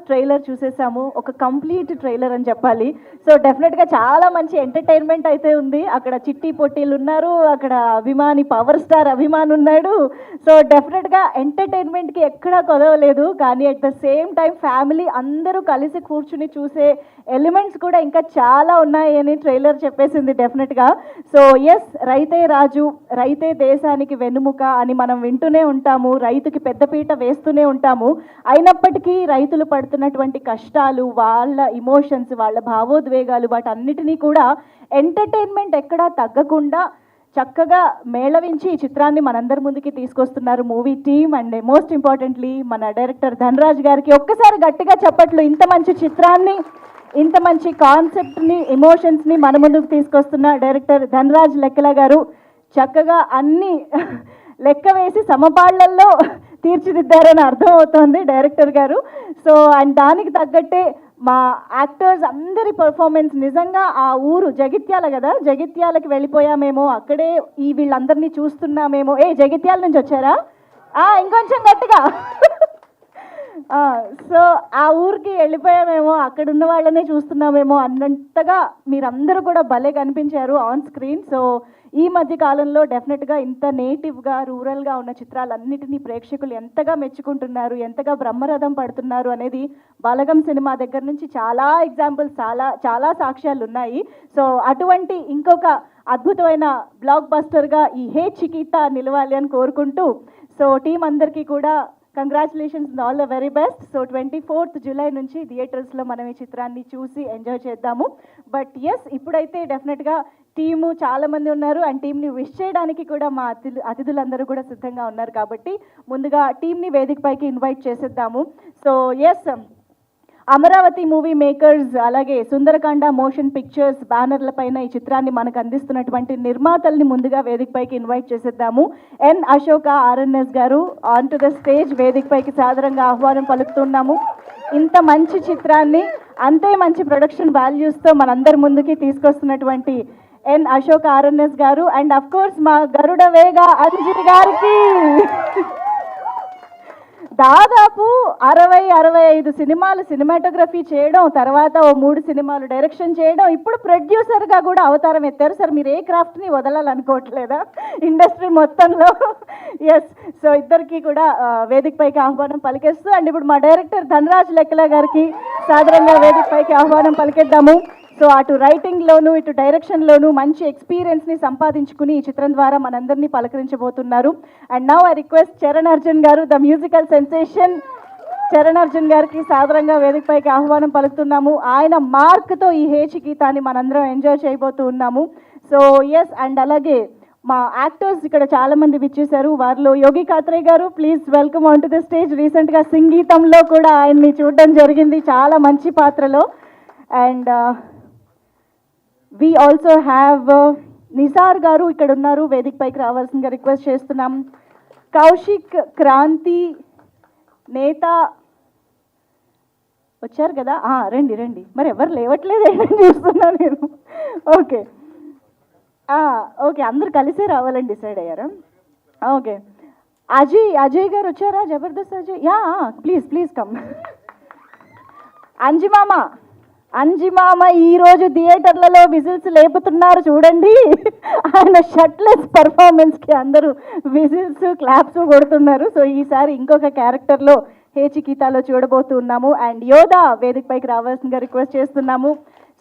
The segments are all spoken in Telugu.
ట్రైలర్ చూసేసాము. ఒక కంప్లీట్ ట్రైలర్ అని చెప్పాలి. సో డెఫినెట్గా చాలా మంచి ఎంటర్టైన్మెంట్ అయితే ఉంది. అక్కడ చిట్టి పొట్టీలు ఉన్నారు, అక్కడ అభిమాని పవర్ స్టార్ అభిమాన్ ఉన్నాడు. సో డెఫినెట్గా ఎంటర్టైన్మెంట్కి ఎక్కడా కొదవలేదు. కానీ at the same time family అందరూ కలిసి కూర్చుని చూసే ఎలిమెంట్స్ కూడా ఇంకా చాలా ఉన్నాయి అని ట్రైలర్ చెప్పేసింది డెఫినెట్గా. సో ఎస్, రైతే రాజు, రైతే దేశానికి వెన్నుముక అని మనం వింటూనే ఉంటాము, రైతుకి పెద్దపీట వేస్తూనే ఉంటాము. అయినప్పటికీ రైతులు పడుతున్నటువంటి కష్టాలు, వాళ్ళ ఇమోషన్స్, వాళ్ళ భావోద్వేగాలు, వాటన్నిటినీ కూడా ఎంటర్టైన్మెంట్ ఎక్కడా తగ్గకుండా చక్కగా మేళవించి ఈ చిత్రాన్ని మనందరి ముందుకి తీసుకొస్తున్నారు movie team. And most importantly మన డైరెక్టర్ ధనరాజ్ గారికి ఒక్కసారి గట్టిగా చెప్పట్లు. ఇంత మంచి చిత్రాన్ని, ఇంత మంచి కాన్సెప్ట్ని, ఎమోషన్స్ని మన ముందుకు తీసుకొస్తున్న డైరెక్టర్ ధనరాజ్ లెక్కల గారు చక్కగా అన్ని లెక్క వేసి సమపాళ్లల్లో తీర్చిదిద్దారని అర్థమవుతోంది డైరెక్టర్ గారు. సో అండ్ దానికి తగ్గట్టే మా యాక్టర్స్ అందరి పర్ఫార్మెన్స్ నిజంగా ఆ ఊరు జగిత్యాల కదా, జగిత్యాలకి వెళ్ళిపోయామేమో, అక్కడే ఈ వీళ్ళందరినీ చూస్తున్నామేమో. జగిత్యాల నుంచి వచ్చారా? ఇంకొంచెం గట్టిగా. సో ఆ ఊరికి వెళ్ళిపోయామేమో, అక్కడున్న వాళ్ళనే చూస్తున్నామేమో అన్నంతగా మీరందరూ కూడా భలే కనిపించారు ఆన్ స్క్రీన్. సో ఈ మధ్య కాలంలో డెఫినెట్గా ఇంత నేటివ్గా, రూరల్గా ఉన్న చిత్రాలన్నిటినీ ప్రేక్షకులు ఎంతగా మెచ్చుకుంటున్నారు, ఎంతగా బ్రహ్మరథం పడుతున్నారు అనేది బలగం సినిమా దగ్గర నుంచి చాలా ఎగ్జాంపుల్స్, చాలా సాక్ష్యాలు ఉన్నాయి. సో అటువంటి ఇంకొక అద్భుతమైన బ్లాక్ బస్టర్గా ఈ హే చికితా నిలవాలి అని కోరుకుంటూ, సో టీం అందరికీ కూడా congratulations, all the very best. So 24th July నుంచి థియేటర్స్లో మనం ఈ చిత్రాన్ని చూసి ఎంజాయ్ చేద్దాము. బట్ ఎస్, ఇప్పుడైతే డెఫినెట్గా టీము చాలామంది ఉన్నారు అండ్ టీంని విష్ చేయడానికి కూడా మా అతిథులందరూ కూడా సిద్ధంగా ఉన్నారు. కాబట్టి ముందుగా టీంని వేదికపైకి ఇన్వైట్ చేసేద్దాము. So yes, Amaravati movie makers అలాగే సుందరకాండ మోషన్ పిక్చర్స్ బ్యానర్ల పైన ఈ చిత్రాన్ని మనకు అందిస్తున్నటువంటి నిర్మాతల్ని ముందుగా వేదికపైకి ఇన్వైట్ చేసేద్దాము. ఎన్ అశోక ఆర్ఎన్ఎస్ గారు ఆన్ టు ద స్టేజ్, వేదికపైకి సాదరంగా ఆహ్వానం పలుకుతున్నాము. ఇంత మంచి చిత్రాన్ని అంతే మంచి ప్రొడక్షన్ వాల్యూస్తో మనందరి ముందుకి తీసుకొస్తున్నటువంటి ఎన్ అశోక ఆర్ఎన్ఎస్ గారు అండ్ అఫ్ కోర్స్ మా గరుడ వేగ అంజలి గారికి దాదాపు 60-65 సినిమాలు సినిమాటోగ్రఫీ చేయడం, తర్వాత 3 సినిమాలు డైరెక్షన్ చేయడం, ఇప్పుడు ప్రొడ్యూసర్గా కూడా అవతారం ఎత్తారు. సార్, మీరు ఏ క్రాఫ్ట్ని వదలాలనుకోవట్లేదా ఇండస్ట్రీ మొత్తంలో? ఎస్, సో ఇద్దరికి కూడా వేదికపైకి ఆహ్వానం పలికేస్తూ అండ్ ఇప్పుడు మా డైరెక్టర్ ధనరాజ్ లెక్కల గారికి సాధారణంగా వేదికపైకి ఆహ్వానం పలికేద్దాము. సో అటు రైటింగ్లోను ఇటు డైరెక్షన్లోను మంచి ఎక్స్పీరియన్స్ని సంపాదించుకుని ఈ చిత్రం ద్వారా మనందరినీ పలకరించబోతున్నారు. And now I request Charan Arjun garu, the musical sensation Charan Arjun గారికి సాదరంగా వేదికపైకి ఆహ్వానం పలుకుతున్నాము. ఆయన మార్క్తో ఈ హే చికితాని మనందరం ఎంజాయ్ చేయబోతూ ఉన్నాము. సో ఎస్, అండ్ అలాగే మా యాక్టర్స్ ఇక్కడ చాలామంది విచ్చేశారు. వారిలో Yogi Katre garu, please welcome on to the stage. రీసెంట్గా సంగీతంలో కూడా ఆయన్ని చూడడం జరిగింది, చాలా మంచి పాత్రలో. And we also have Nisar garu ఇక్కడ ఉన్నారు, వేదికపైకి రావాల్సిందిగా రిక్వెస్ట్ చేస్తున్నాం. కౌశిక్ క్రాంతి నేత వచ్చారు కదా, రండి రండి. మరి ఎవరు లేవట్లేదు చూస్తున్నా నేను. ఓకే ఓకే, అందరు కలిసే రావాలని డిసైడ్ అయ్యారా? ఓకే, అజయ్ గారు వచ్చారా? Jabardasth Ajay, please please come. అంజిమామ ఈరోజు థియేటర్లలో విజిల్స్ లేపుతున్నారు చూడండి. ఆయన షర్ట్లెస్ పర్ఫార్మెన్స్కి అందరూ విజిల్స్ క్లాప్స్ కొడుతున్నారు. సో ఈసారి ఇంకొక క్యారెక్టర్లో హే చికితాలో చూడబోతున్నాము. అండ్ యోధా వేదికపైకి రావాల్సిందిగా రిక్వెస్ట్ చేస్తున్నాము.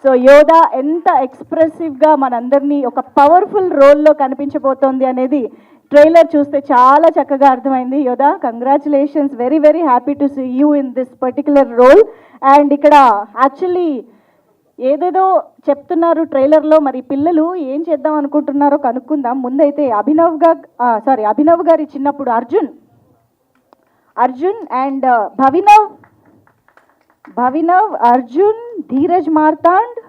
సో యోధా ఎంత ఎక్స్ప్రెసివ్గా మనందరినీ ఒక పవర్ఫుల్ రోల్లో కనిపించబోతోంది అనేది ట్రైలర్ చూస్తే చాలా చక్కగా అర్థమైంది. Yodha, congratulations, very very happy to see you in this particular role. And ఇక్కడ యాక్చువల్లీ ఏదేదో చెప్తున్నారు ట్రైలర్లో, మరి పిల్లలు ఏం చేద్దాం అనుకుంటున్నారో కనుక్కుందాం. ముందైతే అభినవ్ గారి చిన్నప్పుడు అర్జున్ అండ్ భవినవ్, అర్జున్, ధీరజ్ మార్తాండ్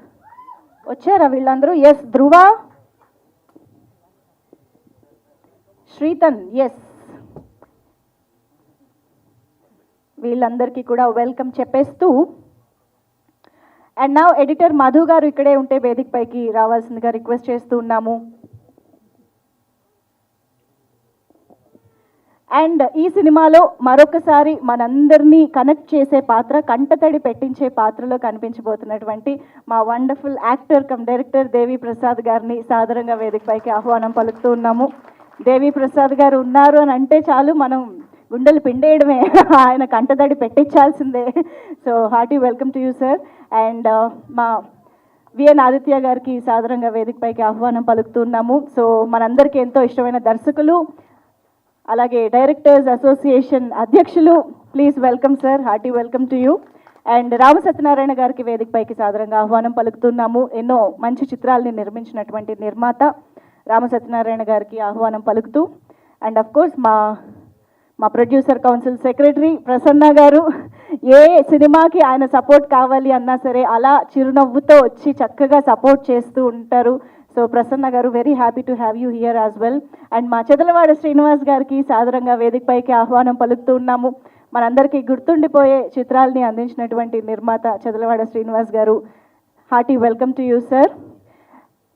వచ్చారా వీళ్ళందరూ? ఎస్, ధ్రువ, శ్రీతన్, ఎస్, వీళ్ళందరికీ కూడా వెల్కమ్ చెప్పేస్తూ అండ్ నౌ ఎడిటర్ మధు గారు ఇక్కడే ఉంటే వేదికపైకి రావాల్సిందిగా రిక్వెస్ట్ చేస్తూ ఉన్నాము. అండ్ ఈ సినిమాలో మరొకసారి మనందరినీ కనెక్ట్ చేసే పాత్ర, కంటతడి పెట్టించే పాత్రలో కనిపించబోతున్నటువంటి మా వండర్ఫుల్ యాక్టర్ కమ్ డైరెక్టర్ దేవి ప్రసాద్ గారిని సాదరంగా వేదికపైకి ఆహ్వానం పలుకుతూ ఉన్నాము. దేవి ప్రసాద్ గారు ఉన్నారు అని అంటే చాలు మనం గుండెలు పిండేయడమే, ఆయన కంటతడి పెట్టించాల్సిందే. So hearty welcome to you sir. And మా విఎన్ ఆదిత్య గారికి సాదరంగా వేదికపైకి ఆహ్వానం పలుకుతున్నాము. సో మనందరికీ ఎంతో ఇష్టమైన దర్శకులు, అలాగే డైరెక్టర్స్ అసోసియేషన్ అధ్యక్షులు, please welcome sir, hearty welcome to you. And Rama Satyanarayana గారికి వేదికపైకి సాదరంగా ఆహ్వానం పలుకుతున్నాము. ఎన్నో మంచి చిత్రాలని నిర్మించినటువంటి నిర్మాత రామ సత్యనారాయణ గారికి ఆహ్వానం పలుకుతూ, అండ్ అఫ్ కోర్స్ మా ప్రొడ్యూసర్ కౌన్సిల్ సెక్రటరీ ప్రసన్న గారు, ఏ సినిమాకి ఆయన సపోర్ట్ కావాలి అన్నా సరే అలా చిరునవ్వుతో వచ్చి చక్కగా సపోర్ట్ చేస్తూ ఉంటారు. సో ప్రసన్న గారు, very happy to have you here as well. And మా చదలవాడ శ్రీనివాస్ గారికి సాదరంగా వేదికపైకి ఆహ్వానం పలుకుతూ ఉన్నాము. మనందరికీ గుర్తుండిపోయే చిత్రాలని అందించినటువంటి నిర్మాత చదలవాడ శ్రీనివాస్ గారు, hearty welcome to you sir.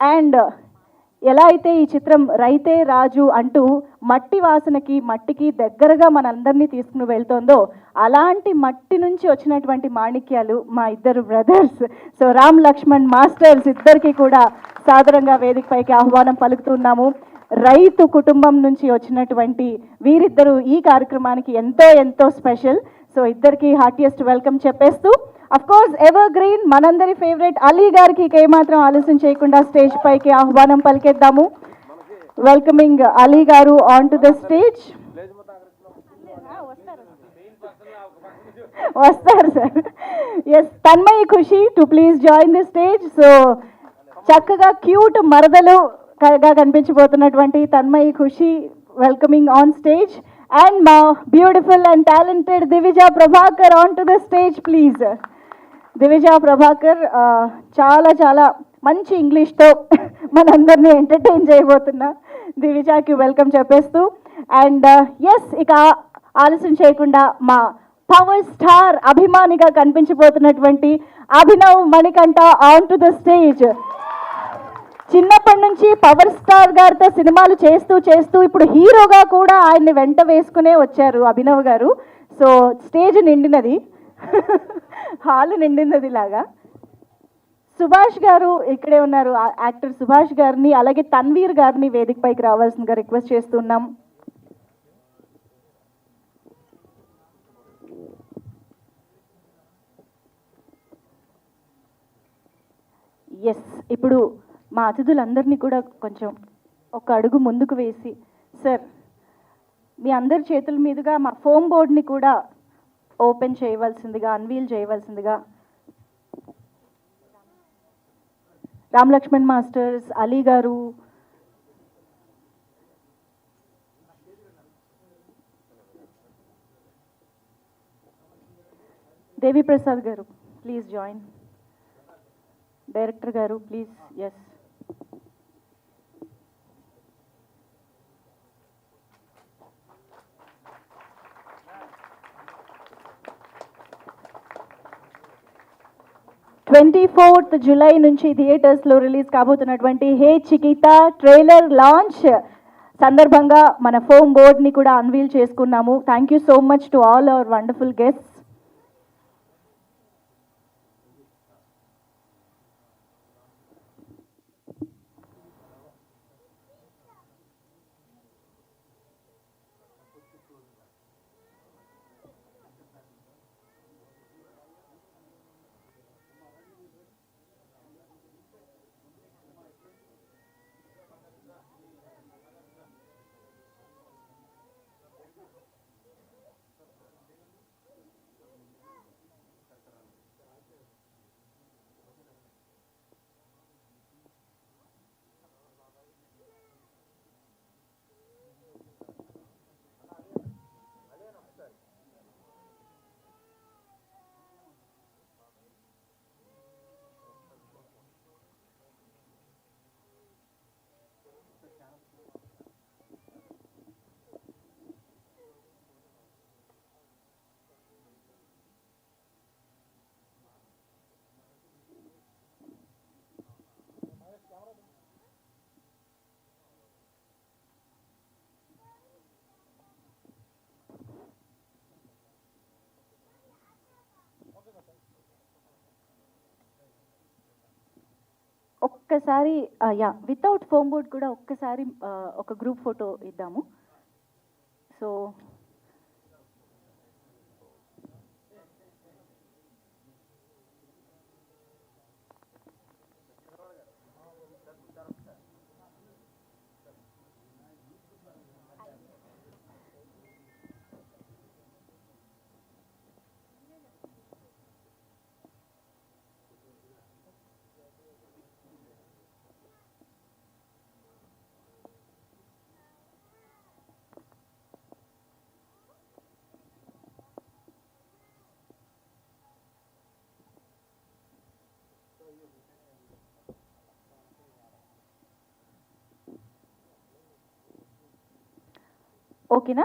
And ఎలా అయితే ఈ చిత్రం రైతే రాజు అంటూ మట్టి వాసనకి, మట్టికి దగ్గరగా మనందరినీ తీసుకుని వెళ్తోందో, అలాంటి మట్టి నుంచి వచ్చినటువంటి మాణిక్యాలు మా ఇద్దరు brothers. So Ram Laxman masters ఇద్దరికి కూడా సాదరంగా వేదికపైకి ఆహ్వానం పలుకుతున్నాము. రైతు కుటుంబం నుంచి వచ్చినటువంటి వీరిద్దరూ ఈ కార్యక్రమానికి ఎంతో ఎంతో స్పెషల్. సో ఇద్దరికి హార్టియెస్ట్ వెల్కమ్ చెప్పేస్తూ, అఫ్ కోర్స్ ఎవర్ గ్రీన్ మనందరి ఫేవరెట్ అలీ గారికి ఏమాత్రం ఆలస్యం చేయకుండా స్టేజ్ పైకి ఆహ్వానం పలికేద్దాము. Welcoming Ali garu on to the stage. వస్తారు sir. Yes, Tanmayi Khushi too please join the stage. So చక్కగా క్యూట్ మరదలుగా కనిపించబోతున్నటువంటి Tanmayi Khushi welcoming on stage. And మా beautiful and talented Divija Prabhakar on to the stage please. Divija Prabhakar చాలా చాలా మంచి ఇంగ్లీష్తో మనందరినీ ఎంటర్టైన్ చేయబోతున్న దివిజాకి వెల్కమ్ చెప్పేస్తూ, అండ్ ఎస్ ఇక ఆలస్యం చేయకుండా మా పవర్ స్టార్ అభిమానిగా కనిపించబోతున్నటువంటి Abhinav Manikanta on to the stage. చిన్నప్పటి నుంచి పవర్ స్టార్ గారితో సినిమాలు చేస్తూ చేస్తూ ఇప్పుడు హీరోగా కూడా ఆయన్ని వెంట వేసుకునే వచ్చారు అభినవ్ గారు. సో స్టేజ్ నిండినది, హాల్ నిండినది లాగా. సుభాష్ గారు ఇక్కడే ఉన్నారు, యాక్టర్ సుభాష్ గారిని, అలాగే తన్వీర్ గారిని వేదికపైకి రావాల్సిందిగా రిక్వెస్ట్ చేస్తున్నాం. ఎస్, ఇప్పుడు మా అతిథులందరినీ కూడా కొంచెం ఒక అడుగు ముందుకు వేసి, సార్ మీ అందరి చేతుల మీదుగా మా ఫోమ్ బోర్డ్ని కూడా ఓపెన్ చేయవలసిందిగా, అన్వీల్ చేయవలసిందిగా రామ్ లక్ష్మణ్ మాస్టర్స్, అలీ గారు, దేవి ప్రసాద్ గారు ప్లీజ్ జాయిన్. డైరెక్టర్ గారు ప్లీజ్. ఎస్, జూలై నుంచి థియేటర్స్లో రిలీజ్ కాబోతున్నటువంటి హే చికితా ట్రైలర్ లాంచ్ సందర్భంగా మన ఫోమ్ బోర్డ్ని కూడా అన్వీల్ చేసుకున్నాము. Thank you so much to all our wonderful guests. ఒక్కసారి యా వితౌట్ ఫోమ్ బోర్డ్ కూడా ఒక్కసారి ఒక గ్రూప్ ఫోటో ఇద్దాము. సో ఓకేనా,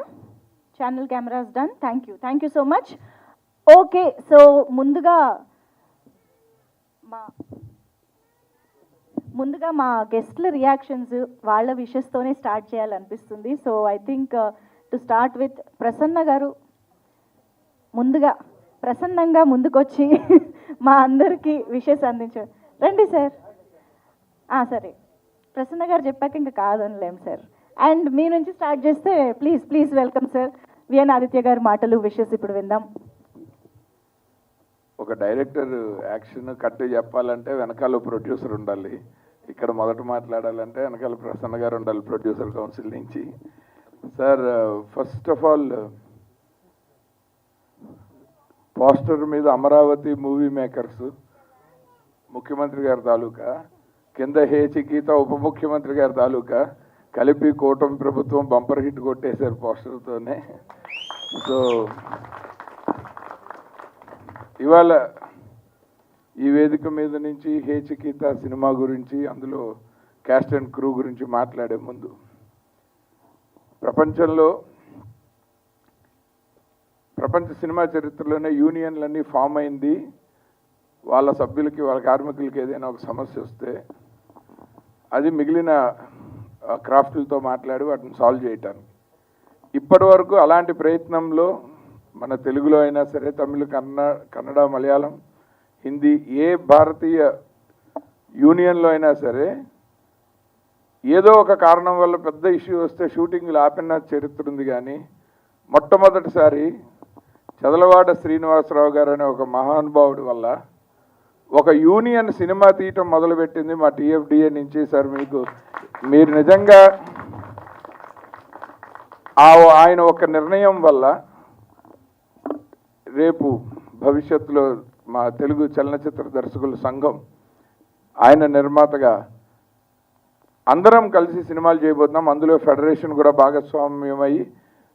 channel cameras done. Thank you so much. Okay, so ముందుగా మా గెస్ట్ల రియాక్షన్స్ వాళ్ళ విషెస్తోనే స్టార్ట్ చేయాలనిపిస్తుంది. So I think to start with Prasanna గారు, ముందుగా ప్రసన్నంగా ముందుకొచ్చి మా అందరికీ విషెస్ అందించారు. రండి సార్. సరే, ప్రసన్న గారు చెప్పాక ఇంకా కాదనలేం సార్. అండ్ మీ నుంచి స్టార్ట్ చేస్తే please welcome sir. VN Aditya garu మాటలు విషెస్ ఇప్పుడు విందాం. ఒక డైరెక్టర్ యాక్షన్ కట్ చెప్పాలంటే వెనకాల ప్రొడ్యూసర్ ఉండాలి. ఇక్కడ మొదట మాట్లాడాలంటే వెనకాల ప్రసన్న గారు ఉండాలి, ప్రొడ్యూసర్ కౌన్సిల్ నుంచి. Sir, first of all poster మీద అమరావతి మూవీ మేకర్స్, ముఖ్యమంత్రి గారి తాలూకా, కింద హేచికీత ఉప ముఖ్యమంత్రి గారి తాలూకా కలిపి కూటమి ప్రభుత్వం బంపర్ హిట్ కొట్టేశారు పోస్టర్తోనే. సో ఇవాళ ఈ వేదిక మీద నుంచి హేచికీత సినిమా గురించి, అందులో క్యాస్ట్ అండ్ క్రూ గురించి మాట్లాడే ముందు, ప్రపంచ సినిమా చరిత్రలోనే యూనియన్లన్నీ ఫామ్ అయింది వాళ్ళ సభ్యులకి, వాళ్ళ కార్మికులకి ఏదైనా ఒక సమస్య వస్తే అది మిగిలిన క్రాఫ్ట్లతో మాట్లాడి వాటిని సాల్వ్ చేయటానికి. ఇప్పటి వరకు అలాంటి ప్రయత్నంలో మన తెలుగులో అయినా సరే, తమిళ, కన్నడ, మలయాళం, హిందీ, ఏ భారతీయ యూనియన్లో అయినా సరే ఏదో ఒక కారణం వల్ల పెద్ద ఇష్యూ వస్తే షూటింగ్లు ఆపిన చరిత్ర ఉంది. కానీ మొట్టమొదటిసారి చదలవాడ శ్రీనివాసరావు గారు అనే ఒక మహానుభావుడి వల్ల ఒక యూనియన్ సినిమా తీయటం మొదలుపెట్టింది మా టీఎఫ్డిఏ నుంచి. సార్, మీరు నిజంగా ఆయన ఒక నిర్ణయం వల్ల రేపు భవిష్యత్తులో మా తెలుగు చలనచిత్ర దర్శకుల సంఘం, ఆయన నిర్మాతగా అందరం కలిసి సినిమాలు చేయబోతున్నాం. అందులో ఫెడరేషన్ కూడా భాగస్వామ్యమయ్యి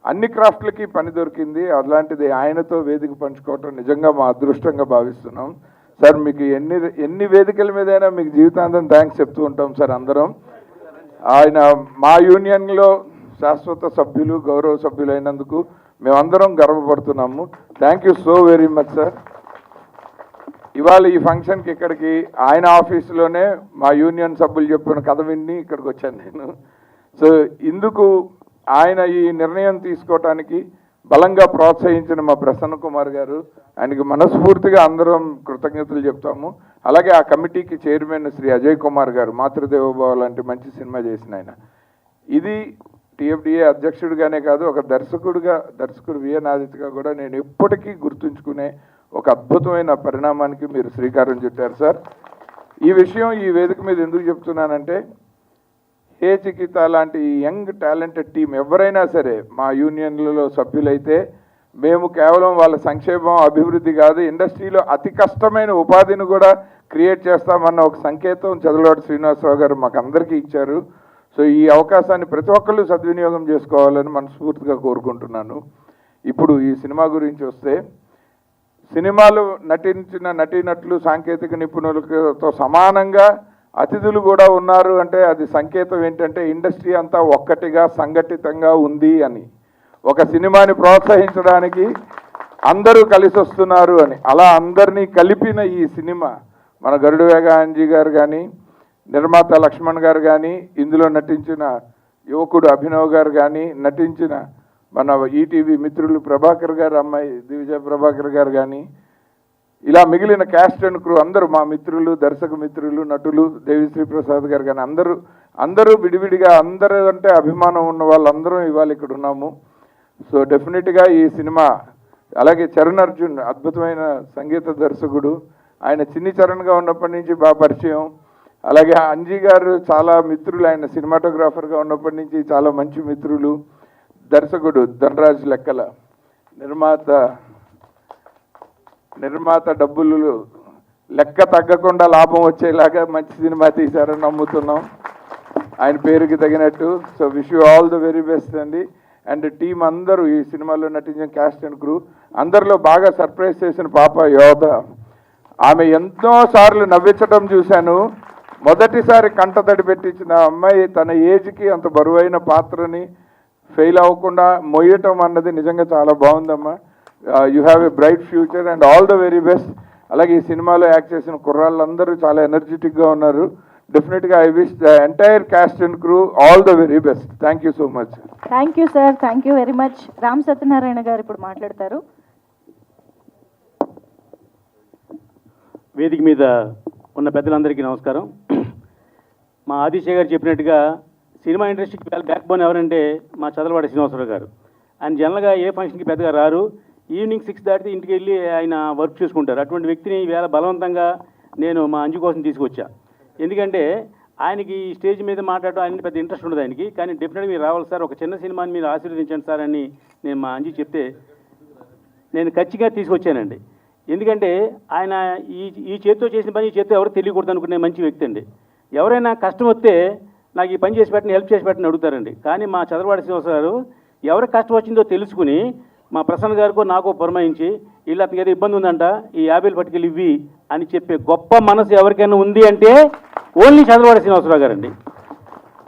అన్ని క్రాఫ్ట్లకి పని దొరికింది. అలాంటిది ఆయనతో వేదిక పంచుకోవటం నిజంగా మా అదృష్టంగా భావిస్తున్నాం. సార్, మీకు ఎన్ని వేదికల మీదైనా మీకు జీవితాంతం థ్యాంక్స్ చెప్తూ ఉంటాం సార్ అందరం. ఆయన మా యూనియన్లో శాశ్వత సభ్యులు, గౌరవ సభ్యులు అయినందుకు మేమందరం గర్వపడుతున్నాము. Thank you so very much sir. ఇవాళ ఈ ఫంక్షన్కి ఇక్కడికి ఆయన ఆఫీసులోనే మా యూనియన్ సభ్యులు చెప్పిన కథ విని ఇక్కడికి వచ్చాను నేను. సో ఇందుకు ఆయన ఈ నిర్ణయం తీసుకోవటానికి బలంగా ప్రోత్సహించిన మా ప్రసన్న కుమార్ గారు, ఆయనకి మనస్ఫూర్తిగా అందరం కృతజ్ఞతలు చెప్తాము. అలాగే ఆ కమిటీకి చైర్మన్ శ్రీ అజయ్ కుమార్ గారు, మాతృదేవోభవ లాంటి మంచి సినిమా చేసిన ఆయన. ఇది టీఎఫ్డిఏ అధ్యక్షుడిగానే కాదు, ఒక దర్శకుడు విఎన్ ఆదిత్యగా కూడా నేను ఎప్పటికీ గుర్తుంచుకునే ఒక అద్భుతమైన పరిణామానికి మీరు శ్రీకారం చుట్టారు సార్. ఈ విషయం ఈ వేదిక మీద ఎందుకు చెప్తున్నానంటే, హేచికీత లాంటి యంగ్ టాలెంటెడ్ టీం ఎవరైనా సరే మా యూనియన్లలో సభ్యులైతే మేము కేవలం వాళ్ళ సంక్షేమం, అభివృద్ధి కాదు, ఇండస్ట్రీలో అతి కష్టమైన ఉపాధిని కూడా క్రియేట్ చేస్తామన్న ఒక సంకేతం చదలవాడ శ్రీనివాసరావు గారు మాకు అందరికీ ఇచ్చారు. సో ఈ అవకాశాన్ని ప్రతి ఒక్కళ్ళు సద్వినియోగం చేసుకోవాలని మనస్ఫూర్తిగా కోరుకుంటున్నాను. ఇప్పుడు ఈ సినిమా గురించి వస్తే, సినిమాలు నటించిన నటీనటులు, సాంకేతిక నిపుణులతో సమానంగా అతిథులు కూడా ఉన్నారు అంటే అది సంకేతం ఏంటంటే ఇండస్ట్రీ అంతా ఒక్కటిగా సంఘటితంగా ఉంది అని, ఒక సినిమాని ప్రోత్సహించడానికి అందరూ కలిసి వస్తున్నారు అని. అలా అందరినీ కలిపిన ఈ సినిమా మన గరుడవేగాంజీ గారు కానీ, నిర్మాత లక్ష్మణ్ గారు కానీ, ఇందులో నటించిన యువకుడు అభినవ్ గారు కానీ, నటించిన మన ఈటీవీ మిత్రులు ప్రభాకర్ గారు, అమ్మాయి దివిజయ ప్రభాకర్ గారు కానీ, ఇలా మిగిలిన క్యాస్ట్ అండ్ క్రూ అందరూ మా మిత్రులు, దర్శక మిత్రులు, నటులు, దేవిశ్రీ ప్రసాద్ గారు కానీ అందరూ విడివిడిగా అందరూ అంటే అభిమానం ఉన్న వాళ్ళందరం ఇవాళ ఇక్కడ ఉన్నాము. సో డెఫినెట్గా ఈ సినిమా, అలాగే చరణ్ అర్జున్ అద్భుతమైన సంగీత దర్శకుడు, ఆయన చిన్ని చరణ్గా ఉన్నప్పటి నుంచి బాగా పరిచయం. అలాగే అంజీ గారు చాలా మిత్రులు, ఆయన సినిమాటోగ్రాఫర్గా ఉన్నప్పటి నుంచి చాలా మంచి మిత్రులు. దర్శకుడు ధనరాజ్ లెక్కల, నిర్మాత డబ్బులు లెక్క తగ్గకుండా లాభం వచ్చేలాగా మంచి సినిమా తీశారని నమ్ముతున్నాం ఆయన పేరుకి తగినట్టు. So wish you all the very best అండి. అండ్ టీం అందరూ ఈ సినిమాలో నటించిన క్యాస్ట్ అండ్ క్రూ అందరిలో బాగా సర్ప్రైజ్ చేసిన పాప యోధ. ఆమె ఎంతో సార్లు నవ్వించడం చూశాను. మొదటిసారి కంటతడి పెట్టించిన అమ్మాయి తన ఏజ్కి అంత బరువైన పాత్రని ఫెయిల్ అవ్వకుండా మొయ్యటం అన్నది నిజంగా చాలా బాగుందమ్మా. You have a bright future and all the very best. అలాగే ఈ సినిమాలో యాక్ట్ చేసిన కుర్రాళ్ళందరూ చాలా ఎనర్జెటిక్గా ఉన్నారు. డెఫినెట్గా I wish the entire caste and crew all the very best. Thank you so much. Thank you sir, thank you very much. Ram Satyanarayana గారు ఇప్పుడు మాట్లాడతారు. వేదిక మీద ఉన్న పెద్దలందరికీ నమస్కారం. మా ఆదిశయ గారు చెప్పినట్టుగా సినిమా ఇండస్ట్రీకి బ్యాక్ బోన్ ఎవరంటే మా చదలవాడి శ్రీనివాసరావు గారు. ఆయన జనరల్గా ఏ ఫంక్షన్కి పెద్దగా రారు. ఈవినింగ్ 6 దాటితే ఇంటికి వెళ్ళి ఆయన వర్క్ చూసుకుంటారు. అటువంటి వ్యక్తిని ఈవేళ బలవంతంగా నేను మా అంజు కోసం తీసుకొచ్చా. ఎందుకంటే ఆయనకి ఈ స్టేజ్ మీద మాట్లాడటం ఆయన పెద్ద ఇంట్రెస్ట్ ఉండదు ఆయనకి. కానీ డెఫినెట్గా మీరు రావాలి సార్, ఒక చిన్న సినిమాని మీరు ఆశీర్వదించండి సార్ అని నేను మా అంజు చెప్తే నేను ఖచ్చితంగా తీసుకొచ్చానండి. ఎందుకంటే ఆయన ఈ చేతితో చేసిన పని ఈ చేతితో ఎవరు తెలియకూడదు అనుకునే మంచి వ్యక్తి అండి. ఎవరైనా కష్టం వస్తే నాకు ఈ పని చేసి పెట్టండి, హెల్ప్ చేసి పెట్టండి అడుగుతారండి. కానీ మా చదలవాడి శ్రీనివాసరావు గారు ఎవరికి కష్టం వచ్చిందో తెలుసుకుని మా ప్రసన్న గారికో నాకో పురమాయించి వీళ్ళు అతనికి ఏదో ఇబ్బంది ఉందంట, ఈ 50 పట్టుకెళ్ళి ఇవ్వి అని చెప్పే గొప్ప మనసు ఎవరికైనా ఉంది అంటే ఓన్లీ చదలవాడి శ్రీనివాసరావు గారండి.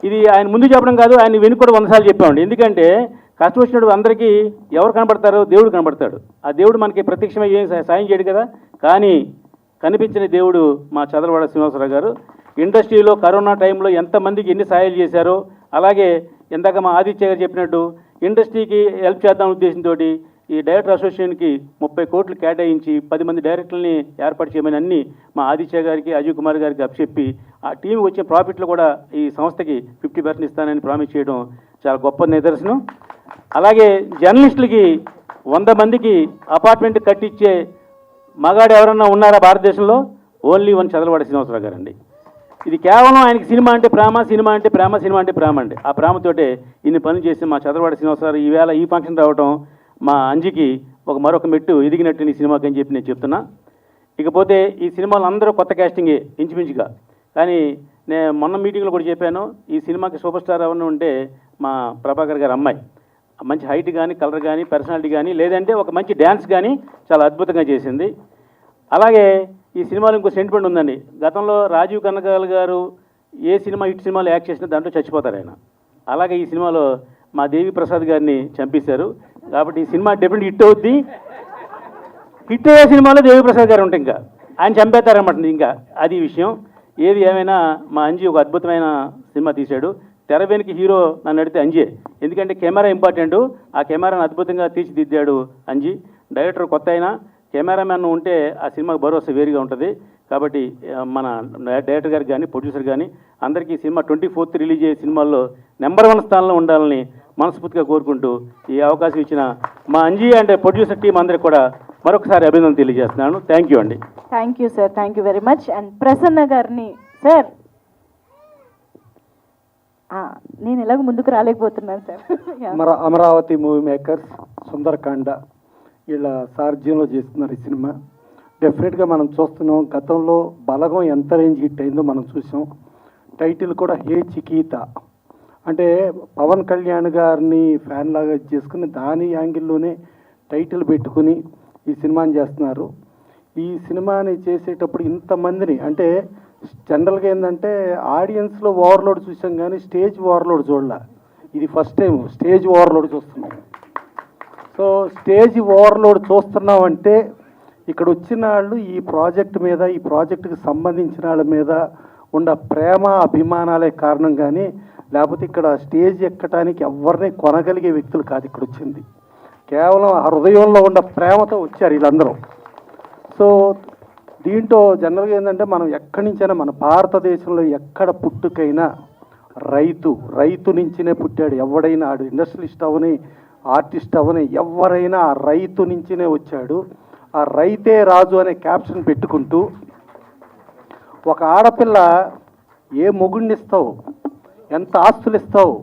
ఇది ఆయన ముందు చెప్పడం కాదు, ఆయన వెనుక కూడా 100 సార్లు చెప్పామండి. ఎందుకంటే కష్టం వచ్చినప్పుడు అందరికీ ఎవరు కనబడతారు? దేవుడు కనబడతాడు. ఆ దేవుడు మనకి ప్రత్యక్షమై ఏం సాయం చేయడు కదా. కానీ కనిపించిన దేవుడు మా చదలవాడ శ్రీనివాసరావు గారు. ఇండస్ట్రీలో కరోనా టైంలో ఎంతమందికి ఎన్ని సాయాలు చేశారో, అలాగే ఇందాక మా ఆదిత్య గారు చెప్పినట్టు ఇండస్ట్రీకి హెల్ప్ చేద్దాం ఉద్దేశంతో ఈ డైరెక్టర్ అసోసియేషన్కి 30 కోట్లు కేటాయించి 10 మంది డైరెక్టర్లని ఏర్పాటు చేయమని అన్ని మా ఆదిత్య గారికి, అజయ్ కుమార్ గారికి అప్పచెప్పి ఆ టీం వచ్చిన ప్రాఫిట్లు కూడా ఈ సంస్థకి 50% ఇస్తానని ప్రామిస్ చేయడం చాలా గొప్ప నిదర్శనం. అలాగే జర్నలిస్టులకి 100 మందికి అపార్ట్మెంట్ కట్టించే మగాడు ఎవరన్నా ఉన్నారా భారతదేశంలో? ఓన్లీ వన్ చదలవాడి శ్రీనివాసరావు గారండి. ఇది కేవలం ఆయనకి సినిమా అంటే ప్రేమ, సినిమా అంటే ప్రేమ, సినిమా అంటే ప్రేమ అండి. ఆ ప్రేమతోటే ఇన్ని పనులు చేసి మా చదలవాడి శ్రీనివాసరావు ఈవేళ ఈ ఫంక్షన్ రావడం మా అంజికి మరొక మెట్టు ఎదిగినట్టు ఈ సినిమాకి అని చెప్పి నేను చెప్తున్నా. ఇకపోతే ఈ సినిమాలో అందరూ కొత్త క్యాస్టింగే ఇంచుమించుగా. కానీ నేను మొన్న మీటింగ్లో కూడా చెప్పాను, ఈ సినిమాకి సూపర్ స్టార్ ఎవరైనా ఉంటే మా ప్రభాకర్ గారి అమ్మాయి మంచి హైట్ కానీ, కలర్ కానీ, పర్సనాలిటీ కానీ, లేదంటే ఒక మంచి డ్యాన్స్ కానీ చాలా అద్భుతంగా చేసింది. అలాగే ఈ సినిమాలో ఇంకో సెంటిమెంట్ ఉందండి. గతంలో రాజీవ్ కనకాల గారు ఏ సినిమా హిట్ సినిమాలో యాక్ట్ చేసినా దాంట్లో చచ్చిపోతారు ఆయన. అలాగే ఈ సినిమాలో మా దేవి ప్రసాద్ గారిని చంపేశారు. కాబట్టి ఈ సినిమా డెఫినెట్ హిట్ అవుద్ది. హిట్ అయ్యే సినిమాలో దేవి ప్రసాద్ గారు ఉంటాయి, ఇంకా ఆయన చంపేస్తారన్నమాట. ఇంకా అది విషయం. ఏది ఏమైనా మా అంజీ ఒక అద్భుతమైన సినిమా తీశాడు. తెర వెనుక హీరో నన్ను అడిగితే అంజే. ఎందుకంటే కెమెరా ఇంపార్టెంట్. ఆ కెమెరాను అద్భుతంగా తీర్చిదిద్దాడు అంజీ. డైరెక్టర్ కొత్త అయినా కెమెరామ్యాన్ ఉంటే ఆ సినిమాకి భరోసా వేరుగా ఉంటుంది. కాబట్టి మన డైరెక్టర్ గారికి కానీ, ప్రొడ్యూసర్ కానీ అందరికీ సినిమా 24th రిలీజ్ అయ్యే సినిమాల్లో నెంబర్ 1 స్థానంలో ఉండాలని మనస్ఫూర్తిగా కోరుకుంటూ ఈ అవకాశం ఇచ్చిన మా అంజీ అండ్ ప్రొడ్యూసర్ టీం అందరికి కూడా మరొకసారి అభినందన తెలియజేస్తున్నాను. థ్యాంక్ యూ అండి. Thank you sir, thank you very much. And Prasanna గారిని సార్, నేను ఎలాగో ముందుకు రాలేకపోతున్నాను sir. Amaravati movie makers, Sundarakanda వీళ్ళ సారథ్యంలో చేస్తున్నారు ఈ సినిమా. డెఫినెట్గా మనం చూస్తున్నాం, గతంలో బలగం ఎంత రేంజ్ హిట్ అయిందో మనం చూసాం. టైటిల్ కూడా హే చికీత అంటే పవన్ కళ్యాణ్ గారిని ఫ్యాన్ లాగా చేసుకుని దాని యాంగిల్లోనే టైటిల్ పెట్టుకుని ఈ సినిమాని చేస్తున్నారు. ఈ సినిమాని చేసేటప్పుడు ఇంతమందిని అంటే జనరల్గా ఏంటంటే ఆడియన్స్లో ఓవర్లోడ్ చూసాం కానీ స్టేజ్ ఓవర్లోడ్ చూడాల. ఇది ఫస్ట్ టైం స్టేజ్ ఓవర్లోడ్ చూస్తున్నాం. సో స్టేజ్ ఓవర్లోడ్ చూస్తున్నామంటే ఇక్కడ వచ్చిన వాళ్ళు ఈ ప్రాజెక్ట్ మీద, ఈ ప్రాజెక్టుకి సంబంధించిన వాళ్ళ మీద ఉన్న ప్రేమ అభిమానాలే కారణం, కానీ లేకపోతే ఇక్కడ స్టేజ్ ఎక్కడానికి ఎవరిని కొనగలిగే వ్యక్తులు కాదు ఇక్కడ వచ్చింది. కేవలం ఆ హృదయంలో ఉన్న ప్రేమతో వచ్చారు వీళ్ళందరూ. సో సో దీంట్లో జనరల్గా ఏంటంటే మనం ఎక్కడి నుంచైనా మన భారతదేశంలో ఎక్కడ పుట్టుకైనా రైతు నుంచినే పుట్టాడు. ఎవడైనా ఆడు ఇండస్ట్రియలిస్ట్ అవని, ఆర్టిస్ట్ అవని, ఎవరైనా ఆ రైతు నుంచినే వచ్చాడు. ఆ రైతే రాజు అనే క్యాప్షన్ పెట్టుకుంటూ ఒక ఆడపిల్ల ఏ మొగుడిని ఇస్తావు, ఎంత ఆస్తులు ఇస్తావు,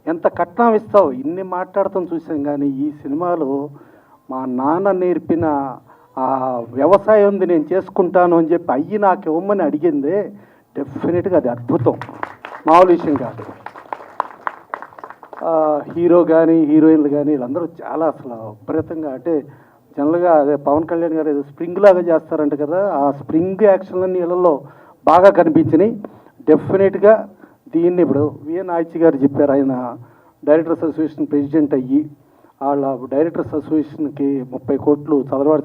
ఎంత కట్నం ఇస్తావు, ఇన్ని మాట్లాడతాం చూసాం. కానీ ఈ సినిమాలో మా నాన్న నేర్పిన ఆ వ్యవసాయం ఉంది నేను చేసుకుంటాను అని చెప్పి అయ్యి నాకు ఇవ్వమని అడిగిందే డెఫినెట్గా అది అద్భుతం, మామూలు విషయం కాదు. హీరో కానీ హీరోయిన్లు కానీ వీళ్ళందరూ చాలా అసలు విపరీతంగా, అంటే జనరల్గా అదే పవన్ కళ్యాణ్ గారు ఏదో స్ప్రింగ్ లాగా చేస్తారంట కదా, ఆ స్ప్రింగ్ యాక్షన్లన్నీ వీళ్ళల్లో బాగా కనిపించినాయి. డెఫినెట్గా దీన్ని ఇప్పుడు విఎన్ ఆయిచి గారు చెప్పారు, ఆయన డైరెక్టర్స్ అసోసియేషన్ ప్రెసిడెంట్ అయ్యి వాళ్ళ డైరెక్టర్స్ అసోసియేషన్కి 30 కోట్లు చదలవాడి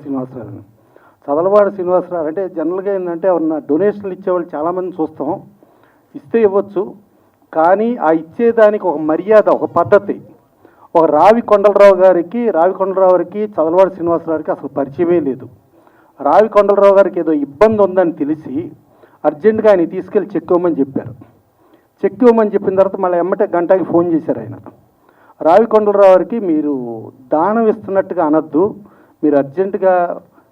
శ్రీనివాసరావు అంటే జనరల్గా ఏంటంటే ఎవరన్నా డొనేషన్లు ఇచ్చేవాళ్ళు చాలామంది చూస్తాం, ఇస్తే ఇవ్వచ్చు. కానీ ఆ ఇచ్చేదానికి ఒక మర్యాద, ఒక పద్ధతి. ఒక రావి కొండలరావు గారికి చదలవాడి శ్రీనివాసరావుకి అసలు పరిచయమే లేదు. రావి కొండలరావు గారికి ఏదో ఇబ్బంది ఉందని తెలిసి అర్జెంటుగా ఆయన తీసుకెళ్ళి చెక్ ఇవ్వమని చెప్పారు. చెక్ ఇవ్వమని చెప్పిన తర్వాత మళ్ళీ ఎమ్మటే గంటకి ఫోన్ చేశారు ఆయన. రావి కొండలరావు గారికి మీరు దానం ఇస్తున్నట్టుగా అనొద్దు, మీరు అర్జెంటుగా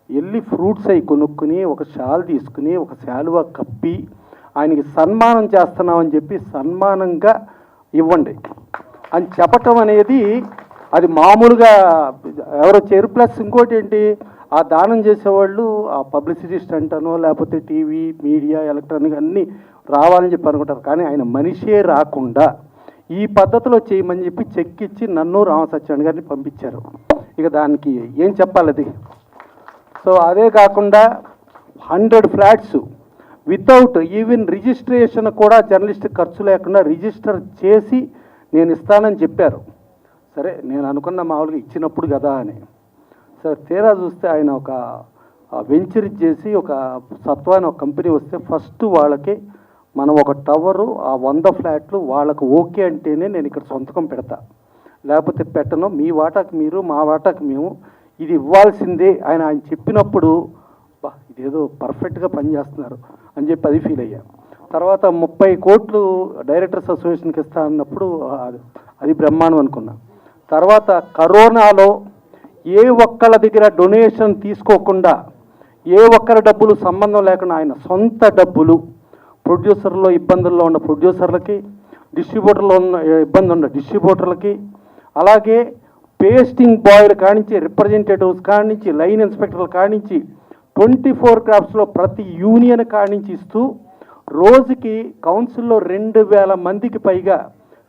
వెళ్ళి ఫ్రూట్స్ అవి కొనుక్కుని ఒక షాల్ తీసుకుని ఒక శాలువా కప్పి ఆయనకి సన్మానం చేస్తున్నామని చెప్పి సన్మానంగా ఇవ్వండి అని చెప్పటం అనేది అది మామూలుగా ఎవరో చేరు. ప్లస్ ఇంకోటి ఏంటి, ఆ దానం చేసేవాళ్ళు ఆ పబ్లిసిటీ స్టంట్ అనో లేకపోతే టీవీ మీడియా ఎలక్ట్రానిక్ అన్నీ రావాలని చెప్పి అనుకుంటారు. కానీ ఆయన మనిషే రాకుండా ఈ పద్ధతిలో చేయమని చెప్పి చెక్ ఇచ్చి నన్ను రామసత్యాన్ని గారిని పంపించారు. ఇక దానికి ఏం చెప్పాలి అది. సో అదే కాకుండా 100 ఫ్లాట్స్ వితౌట్ ఈవెన్ రిజిస్ట్రేషన్ కూడా జర్నలిస్ట్ ఖర్చు లేకుండా రిజిస్టర్ చేసి నేను ఇస్తానని చెప్పారు. సరే నేను అనుకున్న మామూలుగా ఇచ్చినప్పుడు కదా అని. సరే తీరా చూస్తే ఆయన ఒక వెంచర్ చేసి ఒక సత్వాన్ని ఒక కంపెనీ వస్తే ఫస్ట్ వాళ్ళకి మనం ఒక టవరు ఆ 100 ఫ్లాట్లు వాళ్ళకు ఓకే అంటేనే నేను ఇక్కడ సొంతకం పెడతా, లేకపోతే పెట్టను. మీ వాటాకి మీరు మా వాటాకి మేము, ఇది ఇవ్వాల్సిందే ఆయన చెప్పినప్పుడు ఇదేదో పర్ఫెక్ట్గా పనిచేస్తున్నారు అని చెప్పి అది ఫీల్ అయ్యా. తర్వాత 30 కోట్లు డైరెక్టర్స్ అసోసియేషన్కి ఇస్తా అన్నప్పుడు అది బ్రహ్మాండం అనుకున్నా. తర్వాత కరోనాలో ఏ ఒక్కళ్ళ దగ్గర డొనేషన్ తీసుకోకుండా, ఏ ఒక్కరి డబ్బులు సంబంధం లేకుండా ఆయన సొంత డబ్బులు ప్రొడ్యూసర్లో ఇబ్బందుల్లో ఉన్న ప్రొడ్యూసర్లకి, డిస్ట్రిబ్యూటర్లో ఉన్న ఇబ్బంది ఉన్న డిస్ట్రిబ్యూటర్లకి, అలాగే పేస్టింగ్ బాయ్లు కానించి రిప్రజెంటేటివ్స్ కానించి లైన్ ఇన్స్పెక్టర్లు కానించి 24 క్రాఫ్ట్స్లో ప్రతి యూనియన్ కానించి ఇస్తూ రోజుకి కౌన్సిల్లో 2000 మందికి పైగా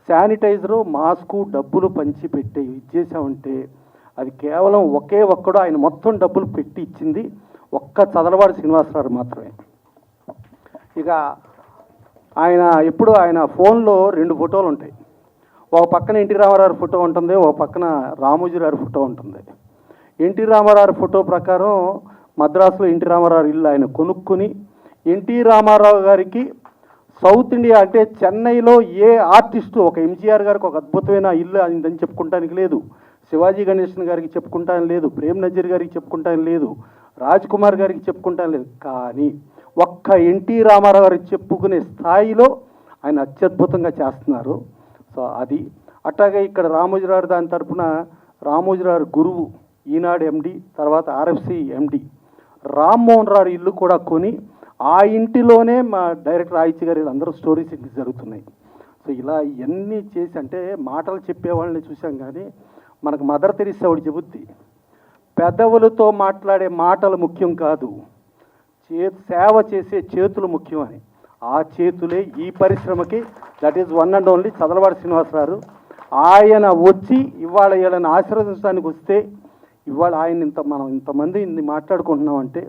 శానిటైజరు మాస్కు డబ్బులు పంచిపెట్టే ఇచ్చేసామంటే అది కేవలం ఒకే ఒక్కడు ఆయన మొత్తం డబ్బులు పెట్టి ఇచ్చింది ఒక్క చదలవాడి శ్రీనివాసరావు మాత్రమే. ఇక ఆయన ఫోన్లో 2 ఫోటోలు ఉంటాయి. ఒక పక్కన ఎన్టీ రామారావు ఫోటో ఉంటుంది, ఒక పక్కన రామోజీరావు ఫోటో ఉంటుంది. ఎన్టీ రామారావు ఫోటో ప్రకారం మద్రాసులో ఎన్టీ రామారావు ఇల్లు ఆయన కొనుక్కుని ఎన్టీ రామారావు గారికి సౌత్ ఇండియా అంటే చెన్నైలో ఏ ఆర్టిస్టు ఒక ఎంజీఆర్ గారికి ఒక అద్భుతమైన ఇల్లు అని చెప్పుకుంటానికి లేదు, శివాజీ గణేశన్ గారికి చెప్పుకుంటానికి లేదు, ప్రేమ్ నజీర్ గారికి చెప్పుకుంటానికి లేదు, రాజ్ కుమార్ గారికి చెప్పుకుంటానికి లేదు. కానీ ఒక్క ఎన్టీ రామారావు గారికి చెప్పుకునే స్థాయిలో ఆయన అత్యద్భుతంగా చేస్తున్నారు. సో అది అట్లాగే ఇక్కడ రామోజీరావు దాని తరఫున రామోజీరావు గురువు ఈనాడు ఎండి, తర్వాత ఆర్ఎఫ్సి ఎండి రామ్మోహన్ రావు ఇల్లు కూడా కొని ఆ ఇంటిలోనే మా డైరెక్టర్ ఆయిచి గారు అందరూ స్టోరీస్ జరుగుతున్నాయి. సో ఇలా ఇవన్నీ చేసి అంటే మాటలు చెప్పేవాళ్ళని చూసాం. కానీ మనకు మదర్ తెరీసా ఒకటి చెబుద్ది, పెదవులతో మాట్లాడే మాటలు ముఖ్యం కాదు, సేవ చేసే చేతులు ముఖ్యం అని. ఆ చేతులే ఈ పరిశ్రమకి, that is one and only Chadalavadi Srinivasarao. ఆయన వచ్చి ఇవాళ వీళ్ళని ఆశీర్వదించడానికి వస్తే ఇవాళ ఆయన మనం ఇంతమంది ఇన్ని మాట్లాడుకుంటున్నామంటే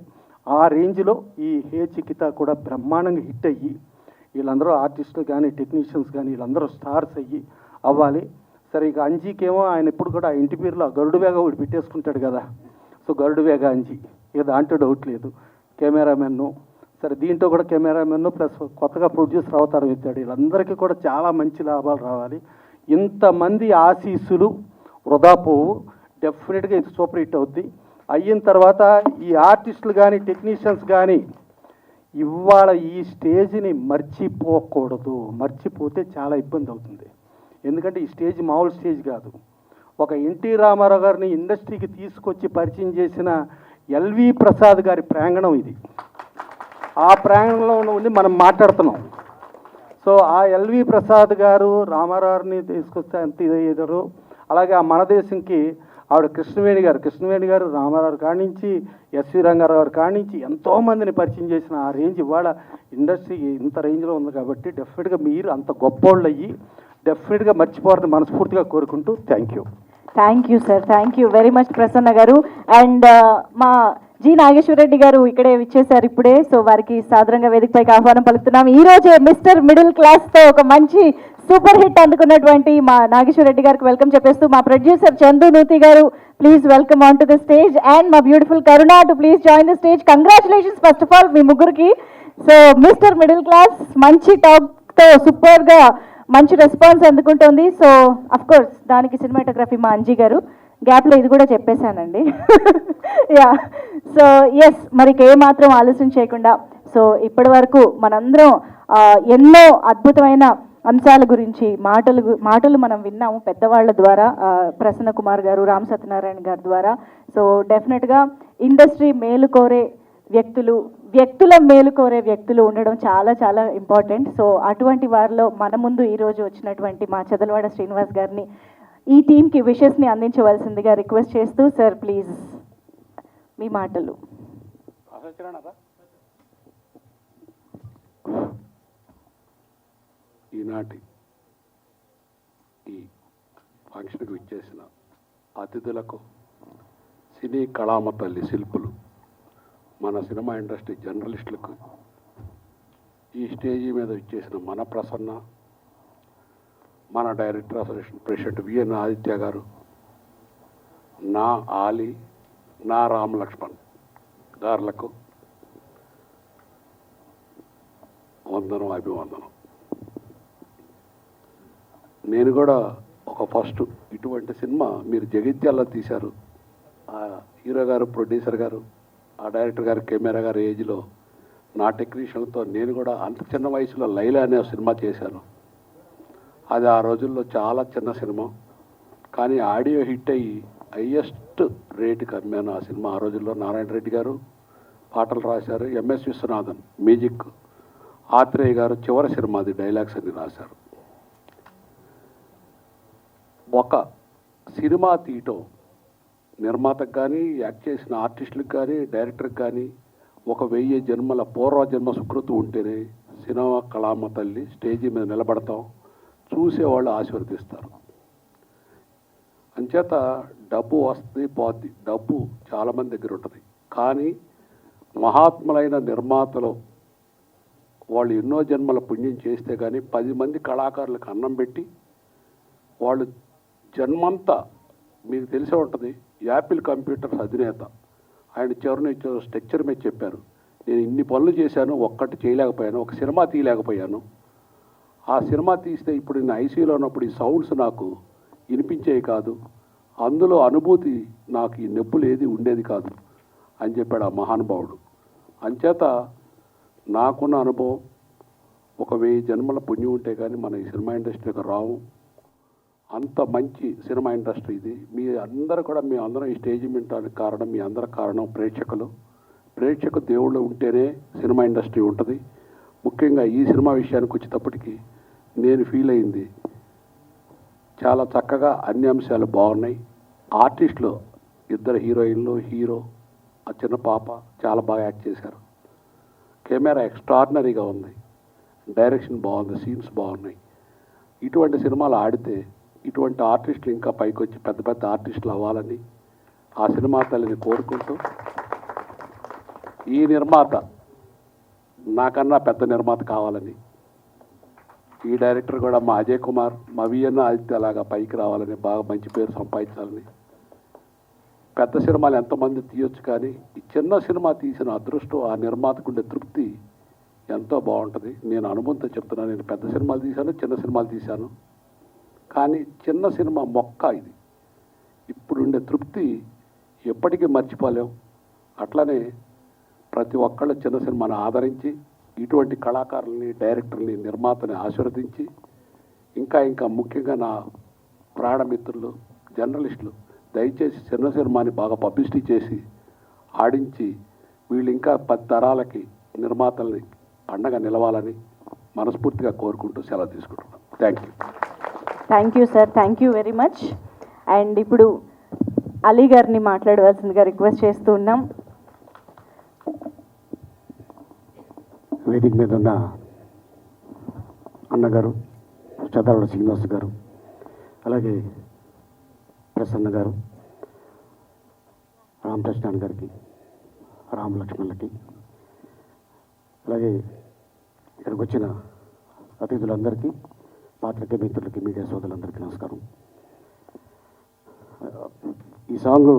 ఆ రేంజ్లో ఈ హే చికిత కూడా బ్రహ్మాండంగా హిట్ అయ్యి వీళ్ళందరూ ఆర్టిస్టులు కానీ టెక్నీషియన్స్ కానీ వీళ్ళందరూ స్టార్స్ అయ్యి అవ్వాలి. సరే ఇక అంజీకేమో ఆయన ఎప్పుడు కూడా ఆ ఇంటి పేరులో గరుడు వేగ ఒకటి పెట్టేసుకుంటాడు కదా. సో గరుడు వేగ అంజీ, ఇక దాంట్లో డౌట్ లేదు. కెమెరామెన్ను, సరే దీంట్లో కూడా కెమెరామెన్ను ప్లస్ కొత్తగా ప్రొడ్యూసర్ అవతారం ఎత్తాడు. వీళ్ళందరికీ కూడా చాలా మంచి లాభాలు రావాలి. ఇంతమంది ఆశీస్సులు వృధా పోవు, డెఫినెట్గా ఇది సూపర్ హిట్ అవుద్ది. అయిన తర్వాత ఈ ఆర్టిస్టులు కానీ టెక్నీషియన్స్ కానీ ఇవాళ ఈ స్టేజ్ని మర్చిపోకూడదు. మర్చిపోతే చాలా ఇబ్బంది అవుతుంది. ఎందుకంటే ఈ స్టేజ్ మామూలు స్టేజ్ కాదు. ఒక ఎన్టీ రామారావు గారిని ఇండస్ట్రీకి తీసుకొచ్చి పరిచయం చేసిన ఎల్వి ప్రసాద్ గారి ప్రాంగణం ఇది. ఆ ప్రాంగణంలో ఉండి మనం మాట్లాడుతున్నాం. సో ఆ ఎల్వి ప్రసాద్ గారు రామారావుని తీసుకొస్తే అంత ఇదయ్యేదారు. అలాగే ఆ మన దేశంకి ఆవిడ కృష్ణవేణి గారు రామారావు కానించి ఎస్వి రంగారావు గారు కానించి ఎంతోమందిని పరిచయం చేసిన ఆ రేంజ్ ఇవాళ ఇండస్ట్రీ ఇంత రేంజ్లో ఉంది. కాబట్టి డెఫినెట్గా మీరు అంత గొప్పోళ్ళు అయ్యి డెఫినెట్గా మర్చిపోవాలని మనస్ఫూర్తిగా కోరుకుంటూ thank you sir, thank you very much Prasanna గారు. అండ్ మా జి నాగేశ్వరరెడ్డి గారు ఇక్కడే విచ్చేశారు ఇప్పుడే. సో వారికి సాదరంగా వేదికపైకి ఆహ్వానం పలుకుతున్నాం. ఈ రోజే మిస్టర్ మిడిల్ క్లాస్తో ఒక మంచి సూపర్ హిట్ అందుకున్నటువంటి మా నాగేశ్వరరెడ్డి గారికి వెల్కమ్ చెప్పేస్తూ మా producer Chandu Nuthi garu please welcome on to the stage. And మా beautiful Karuna too please join the stage. Congratulations first of all మీ ముగ్గురికి. సో మిస్టర్ మిడిల్ క్లాస్ మంచి టాక్తో సూపర్గా మంచి రెస్పాన్స్ అందుకుంటుంది. సో అఫ్ కోర్స్ దానికి సినిమాటోగ్రఫీ మా అంజీ గారు. గ్యాప్లో ఇది కూడా చెప్పేశానండి. యా, సో ఎస్, మరి ఏమాత్రం ఆలస్యం చేయకుండా సో ఇప్పటి వరకు మనందరం ఎన్నో అద్భుతమైన అంశాల గురించి మాటలు మనం విన్నాము పెద్దవాళ్ళ ద్వారా, ప్రసన్న కుమార్ గారు, రామ్ సత్యనారాయణ గారి ద్వారా. సో డెఫినెట్గా ఇండస్ట్రీ మేలు కోరే వ్యక్తుల మేలు కోరే వ్యక్తులు ఉండడం చాలా చాలా ఇంపార్టెంట్. సో అటువంటి వారిలో మన ముందు ఈరోజు వచ్చినటువంటి మా చదలవాడ శ్రీనివాస్ గారిని ఈ టీంకి విషెస్ని అందించవలసిందిగా రిక్వెస్ట్ చేస్తూ, సార్ ప్లీజ్ మీ మాటలు. ఈనాటి ఈ ఫంక్షన్కి విచ్చేసిన అతిథులకు, సినీ కళామ తల్లి శిల్పులు, మన సినిమా ఇండస్ట్రీ జర్నలిస్టులకు, ఈ స్టేజీ మీద విచ్చేసిన మన ప్రసన్న, మన director association president VN Aditya గారు, నా ఆలి, నా రామ్ లక్ష్మణ్ గారులకు అభివందనం. నేను కూడా ఒక ఫస్ట్ ఇటువంటి సినిమా మీరు జగిత్యాలలో తీశారు. ఆ హీరో గారు, ప్రొడ్యూసర్ గారు, ఆ డైరెక్టర్ గారు, కెమెరా గారు ఏజ్లో నా టెక్నీషియన్తో నేను కూడా అంత చిన్న వయసులో లైలా అనే సినిమా చేశాను. అది ఆ రోజుల్లో చాలా చిన్న సినిమా, కానీ ఆడియో హిట్ అయ్యి హయ్యెస్ట్ రేటుకి అమ్మాను ఆ సినిమా. ఆ రోజుల్లో నారాయణ రెడ్డి గారు పాటలు రాశారు, ఎంఎస్ విశ్వనాథన్ మ్యూజిక్, ఆత్రేయ గారు చివరి సినిమాది డైలాగ్స్ అన్ని రాశారు. ఒక సినిమా తీయటం నిర్మాతకు కానీ, యాక్ట్ చేసిన ఆర్టిస్టులకు కానీ, డైరెక్టర్కి కానీ ఒక 1000 జన్మల పూర్వజన్మ సుకృతి ఉంటేనే సినిమా కళామ తల్లి స్టేజీ మీద నిలబడతాం, చూసేవాళ్ళు ఆశీర్వదిస్తారు. అంచేత డబ్బు వస్తుంది పోద్ది, డబ్బు చాలామంది దగ్గర ఉంటుంది. కానీ మహాత్ములైన నిర్మాతలు వాళ్ళు ఎన్నో జన్మల పుణ్యం చేస్తే కానీ 10 మంది కళాకారులకు అన్నం పెట్టి వాళ్ళు జన్మంతా, మీకు తెలిసే ఉంటుంది, యాపిల్ కంప్యూటర్స్ అధినేత ఆయన చివరిని స్ట్రక్చర్ మీద చెప్పారు, నేను ఇన్ని పనులు చేశాను, ఒక్కటి చేయలేకపోయాను, ఒక సినిమా తీయలేకపోయాను. ఆ సినిమా తీస్తే ఇప్పుడు నేను ఐసీయూలో ఉన్నప్పుడు ఈ సౌండ్స్ నాకు వినిపించేవి కాదు, అందులో అనుభూతి నాకు ఈ నొప్పులు ఏది ఉండేది కాదు అని చెప్పాడు ఆ మహానుభావుడు. అంచేత నాకున్న అనుభవం, ఒక 1000 జన్మల పుణ్యం ఉంటే కానీ మన ఈ సినిమా ఇండస్ట్రీకి రావు. అంత మంచి సినిమా ఇండస్ట్రీ ఇది. మీ అందరూ కూడా, మీ అందరం ఈ స్టేజ్ వినడానికి కారణం, మీ అందరి కారణం ప్రేక్షకు దేవుళ్ళు ఉంటేనే సినిమా ఇండస్ట్రీ ఉంటుంది. ముఖ్యంగా ఈ సినిమా విషయానికి వచ్చేటప్పటికి నేను ఫీల్ అయింది, చాలా చక్కగా అన్ని అంశాలు బాగున్నాయి. ఆర్టిస్టులు, 2 హీరోయిన్లు, హీరో, ఆ చిన్న పాప చాలా బాగా యాక్ట్ చేశారు. కెమెరా ఎక్స్ట్రాడినరీగా ఉంది, డైరెక్షన్ బాగుంది, సీన్స్ బాగున్నాయి. ఇటువంటి సినిమాలు ఆడితే ఇటువంటి ఆర్టిస్టులు ఇంకా పైకి వచ్చి పెద్ద పెద్ద ఆర్టిస్టులు అవ్వాలని ఆ సినిమా తల్లిని కోరుకుంటూ, ఈ నిర్మాత నాకన్నా పెద్ద నిర్మాత కావాలని, ఈ డైరెక్టర్ కూడా మా అజయ్ కుమార్, మా విఎన్ ఆదిత్య అలాగా పైకి రావాలని, బాగా మంచి పేరు సంపాదించాలని. పెద్ద సినిమాలు ఎంతమంది తీయొచ్చు, కానీ ఈ చిన్న సినిమా తీసిన అదృష్టం, ఆ నిర్మాతకు ఉండే తృప్తి ఎంతో బాగుంటుంది. నేను అనుభవంతో చెప్తున్నాను, నేను పెద్ద సినిమాలు తీశాను, చిన్న సినిమాలు తీశాను, కానీ చిన్న సినిమా మొక్క ఇది. ఇప్పుడుండే తృప్తి ఎప్పటికీ మర్చిపోలేం. అట్లనే ప్రతి ఒక్కళ్ళు చిన్న సినిమాను ఆదరించి ఇటువంటి కళాకారుల్ని, డైరెక్టర్ని, నిర్మాతని ఆశీర్వదించి ఇంకా ఇంకా ముఖ్యంగా నా ప్రాణమిత్రులు, జర్నలిస్టులు దయచేసి చిన్న సినిమాని బాగా పబ్లిసిటీ చేసి ఆడించి వీళ్ళు ఇంకా 10 తరాలకి నిర్మాతల్ని అండగా నిలవాలని మనస్ఫూర్తిగా కోరుకుంటూ సెలవు తీసుకుంటున్నాను. Thank you sir, thank you very much. And ఇప్పుడు అలీ గారిని మాట్లాడవలసిందిగా రిక్వెస్ట్ చేస్తూ ఉన్నాం. వేదిక మీద ఉన్న అన్నగారు, చదవడ శ్రీనివాస్ గారు, అలాగే ప్రసన్న గారు, రామకృష్ణ గారికి, రామలక్ష్మణులకి, అలాగే ఇక్కడికి వచ్చిన అతిథులందరికీ, పాత్రికేయ మిత్రులకి, మీడియా సోదరులందరికీ నమస్కారం. ఈ song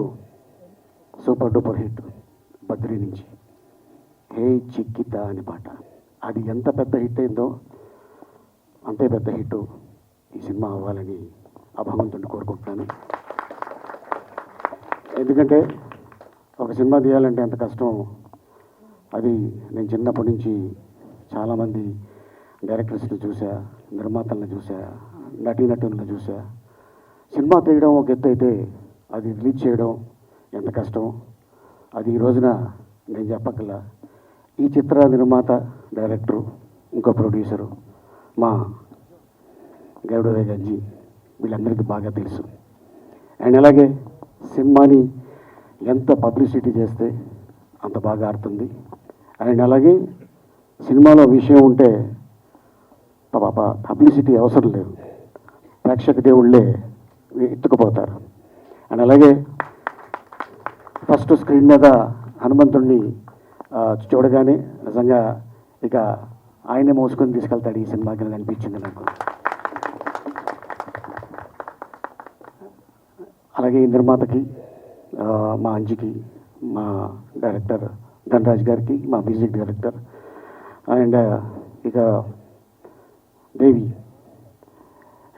super duper hit Badri నుంచి హే చిక్కిత అనే పాట, అది ఎంత పెద్ద హిట్ అయిందో అంతే పెద్ద హిట్ ఈ సినిమా అవ్వాలని ఆ భగవంతుడిని కోరుకుంటున్నాను. ఎందుకంటే ఒక సినిమా తీయాలంటే ఎంత కష్టం, అది నేను చిన్నప్పటి నుంచి చాలామంది డైరెక్టర్స్ని చూసా, నిర్మాతలను చూసా, నటీనటులను చూసా. సినిమా తీయడం ఒక ఎత్తు అయితే అది రిలీజ్ చేయడం ఎంత కష్టం, అది ఈ రోజున నేను చెప్పగల ఈ చిత్ర నిర్మాత, డైరెక్టరు, ఇంకో ప్రొడ్యూసరు మా గౌడవే గంజి వీళ్ళందరికీ బాగా తెలుసు. అండ్ అలాగే సినిమాని ఎంత పబ్లిసిటీ చేస్తే అంత బాగా ఆడుతుంది. అండ్ అలాగే సినిమాలో విషయం ఉంటే పబ్లిసిటీ అవసరం లేదు, ప్రేక్షక దేవుళ్ళే ఎత్తుకుపోతారు. అండ్ అలాగే ఫస్ట్ స్క్రీన్ మీద హనుమంతుడిని చూడగానే నిజంగా ఇక ఆయనే మోసుకొని తీసుకెళ్తాడు ఈ సినిమాకి అని అనిపించింది నాకు. అలాగే ఈ నిర్మాతకి, మా అంజికి, మా డైరెక్టర్ ధనరాజ్ గారికి, మా మ్యూజిక్ డైరెక్టర్, అండ్ ఇక దేవి,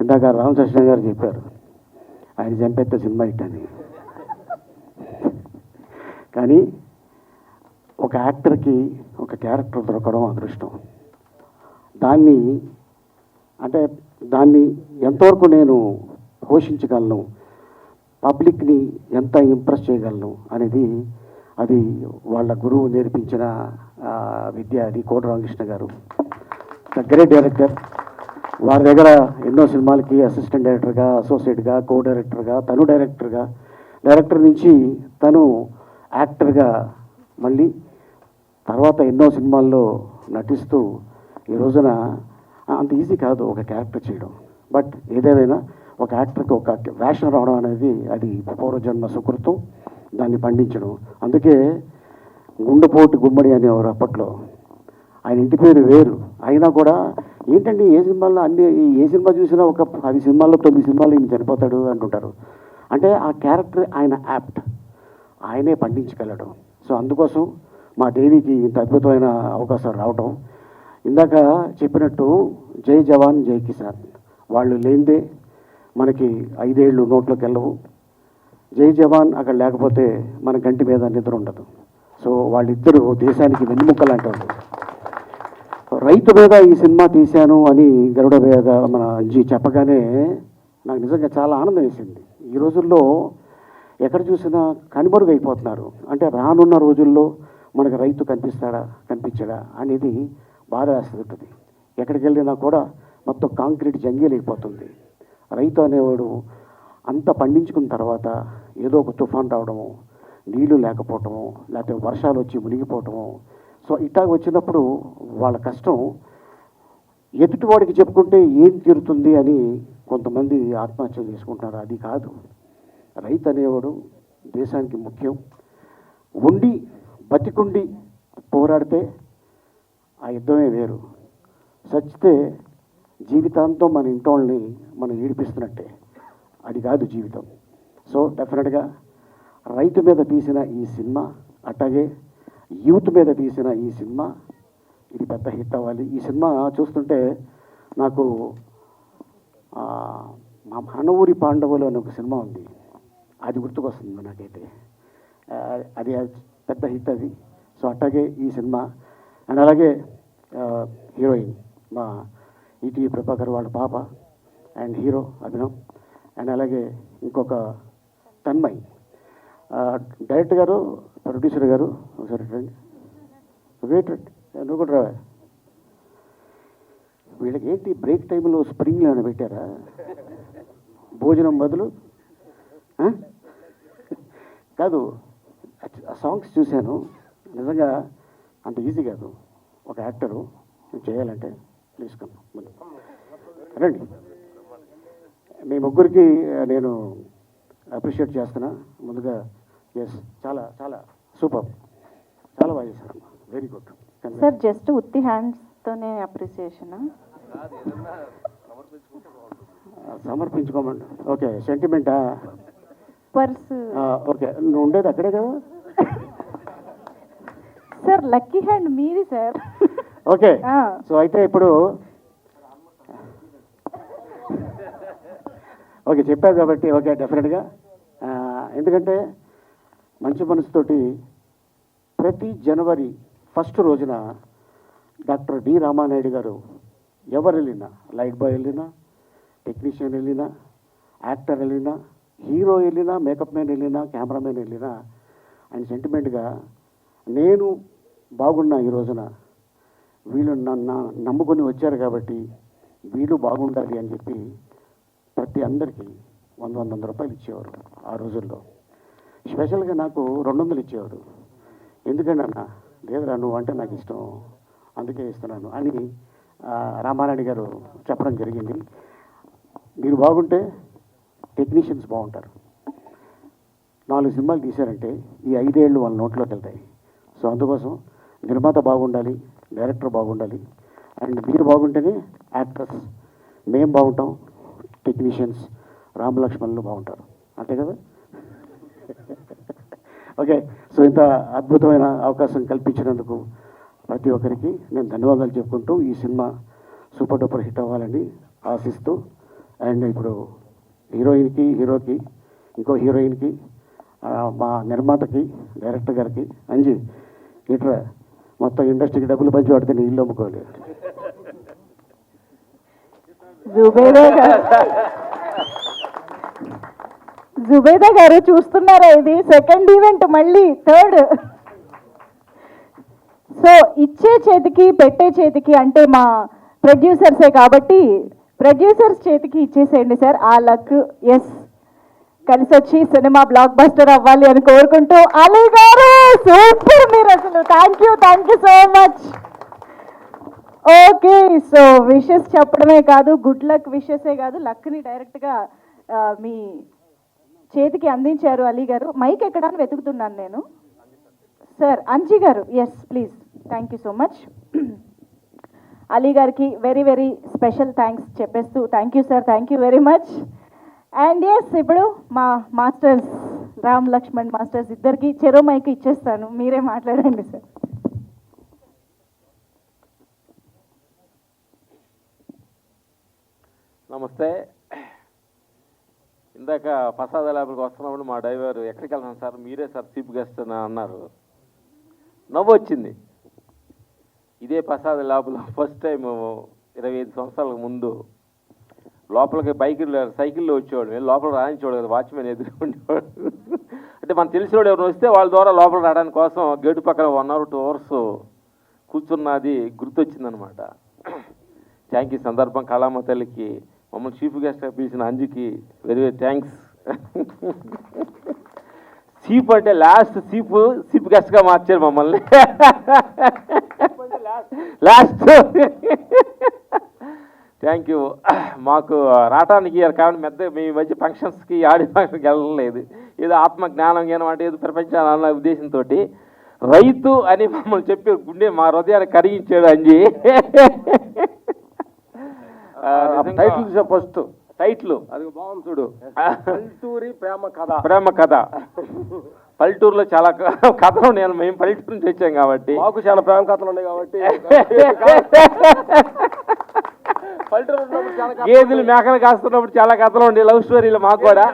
ఇందాక రామకృష్ణ గారు చెప్పారు ఆయన చంపేస్తే సినిమా హిట్ అని. కానీ ఒక యాక్టర్కి ఒక క్యారెక్టర్ దొరకడం అదృష్టం. దాన్ని ఎంతవరకు నేను పోషించగలను, పబ్లిక్ని ఎంత ఇంప్రెస్ చేయగలను అనేది అది వాళ్ళ గురువు నేర్పించిన విద్య. అది కోట రామకృష్ణ గారు, ద గ్రేట్ డైరెక్టర్. వారి దగ్గర ఎన్నో సినిమాలకి అసిస్టెంట్ డైరెక్టర్గా, అసోసియేట్గా, కో డైరెక్టర్గా, తను డైరెక్టర్గా, డైరెక్టర్ నుంచి తను యాక్టర్గా, మళ్ళీ తర్వాత ఎన్నో సినిమాల్లో నటిస్తూ ఈ రోజున అంత ఈజీ కాదు ఒక క్యారెక్టర్ చేయడం. బట్ ఏదేమైనా ఒక యాక్టర్కి ఒక వేషం రావడం అనేది అది పూర్వజన్మ సుకృతం, దాన్ని పండించడం. అందుకే గుండెపోటు గుమ్మడి అనేవారు అప్పట్లో. ఆయన ఇంటి పేరు వేరు అయినా కూడా ఏంటంటే ఏ సినిమాల్లో ఏ సినిమా చూసినా ఒక 10 సినిమాల్లో 9 సినిమాల్లో ఈయన చనిపోతాడు అంటుంటారు. అంటే ఆ క్యారెక్టర్ ఆయన యాప్ట్, ఆయనే పండించగలడు. సో అందుకోసం మా దేవికి ఇంత అద్భుతమైన అవకాశం రావటం. ఇందాక చెప్పినట్టు జై జవాన్ జై కిసాన్, వాళ్ళు లేనిదే మనకి 5 ఏళ్ళు నోట్లోకి వెళ్ళవు. జై జవాన్ అక్కడ లేకపోతే మన గంటి మీద నిద్ర ఉండదు. సో వాళ్ళిద్దరూ దేశానికి వెన్నెముక్క లాంటి వాళ్ళు. రైతు మీద ఈ సినిమా తీశాను అని గరుడ మీద మన జీ చెప్పగానే నాకు నిజంగా చాలా ఆనందం వేసింది. ఈ రోజుల్లో ఎక్కడ చూసినా కనుమరుగైపోతున్నారు. అంటే రానున్న రోజుల్లో మనకు రైతు కనిపిస్తాడా కనిపించడా అనేది బాధ వేస్తుంటుంది. ఎక్కడికి వెళ్ళినా కూడా మొత్తం కాంక్రీట్ జంగీలైపోతుంది. రైతు అనేవాడు అంత పండించుకున్న తర్వాత ఏదో ఒక తుఫాన్ రావడము, నీళ్లు లేకపోవటము, లేకపోతే వర్షాలు వచ్చి మునిగిపోవటము. సో ఇట్లా వచ్చినప్పుడు వాళ్ళ కష్టం ఎదుటివాడికి చెప్పుకుంటే ఏం తీరుతుంది అని కొంతమంది ఆత్మహత్యలు చేసుకుంటున్నారు. అది కాదు, రైతు అనేవాడు దేశానికి ముఖ్యం. ఉండి బతికుండి పోరాడితే ఆ యుద్ధమే వేరు. చచ్చితే జీవితాంతం మన ఇంటోళ్ళని మనం ఏడిపిస్తున్నట్టే. అది కాదు జీవితం. సో డెఫినెట్గా రైతు మీద తీసిన ఈ సినిమా, అట్లాగే యూత్ మీద తీసిన ఈ సినిమా, ఇది పెద్ద హిట్ అవ్వాలి. ఈ సినిమా చూస్తుంటే నాకు మా మన ఊరి పాండవులు అనే ఒక సినిమా ఉంది, అది గుర్తుకొస్తుంది నాకైతే. అది పెద్ద హిట్ అది. సో అట్లాగే ఈ సినిమా అండ్ అలాగే హీరోయిన్ మా ఈటీవీ ప్రభాకర్ వాళ్ళ పాప అండ్ హీరో అభినవ్ అండ్ అలాగే ఇంకొక తన్మయ్. డైరెక్టర్ గారు, ప్రొడ్యూసర్ గారు ఒకసారి రండి. వెయిట్ నువ్వు కూడా రావా? వీళ్ళకి ఏంటి బ్రేక్ టైంలో స్ప్రింగ్లు ఏమైనా పెట్టారా? భోజనం బదులు కాదు. ఆ సాంగ్స్ చూశాను, నిజంగా అంత ఈజీ కాదు ఒక యాక్టరు చేయాలంటే. ప్లీజ్ కమ్ రండి. మీ ముగ్గురికి నేను అప్రిషియేట్ చేస్తున్నా ముందుగా. ఎస్, చాలా చాలా సూపర్, చాలా బాగా చేశారమ్మా, వెరీ గుడ్. సార్ జస్ట్ ఉత్తి హ్యాండ్స్తోనే అప్రిసియేషనా? సమర్పించుకోమండి. ఓకే, సెంటిమెంటా? పర్స్ ఓకే, నువ్వు ఉండేది అక్కడే కదా? సార్ లక్కీ హ్యాండ్ మీది సార్. ఓకే, సో అయితే ఇప్పుడు ఓకే చెప్పారు కాబట్టి ఓకే డెఫినెట్గా. ఎందుకంటే మంచి మనసుతోటి ప్రతి జనవరి 1 రోజున డాక్టర్ డి రామానాయుడు గారు ఎవరు వెళ్ళినా, లైట్ బాయ్ వెళ్ళినా, టెక్నీషియన్ వెళ్ళినా, యాక్టర్ వెళ్ళినా, హీరో వెళ్ళినా, మేకప్ మ్యాన్ వెళ్ళినా, కెమెరామెన్ వెళ్ళినా, ఆయన సెంటిమెంట్గా నేను బాగున్నా ఈ రోజున, వీళ్ళు నన్ను నమ్ముకొని వచ్చారు కాబట్టి వీళ్ళు బాగుండాలి అని చెప్పి ప్రతి అందరికీ 100 రూపాయలు ఇచ్చేవారు ఆ రోజుల్లో. స్పెషల్గా నాకు 200 ఇచ్చేవారు. ఎందుకంటే అన్న లేదురా నువ్వు అంటే నాకు ఇష్టం అందుకే ఇస్తున్నాను అని రామారాయుడు గారు చెప్పడం జరిగింది. మీరు బాగుంటే టెక్నీషియన్స్ బాగుంటారు. 4 సినిమాలు తీశారంటే ఈ 5 ఏళ్ళు వాళ్ళ నోట్లోకి వెళ్తాయి. సో అందుకోసం నిర్మాత బాగుండాలి, డైరెక్టర్ బాగుండాలి, అండ్ మీరు బాగుంటేనే యాక్టర్స్, మేము బాగుంటాం, టెక్నీషియన్స్, రామలక్ష్మణులు బాగుంటారు. అంతే కదా? ఓకే, సో ఇంత అద్భుతమైన అవకాశం కల్పించినందుకు ప్రతి ఒక్కరికి నేను ధన్యవాదాలు చెప్పుకుంటూ ఈ సినిమా సూపర్ డూపర్ హిట్ అవ్వాలని ఆశిస్తూ, అండ్ ఇప్పుడు హీరోయిన్కి, హీరోకి, ఇంకో హీరోయిన్కి, మా నిర్మాతకి, డైరెక్టర్ గారికి, అంజీ ఇట్లా మొత్తం ఇండస్ట్రీకి డబ్బులు పంచి పడితే నేను ఇల్లు అమ్ముకోవాలి. జుబేదా గారు చూస్తున్నారా? ఇది సెకండ్ ఈవెంట్, మళ్ళీ థర్డ్. సో ఇచ్చే చేతికి పెట్టే చేతికి అంటే మా ప్రొడ్యూసర్సే కాబట్టి ప్రొడ్యూసర్స్ చేతికి ఇచ్చేసేయండి సార్. ఆ లక్ ఎస్ కలిసి వచ్చి సినిమా బ్లాక్ బస్టర్ అవ్వాలి అని కోరుకుంటూ, అలీ గారు సూపర్, మీరు అసలు thank you so much. Okay, so wishes చెప్పడమే కాదు, గుడ్ లక్ విషెసే కాదు, లక్ని డైరెక్ట్గా మీ చేతికి అందించారు అలీ గారు. మైక్ ఎక్కడానికి వెతుకుతున్నాను నేను. సార్ అంజీ గారు, yes please. Thank you so much. Ali గారికి వెరీ వెరీ స్పెషల్ థ్యాంక్స్ చెప్పేస్తూ, thank you sir, thank you very much. And yes, ఇప్పుడు మా మాస్టర్స్ రామ్ లక్ష్మణ్ మాస్టర్స్ ఇద్దరికి చెరో మైక్ ఇచ్చేస్తాను, మీరే మాట్లాడండి సార్. నమస్తే. ఇందాక ప్రసాద ల్యాబ్కి వస్తున్నప్పుడు మా డ్రైవర్ ఎక్కడికి వెళ్తాను సార్, మీరే సార్ చీఫ్ గెస్ట్ అని అన్నారు. నవ్వు వచ్చింది. ఇదే ప్రసాద ల్యాబ్లో ఫస్ట్ టైం 25 సంవత్సరాలకు ముందు లోపలికి సైకిల్లో వచ్చేవాడు, వెళ్ళి లోపల రాయించేవాడు కదా, వాచ్మెన్ ఎదుర్కొండేవాడు. అంటే మనకు తెలిసినవాడు ఎవరు వస్తే వాళ్ళ ద్వారా లోపల రావడానికి కోసం గేటు పక్కన 1 hour 2 hours కూర్చున్నది గుర్తొచ్చిందనమాట. Thank you. సందర్భం కళామ తల్లికి, మమ్మల్ని చీఫ్ గెస్ట్గా పిలిచిన అంజుకి వెరీ వెరీ థ్యాంక్స్. చీఫ్ అంటే లాస్ట్ చీఫ్ గెస్ట్గా మార్చారు మమ్మల్ని. Last thank you. మాకు రావడానికి కాబట్టి మీ మధ్య ఫంక్షన్స్కి ఆడియో ఫంక్షన్కి వెళ్ళలేదు. ఏదో ఆత్మ జ్ఞానం అంటే ఏదో ప్రపంచాన్ని అన్న ఉద్దేశంతో రైతు అని మమ్మల్ని చెప్పి గుండె మా హృదయాన్ని కరిగించాడు అంజీ. టైటిల్ ఫస్ట్ టైటిల్ అది బాగుంది చూడు, పల్లెటూరి ప్రేమ కథ. పల్లెటూరులో చాలా కథలు ఉన్నాయి, మేము పల్లెటూరు నుంచి వచ్చాం కాబట్టి మాకు చాలా ప్రేమ కథలు ఉన్నాయి కాబట్టి గేదెలు మేకలు కాస్తున్నప్పుడు చాలా కథలు ఉండే, లవ్ స్టోరీలు మాకు కూడా.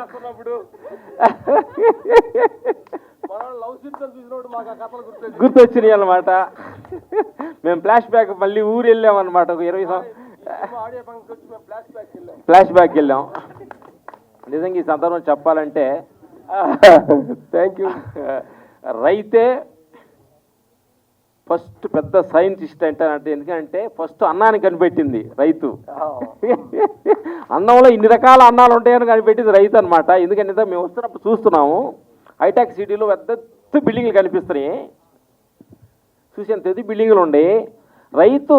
గుర్తొచ్చినాయి అన్నమాట. మేము ఫ్లాష్ బ్యాక్ మళ్ళీ ఊరు వెళ్ళామన్నమాట. ఒక 20 ఫ్లాష్ బ్యాక్ వెళ్ళాం. నిజంగా ఈ సందర్భం చెప్పాలంటే థ్యాంక్ యూ. రైతే ఫస్ట్ పెద్ద సైంటిస్ట్ అంటే ఎందుకంటే ఫస్ట్ అన్నాన్ని కనిపెట్టింది రైతు. అన్నంలో ఇన్ని రకాల అన్నాలు ఉంటాయని కనిపెట్టింది రైతు అనమాట. ఎందుకంటే మేము వస్తున్నప్పుడు చూస్తున్నాము హైటెక్ సిటీలో పెద్ద బిల్డింగ్లు కనిపిస్తున్నాయి. చూసిన తెది బిల్డింగ్లు ఉండి రైతు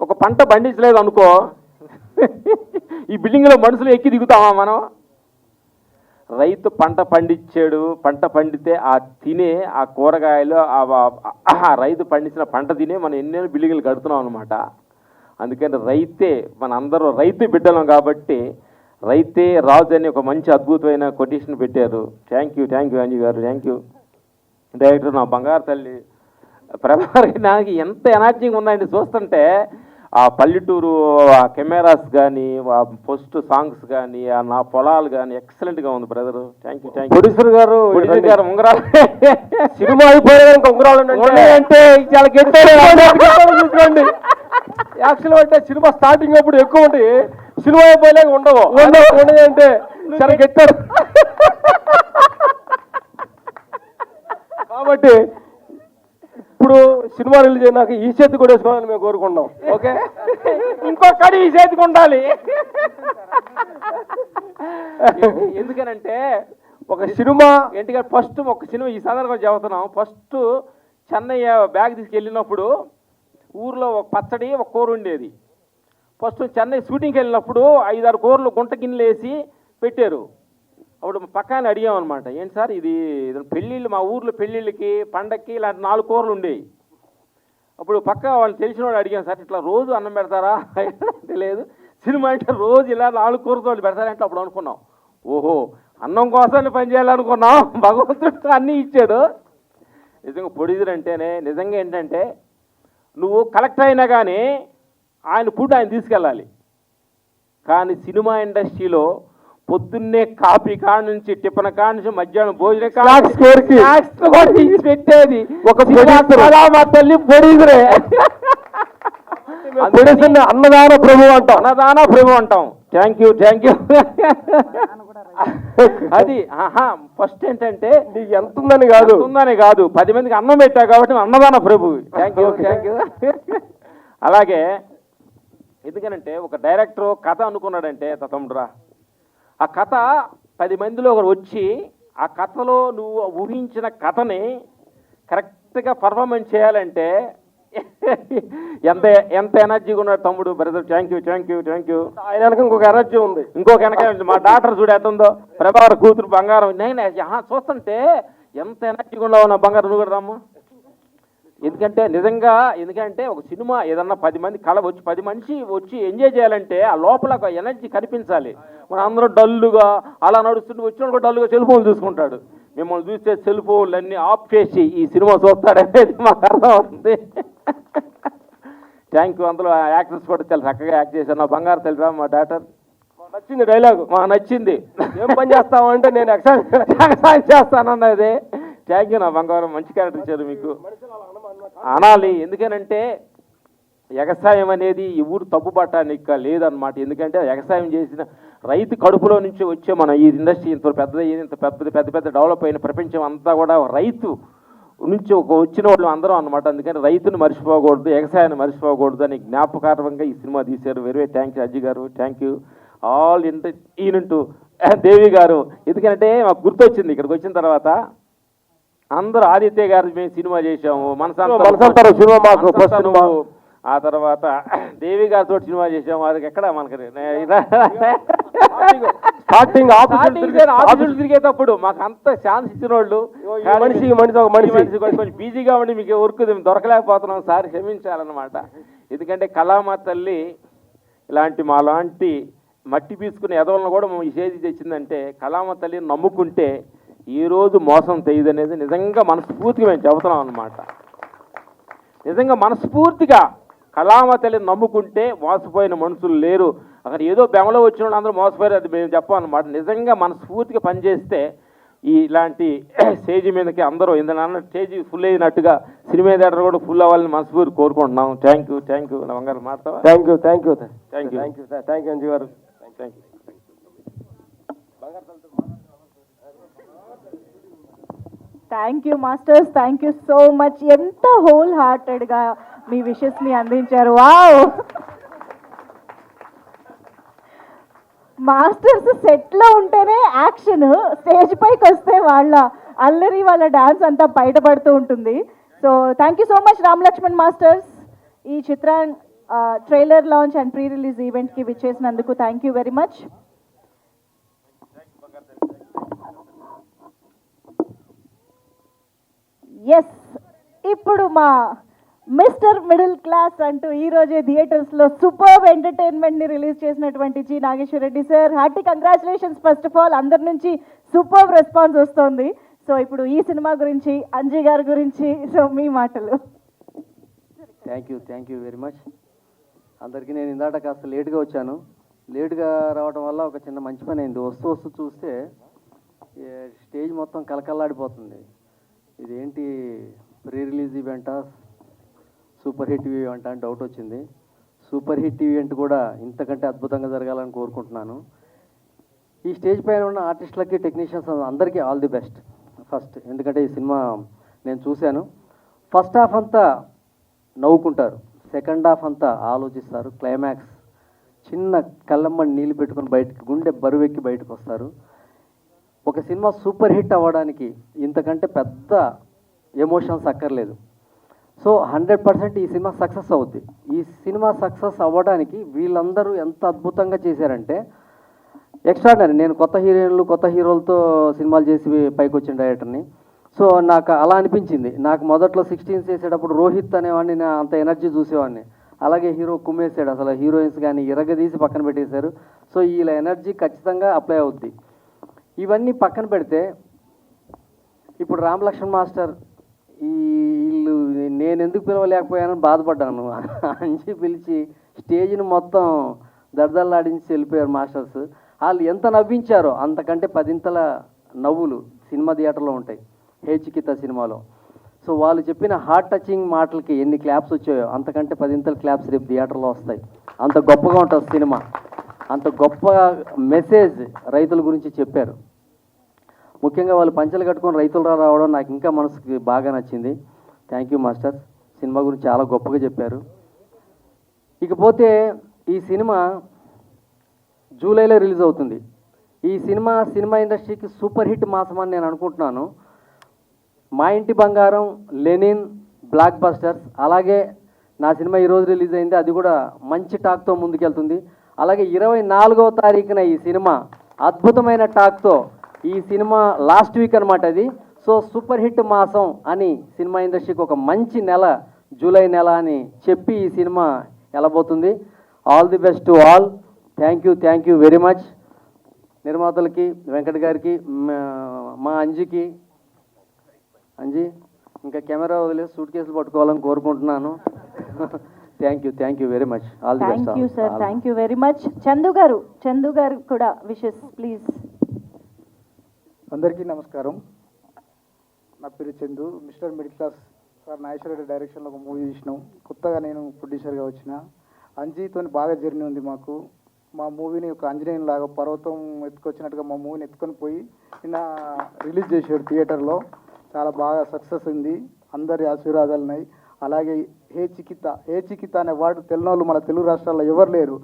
ఒక పంట పండించలేదు అనుకో, ఈ బిల్డింగ్లో మనుషులు ఎక్కి దిగుతామా మనం? రైతు పంట పండించాడు, పంట పండితే ఆ తినే ఆ కూరగాయలు ఆ రైతు పండించిన పంట తినే మనం ఎన్నెన్నో బిల్డింగ్లు కడుతున్నాం అనమాట. అందుకని రైతే మన అందరూ రైతు బిడ్డలం కాబట్టి రైతే రాజు అని ఒక మంచి అద్భుతమైన కొటేషన్ పెట్టారు. థ్యాంక్ యూ అంజీ గారు, థ్యాంక్ యూ. డైరెక్టర్ నా బంగారు తల్లి ప్రభాకర్ నాకు ఎంత ఎనర్జీగా ఉందండి చూస్తుంటే. ఆ పల్లెటూరు ఆ కెమెరాస్ కానీ ఆ ఫస్ట్ సాంగ్స్ కానీ ఆ నా పొలాలు కానీ ఎక్సలెంట్గా ఉంది బ్రదర్. Thank you. ప్రొడ్యూసర్ గారు ఉంగరాలు సినిమా అయిపోయాక ఇంకా ఉంగరాలు అంటే చాలా చూసుకోండి. యాక్చువల్ అంటే సినిమా స్టార్టింగ్ అప్పుడు ఎక్కువ ఉంటాయి, సినిమా అయిపోయాక ఉండవు అంటే చాలా గెట్టారు. కాబట్టి ఇప్పుడు సినిమా రిలీజ్ అయినాక ఈ చేతి కూడా వేసుకోవాలని మేము కోరుకుంటాం. ఓకే, ఇంకొకటి ఈ చేతికి ఉండాలి. ఎందుకనంటే ఒక సినిమా ఏంటిగా ఫస్ట్ ఒక సినిమా ఈ సందర్భంగా చెబుతున్నాం. ఫస్ట్ చెన్నై బ్యాగ్ తీసుకెళ్ళినప్పుడు ఊర్లో ఒక పచ్చడి ఒక కూర ఉండేది. ఫస్ట్ చెన్నై షూటింగ్కి వెళ్ళినప్పుడు 5-6 కూరలు గుంట గిన్నెలు వేసి పెట్టారు. అప్పుడు పక్కన అడిగామన్నమాట, ఏంటి సార్ ఇది పెళ్ళిళ్ళు, మా ఊర్లో పెళ్ళిళ్ళకి పండక్కి ఇలాంటి 4 కూరలు ఉండేవి. అప్పుడు పక్క వాళ్ళు తెలిసిన వాళ్ళు అడిగాం, సార్ ఇట్లా రోజు అన్నం పెడతారా? తెలియదు. సినిమా అంటే రోజు ఇలా 4 కూరతో పెడతారంటే అప్పుడు అనుకున్నాం, ఓహో అన్నం కోసాన్ని పని చేయాలనుకున్నాం, భగవంతుడు అన్నీ ఇచ్చాడు. నిజంగా ప్రొడ్యూసర్ అంటేనే నిజంగా ఏంటంటే నువ్వు కలెక్టర్ అయినా కానీ ఆయన ఫుడ్ ఆయన తీసుకెళ్ళాలి. కానీ సినిమా ఇండస్ట్రీలో పొద్దున్నే కాఫీ కాడ నుంచి టిఫిన్ కాడ నుంచి మధ్యాహ్నం భోజనం పెట్టేది ఒక తల్లి ప్రొడ్యూసరే. అన్నదాన ప్రభు అంటాం. Thank you. అది ఫస్ట్ ఏంటంటే నీకు ఎంత ఉందని కాదు 10 మందికి అన్నం పెట్టా కాబట్టి అన్నదాన ప్రభు. Thank you. అలాగే ఎందుకనంటే ఒక డైరెక్టర్ కథ అనుకున్నాడంటే తమ్ముడురా, ఆ కథ 10 మందిలో ఒకరు వచ్చి ఆ కథలో నువ్వు ఊహించిన కథని కరెక్ట్గా పర్ఫార్మెన్స్ చేయాలంటే ఎంత ఎనర్జీగా ఉన్నాడు తమ్ముడు బ్రదర్. Thank you. ఆయన వెనక ఇంకొక ఎనర్జీ ఉంది. ఇంకొక వెనక మా డాక్టర్ చూడేస్తుందో ప్రభాకర్ కూతురు బంగారం. నేను చూస్తుంటే ఎంత ఎనర్జీగా ఉన్నావు నా బంగారం, నువ్వు కూడా రామ్మా. ఎందుకంటే ఒక సినిమా ఏదన్నా 10 మంది కళ వచ్చి 10 మనిషి వచ్చి ఎంజాయ్ చేయాలంటే ఆ లోపల ఒక ఎనర్జీ కనిపించాలి. మన అందరూ డల్లుగా అలా నడుస్తుంటే వచ్చిన కూడా డల్లుగా సెల్ ఫోన్ చూసుకుంటాడు. మిమ్మల్ని చూస్తే సెల్ ఫోన్లు అన్నీ ఆఫ్ చేసి ఈ సినిమా చూస్తాడనేది మాకు అర్థం అవుతుంది. Thank you. అందులో యాక్టర్స్ కూడా చాలా చక్కగా యాక్ట్ చేశారు. నా బంగారు తెలుసా మా డాక్టర్. నచ్చింది డైలాగ్, మాకు నచ్చింది. ఏం పని చేస్తామంటే నేను ఎక్సైజ్ చేస్తానన్నది. థ్యాంక్ యూ నా బంగారం, మంచి క్యారెక్టర్ ఇచ్చారు మీకు అనాలి. ఎందుకనంటే ఎగసాయం అనేది ఈ ఊరు తప్పుపట్టడానికి లేదన్నమాట. ఎందుకంటే ఎగసాయం చేసిన రైతు కడుపులో నుంచి వచ్చే మన ఈ ఇండస్ట్రీ ఇంత పెద్ద డెవలప్ అయిన ప్రపంచం అంతా కూడా రైతు నుంచి వచ్చిన వాళ్ళు అందరం అనమాట. అందుకని రైతుని మర్చిపోకూడదు, ఎగసాయాన్ని మర్చిపోకూడదు అని జ్ఞాపకార్థంగా ఈ సినిమా తీశారు. వెరీ థ్యాంక్స్ అజ్జి గారు. థ్యాంక్ యూ ఆల్ ఈనంటూ దేవి గారు. ఎందుకంటే మాకు గుర్తొచ్చింది ఇక్కడికి వచ్చిన తర్వాత అందరూ ఆదిత్య గారు మేము సినిమా చేసాము, మనసంతరం సినిమా మాకు ఫస్ట్ సినిమా. ఆ తర్వాత దేవి గారితో సినిమా చేసాము. అది ఎక్కడ మనకి స్టార్టింగ్ ఆఫీసులు తిరిగేటప్పుడు మాకు అంత ఛాన్స్ ఇచ్చిన వాళ్ళు మనిషి కొంచెం బిజీగా ఉండి మీకు వర్క్ దొరకలేకపోతున్నాం సార్, క్షమించాలన్నమాట. ఎందుకంటే కళామ తల్లి ఇలాంటి మాలాంటి మట్టి పీసుకునే ఎదవలను కూడా ఈ చేతి తెచ్చిందంటే కళామ తల్లిని నమ్ముకుంటే ఈ రోజు మోసం తెలియదనేది నిజంగా మనస్ఫూర్తిగా మేము చెబుతున్నాం అన్నమాట. నిజంగా మనస్ఫూర్తిగా కళామ తల్లిని నమ్ముకుంటే మోసపోయిన మనుషులు లేరు. అక్కడ ఏదో బెమలో వచ్చిన అందరూ మోసపోయారు అది మేము చెప్పామన్నమాట. నిజంగా మనస్ఫూర్తిగా పనిచేస్తే ఇలాంటి స్టేజ్ మీదకి అందరూ ఇంత స్టేజ్ ఫుల్ అయినట్టుగా సినిమా థియేటర్ కూడా ఫుల్ అవ్వాలని మనస్ఫూర్తి కోరుకుంటున్నాం. థ్యాంక్ యూ నా బంగారు మాట్లాడతావా? థ్యాంక్ యూ అంజు గారు. Thank you. Thank you masters, thank you so much. ఎంత హోల్ హార్టెడ్గా మీ విషెస్ని అందించారు. వావ్, మాస్టర్స్ సెట్లో ఉంటేనే యాక్షన్, స్టేజ్ పైకి వస్తే వాళ్ళ అల్లరి, వాళ్ళ డాన్స్ అంతా బయటపడుతూ ఉంటుంది. So thank you so much Ram Laxman masters. ఈ చిత్ర trailer launch and pre release ఈవెంట్కి విచ్చేసినందుకు thank you very much. Yes, ఇప్పుడు మా మిస్టర్ మిడిల్ క్లాస్ అంటూ ఈరోజే థియేటర్స్లో సూపర్బ్ ఎంటర్టైన్మెంట్ని రిలీజ్ చేసినటువంటి G Nageswara Reddy sir, hearty congratulations. First of all అందరి నుంచి సూపర్బ్ రెస్పాన్స్ వస్తుంది. సో ఇప్పుడు ఈ సినిమా గురించి, అంజీ గారి గురించి, సో మీ మాటలు. Thank you very much. అందరికీ నేను ఇందాక కాస్త లేట్గా వచ్చాను. లేట్గా రావడం వల్ల ఒక చిన్న మంచి పని అయింది. వస్తూ చూస్తే స్టేజ్ మొత్తం కలకల్లాడిపోతుంది. ఇదేంటి ప్రీ రిలీజ్ ఈవెంటా, సూపర్ హిట్ ఈవెంట్ అని డౌట్ వచ్చింది. సూపర్ హిట్ ఈవెంట్ కూడా ఇంతకంటే అద్భుతంగా జరగాలని కోరుకుంటున్నాను. ఈ స్టేజ్ పైన ఉన్న ఆర్టిస్టులకి, టెక్నీషియన్స్ అందరికీ ఆల్ ది బెస్ట్ ఫస్ట్. ఎందుకంటే ఈ సినిమా నేను చూశాను. ఫస్ట్ హాఫ్ అంతా నవ్వుకుంటారు, సెకండ్ హాఫ్ అంతా ఆలోచిస్తారు. క్లైమాక్స్ చిన్న కళ్ళమ్మని నీళ్ళు పెట్టుకుని బయటకు, గుండె బరువెక్కి బయటకు వస్తారు. ఒక సినిమా సూపర్ హిట్ అవ్వడానికి ఇంతకంటే పెద్ద ఎమోషన్స్ అక్కర్లేదు. సో 100% ఈ సినిమా సక్సెస్ అవుద్ది. ఈ సినిమా సక్సెస్ అవ్వడానికి వీళ్ళందరూ ఎంత అద్భుతంగా చేశారంటే ఎక్స్ట్రాడినరీ. నేను కొత్త హీరోయిన్లు, కొత్త హీరోలతో సినిమాలు చేసి పైకి వచ్చిన డైరెక్టర్ని. సో నాకు అలా అనిపించింది. నాకు మొదట్లో 16 చేసేటప్పుడు రోహిత్ అనేవాడిని, నేను అంత ఎనర్జీ చూసేవాడిని. అలాగే హీరో కుమ్మేసాడు, అసలు హీరోయిన్స్ కానీ ఇరగదీసి పక్కన పెట్టేశారు. సో వీళ్ళ ఎనర్జీ ఖచ్చితంగా అప్లై అవుద్ది. ఇవన్నీ పక్కన పెడితే ఇప్పుడు రామ్ లక్ష్మణ్ మాస్టర్ వీళ్ళు నేను ఎందుకు పిలవలేకపోయానని బాధపడ్డాను. అంచి పిలిచి స్టేజ్ని మొత్తం దడదల్లాడించి వెళ్ళిపోయారు మాస్టర్స్. వాళ్ళు ఎంత నవ్వించారో అంతకంటే 10 నవ్వులు సినిమా థియేటర్లో ఉంటాయి హే చికిత సినిమాలో. సో వాళ్ళు చెప్పిన హార్ట్ టచింగ్ మాటలకి ఎన్ని క్లాప్స్ వచ్చాయో అంతకంటే 10 క్లాప్స్ రేపు థియేటర్లో వస్తాయి. అంత గొప్పగా ఉంటుంది సినిమా. అంత గొప్ప మెసేజ్ రైతుల గురించి చెప్పారు. ముఖ్యంగా వాళ్ళు పంచలు కట్టుకొని రైతులు రావడం నాకు ఇంకా మనసుకి బాగా నచ్చింది. Thank you masters. సినిమా గురించి చాలా గొప్పగా చెప్పారు. ఇకపోతే ఈ సినిమా జూలైలో రిలీజ్ అవుతుంది. ఈ సినిమా ఇండస్ట్రీకి సూపర్ హిట్ మాసం అని నేను అనుకుంటున్నాను. మా ఇంటి బంగారం, లెనిన్, బ్లాక్ బస్టర్స్, అలాగే నా సినిమా ఈరోజు రిలీజ్ అయింది, అది కూడా మంచి టాక్తో ముందుకెళ్తుంది. అలాగే 24వ తారీఖున ఈ సినిమా అద్భుతమైన టాక్తో, ఈ సినిమా లాస్ట్ వీక్ అనమాట అది. సో సూపర్ హిట్ మాసం అని సినిమా ఇండస్ట్రీకి ఒక మంచి నెల జూలై నెల అని చెప్పి ఈ సినిమా వెళ్ళబోతుంది. All the best to all. Thank you very much. నిర్మాతలకి, వెంకట్ గారికి, మా అంజీకి, అంజీ ఇంకా కెమెరా వదిలేసి సూట్ కేసులు పట్టుకోవాలని కోరుకుంటున్నాను. Thank you very much. All the best. Thank you sir, thank you very much. Chandu గారు కూడా విషెస్ ప్లీజ్. అందరికీ నమస్కారం. నా పేరు Chandu. Mister middle class sir Nageswara Reddy డైరెక్షన్లో ఒక మూవీ తీసినాం. కొత్తగా నేను ప్రొడ్యూసర్గా వచ్చిన. అంజీతో బాగా జర్నీ ఉంది మాకు. మా మూవీని ఒక ఆంజనేయుని లాగా పర్వతం ఎత్తుకొచ్చినట్టుగా మా మూవీని ఎత్తుకొని పోయి నిన్న రిలీజ్ చేశాడు థియేటర్లో. చాలా బాగా సక్సెస్ ఉంది. అందరి ఆశీర్వాదాలు ఉన్నాయి. అలాగే హే చికిత అనే వర్డ్ తెలియని మన తెలుగు రాష్ట్రాల్లో ఎవరు లేరు.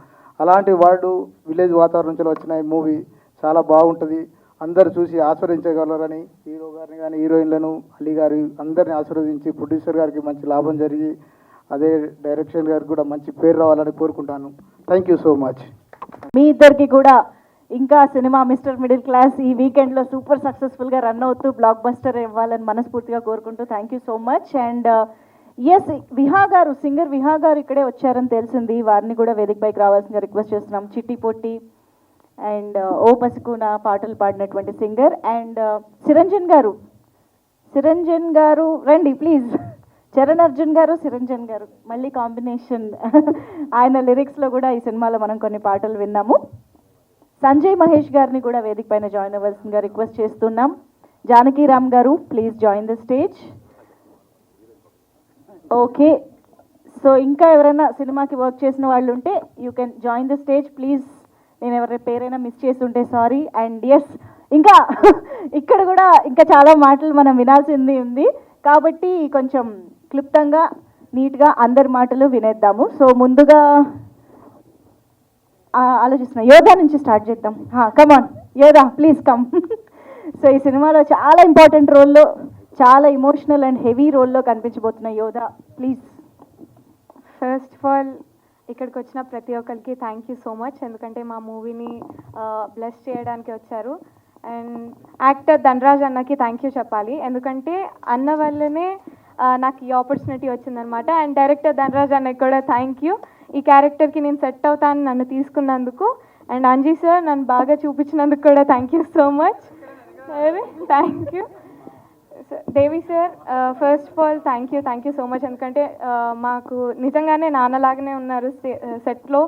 అలాంటి వర్డ్ విలేజ్ వాతావరణం నుంచి వచ్చిన ఈ మూవీ చాలా బాగుంటుంది. అందరు చూసి ఆస్వాదించగలరని హీరో గారిని కానీ, హీరోయిన్లను, అలీ గారి అందరిని ఆశీర్వదించి ప్రొడ్యూసర్ గారికి మంచి లాభం జరిగి అదే డైరెక్షన్ గారికి కూడా మంచి పేరు రావాలని కోరుకుంటాను. Thank you so much. మీ ఇద్దరికి కూడా ఇంకా సినిమా మిస్టర్ మిడిల్ క్లాస్ ఈ వీకెండ్లో సూపర్ సక్సెస్ఫుల్గా రన్ అవుతూ బ్లాక్ బస్టర్ ఇవ్వాలని మనస్ఫూర్తిగా కోరుకుంటూ thank you so much. And yes, singer Viha గారు ఇక్కడే వచ్చారని తెలిసింది. వారిని కూడా వేదిక పైకి రావాల్సిందిగా రిక్వెస్ట్ చేస్తున్నాం. చిట్టి పొట్టి అండ్ ఓ పసుకున పాటలు పాడినటువంటి సింగర్. అండ్ సిరంజన్ గారు రండి ప్లీజ్. చరణ్ అర్జున్ గారు, సిరంజన్ గారు మళ్ళీ కాంబినేషన్. ఆయన లిరిక్స్లో కూడా ఈ సినిమాలో మనం కొన్ని పాటలు విన్నాము. సంజయ్ మహేష్ గారిని కూడా వేదిక పైన జాయిన్ అవ్వాల్సిందిగా రిక్వెస్ట్ చేస్తున్నాం. జానకీరామ్ గారు, please join the stage. Okay, so ఇంకా ఎవరైనా సినిమాకి వర్క్ చేసిన వాళ్ళు ఉంటే you can join the stage please. నేను ఎవరి పేరైనా మిస్ చేసి ఉంటే సారీ. అండ్ ఎస్, ఇంకా ఇక్కడ కూడా ఇంకా చాలా మాటలు మనం వినాల్సింది ఉంది కాబట్టి కొంచెం క్లుప్తంగా నీట్గా అందరి మాటలు వినేద్దాము. సో ముందుగా ఆలోచిస్తున్నా యోధా నుంచి స్టార్ట్ చేద్దాం. కమాన్ యోధా, ప్లీజ్ కమ్. సో ఈ సినిమాలో చాలా ఇంపార్టెంట్ రోల్లో, చాలా ఇమోషనల్ అండ్ హెవీ రోల్లో కనిపించబోతున్న యోధా, ప్లీజ్. ఫస్ట్ ఆఫ్ ఆల్ ఇక్కడికి వచ్చిన ప్రతి ఒక్కరికి థ్యాంక్ యూ సో మచ్, ఎందుకంటే మా మూవీని బ్లెస్ చేయడానికి వచ్చారు. అండ్ యాక్టర్ ధనరాజ్ అన్నకి థ్యాంక్ యూ చెప్పాలి, ఎందుకంటే అన్న వల్లనే నాకు ఈ ఆపర్చునిటీ వచ్చిందనమాట. అండ్ డైరెక్టర్ ధనరాజ్ అన్నకి కూడా థ్యాంక్ యూ, ఈ క్యారెక్టర్కి నేను సెట్ అవుతాను నన్ను తీసుకున్నందుకు. అండ్ అంజీ సార్ నన్ను బాగా చూపించినందుకు కూడా thank you so much. Thank you. Devi sir, first of all thank you so much, ఎందుకంటే మాకు నిజంగానే నాన్నలాగానే ఉన్నారు సెట్లో.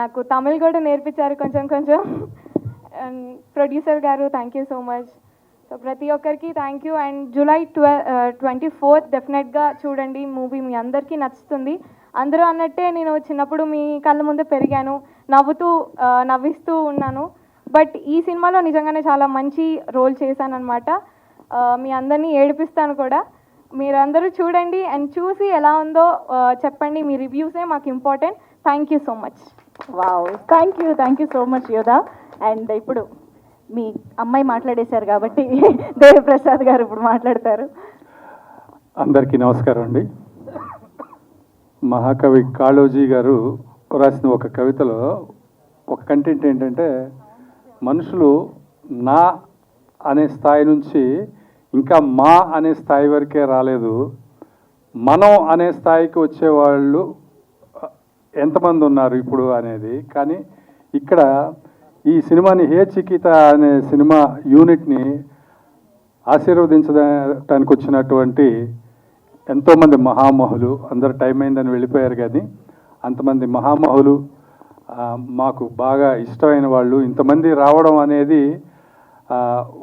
నాకు తమిళ్ కూడా నేర్పించారు కొంచెం కొంచెం. అండ్ ప్రొడ్యూసర్ గారు thank you so much. So ప్రతి ఒక్కరికి థ్యాంక్ యూ. అండ్ జూలై 24 డెఫినెట్గా చూడండి, మూవీ మీ అందరికీ నచ్చుతుంది. అందరూ అన్నట్టే నేను చిన్నప్పుడు మీ కళ్ళ ముందే పెరిగాను, నవ్విస్తూ ఉన్నాను. బట్ ఈ సినిమాలో నిజంగానే చాలా మంచి రోల్ చేశానన్నమాట. మీ అందరినీ ఏడిపిస్తాను కూడా. మీరందరూ చూడండి అండ్ చూసి ఎలా ఉందో చెప్పండి, మీ రివ్యూసే మాకు important. Thank you so much. Wow, thank you so much యోధా. అండ్ ఇప్పుడు మీ అమ్మాయి మాట్లాడేశారు కాబట్టి దేవిప్రసాద్ గారు ఇప్పుడు మాట్లాడతారు. అందరికీ నమస్కారం అండి. మహాకవి కాళోజీ గారు రాసిన ఒక కవితలో ఒక కంటెంట్ ఏంటంటే, మనుషులు నా అనే స్థాయి నుంచి ఇంకా మా అనే స్థాయి వరకే రాలేదు, మనం అనే స్థాయికి వచ్చేవాళ్ళు ఎంతమంది ఉన్నారు ఇప్పుడు అనేది. కానీ ఇక్కడ ఈ సినిమాని హే చికిత అనే సినిమా యూనిట్ని ఆశీర్వదించడానికి వచ్చినటువంటి ఎంతోమంది మహామహులు, అందరు టైం అయిందని వెళ్ళిపోయారు, కానీ అంతమంది మహామహులు మాకు బాగా ఇష్టమైన వాళ్ళు ఇంతమంది రావడం అనేది,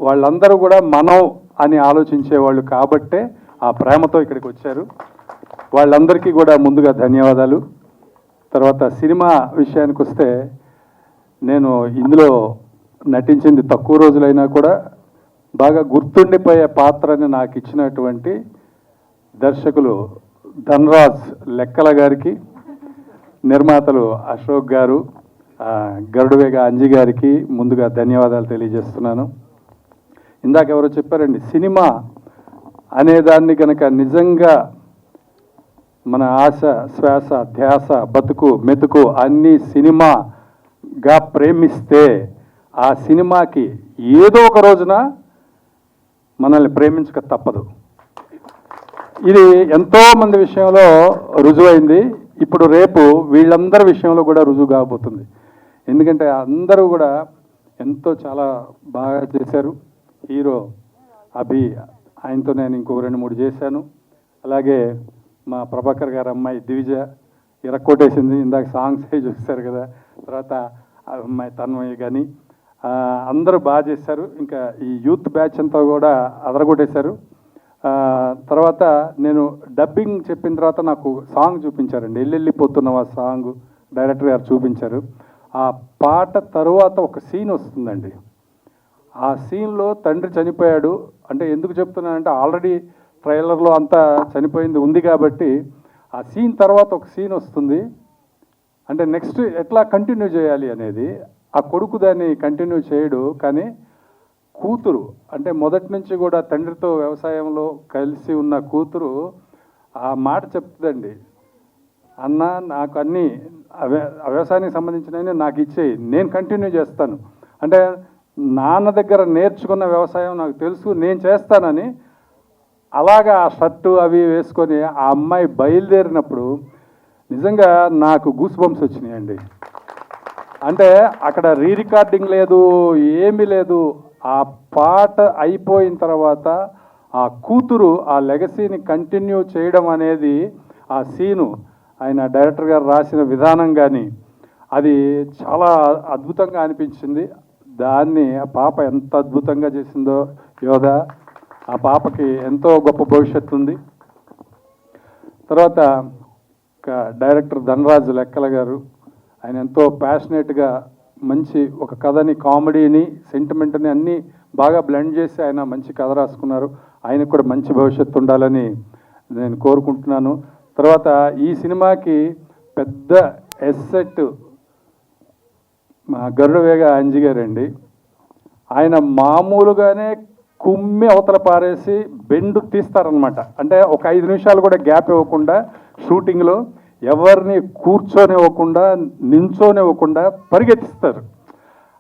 వాళ్ళందరూ కూడా మనం అని ఆలోచించేవాళ్ళు కాబట్టే ఆ ప్రేమతో ఇక్కడికి వచ్చారు. వాళ్ళందరికీ కూడా ముందుగా ధన్యవాదాలు. తర్వాత సినిమా విషయానికి వస్తే, నేను ఇందులో నటించింది తక్కువ రోజులైనా కూడా బాగా గుర్తుండిపోయే పాత్రని నాకు ఇచ్చినటువంటి దర్శకులు ధనరాజ్ లెక్కల గారికి, నిర్మాతలు అశోక్ గారు, గరుడువేగ అంజి గారికి ముందుగా ధన్యవాదాలు తెలియజేస్తున్నాను. ఇందాక ఎవరో చెప్పారండి, సినిమా అనేదాన్ని కనుక నిజంగా మన ఆశ శ్వాస ధ్యాస బతుకు మెతుకు అన్నీ సినిమాగా ప్రేమిస్తే ఆ సినిమాకి ఏదో ఒక రోజున మనల్ని ప్రేమించక తప్పదు. ఇది ఎంతోమంది విషయంలో రుజువైంది, ఇప్పుడు రేపు వీళ్ళందరి విషయంలో కూడా రుజువు కాబోతుంది. ఎందుకంటే అందరూ కూడా ఎంతో చాలా బాగా చేశారు. హీరో అభి, ఆయనతో నేను ఇంకో 2-3 చేశాను. అలాగే మా ప్రభాకర్ గారి అమ్మాయి దివిజ ఇరక్కొట్టేసింది, ఇందాక సాంగ్స్ చూశారు కదా. తర్వాత అమ్మాయి తన్మయ్య కానీ అందరూ బాగా చేశారు. ఇంకా ఈ యూత్ బ్యాచ్ అంతా కూడా అదరగొట్టేశారు. తర్వాత నేను డబ్బింగ్ చెప్పిన తర్వాత నాకు సాంగ్ చూపించారండి, ఎల్లెళ్ళిపోతున్న ఆ సాంగ్ డైరెక్టర్ గారు చూపించారు. ఆ పాట తరువాత ఒక సీన్ వస్తుందండి. ఆ సీన్లో తండ్రి చనిపోయాడు అంటే ఎందుకు చెప్తున్నానంటే, ఆల్రెడీ ట్రైలర్లో అంతా చనిపోయింది ఉంది కాబట్టి ఆ సీన్ తర్వాత ఒక సీన్ వస్తుంది. అంటే నెక్స్ట్ ఎట్లా కంటిన్యూ చేయాలి అనేది. ఆ కొడుకు దాన్ని కంటిన్యూ చేయడు, కానీ కూతురు అంటే మొదటి నుంచి కూడా తండ్రితో వ్యవసాయంలో కలిసి ఉన్న కూతురు ఆ మాట చెప్తుందండి, అన్న నాకు అన్నీ వ్యవసాయానికి సంబంధించినవి నాకు ఇచ్చేయి, నేను కంటిన్యూ చేస్తాను. అంటే నాన్న దగ్గర నేర్చుకున్న వ్యవసాయం నాకు తెలుసు, నేను చేస్తానని. అలాగా ఆ షర్టు అవి వేసుకొని ఆ అమ్మాయి బయలుదేరినప్పుడు నిజంగా నాకు గూస్ బంప్స్ వచ్చినాయండి. అంటే అక్కడ రీ రికార్డింగ్ లేదు, ఏమీ లేదు. ఆ పాట అయిపోయిన తర్వాత ఆ కూతురు ఆ లెగసీని కంటిన్యూ చేయడం అనేది, ఆ సీను ఆయన డైరెక్టర్ గారు రాసిన విధానం కానీ అది చాలా అద్భుతంగా అనిపించింది. దాన్ని ఆ పాప ఎంత అద్భుతంగా చేసిందో యోధ, ఆ పాపకి ఎంతో గొప్ప భవిష్యత్తు ఉంది. తర్వాత డైరెక్టర్ ధనరాజు లెక్కల గారు, ఆయన ఎంతో ప్యాషనేట్గా మంచి ఒక కథని, కామెడీని, సెంటిమెంట్ని అన్నీ బాగా బ్లెండ్ చేసి ఆయన మంచి కథ రాసుకున్నారు. ఆయనకు కూడా మంచి భవిష్యత్తు ఉండాలని నేను కోరుకుంటున్నాను. తర్వాత ఈ సినిమాకి పెద్ద ఎస్సెట్ మా గరుడవేగ అంజి గారండి. ఆయన మామూలుగానే కుమ్మి అవతల పారేసి బెండు తీస్తారనమాట. అంటే ఒక 5 నిమిషాలు కూడా గ్యాప్ ఇవ్వకుండా షూటింగ్లో ఎవరిని కూర్చొనివ్వకుండా, నించోనివ్వకుండా పరిగెత్తిస్తారు.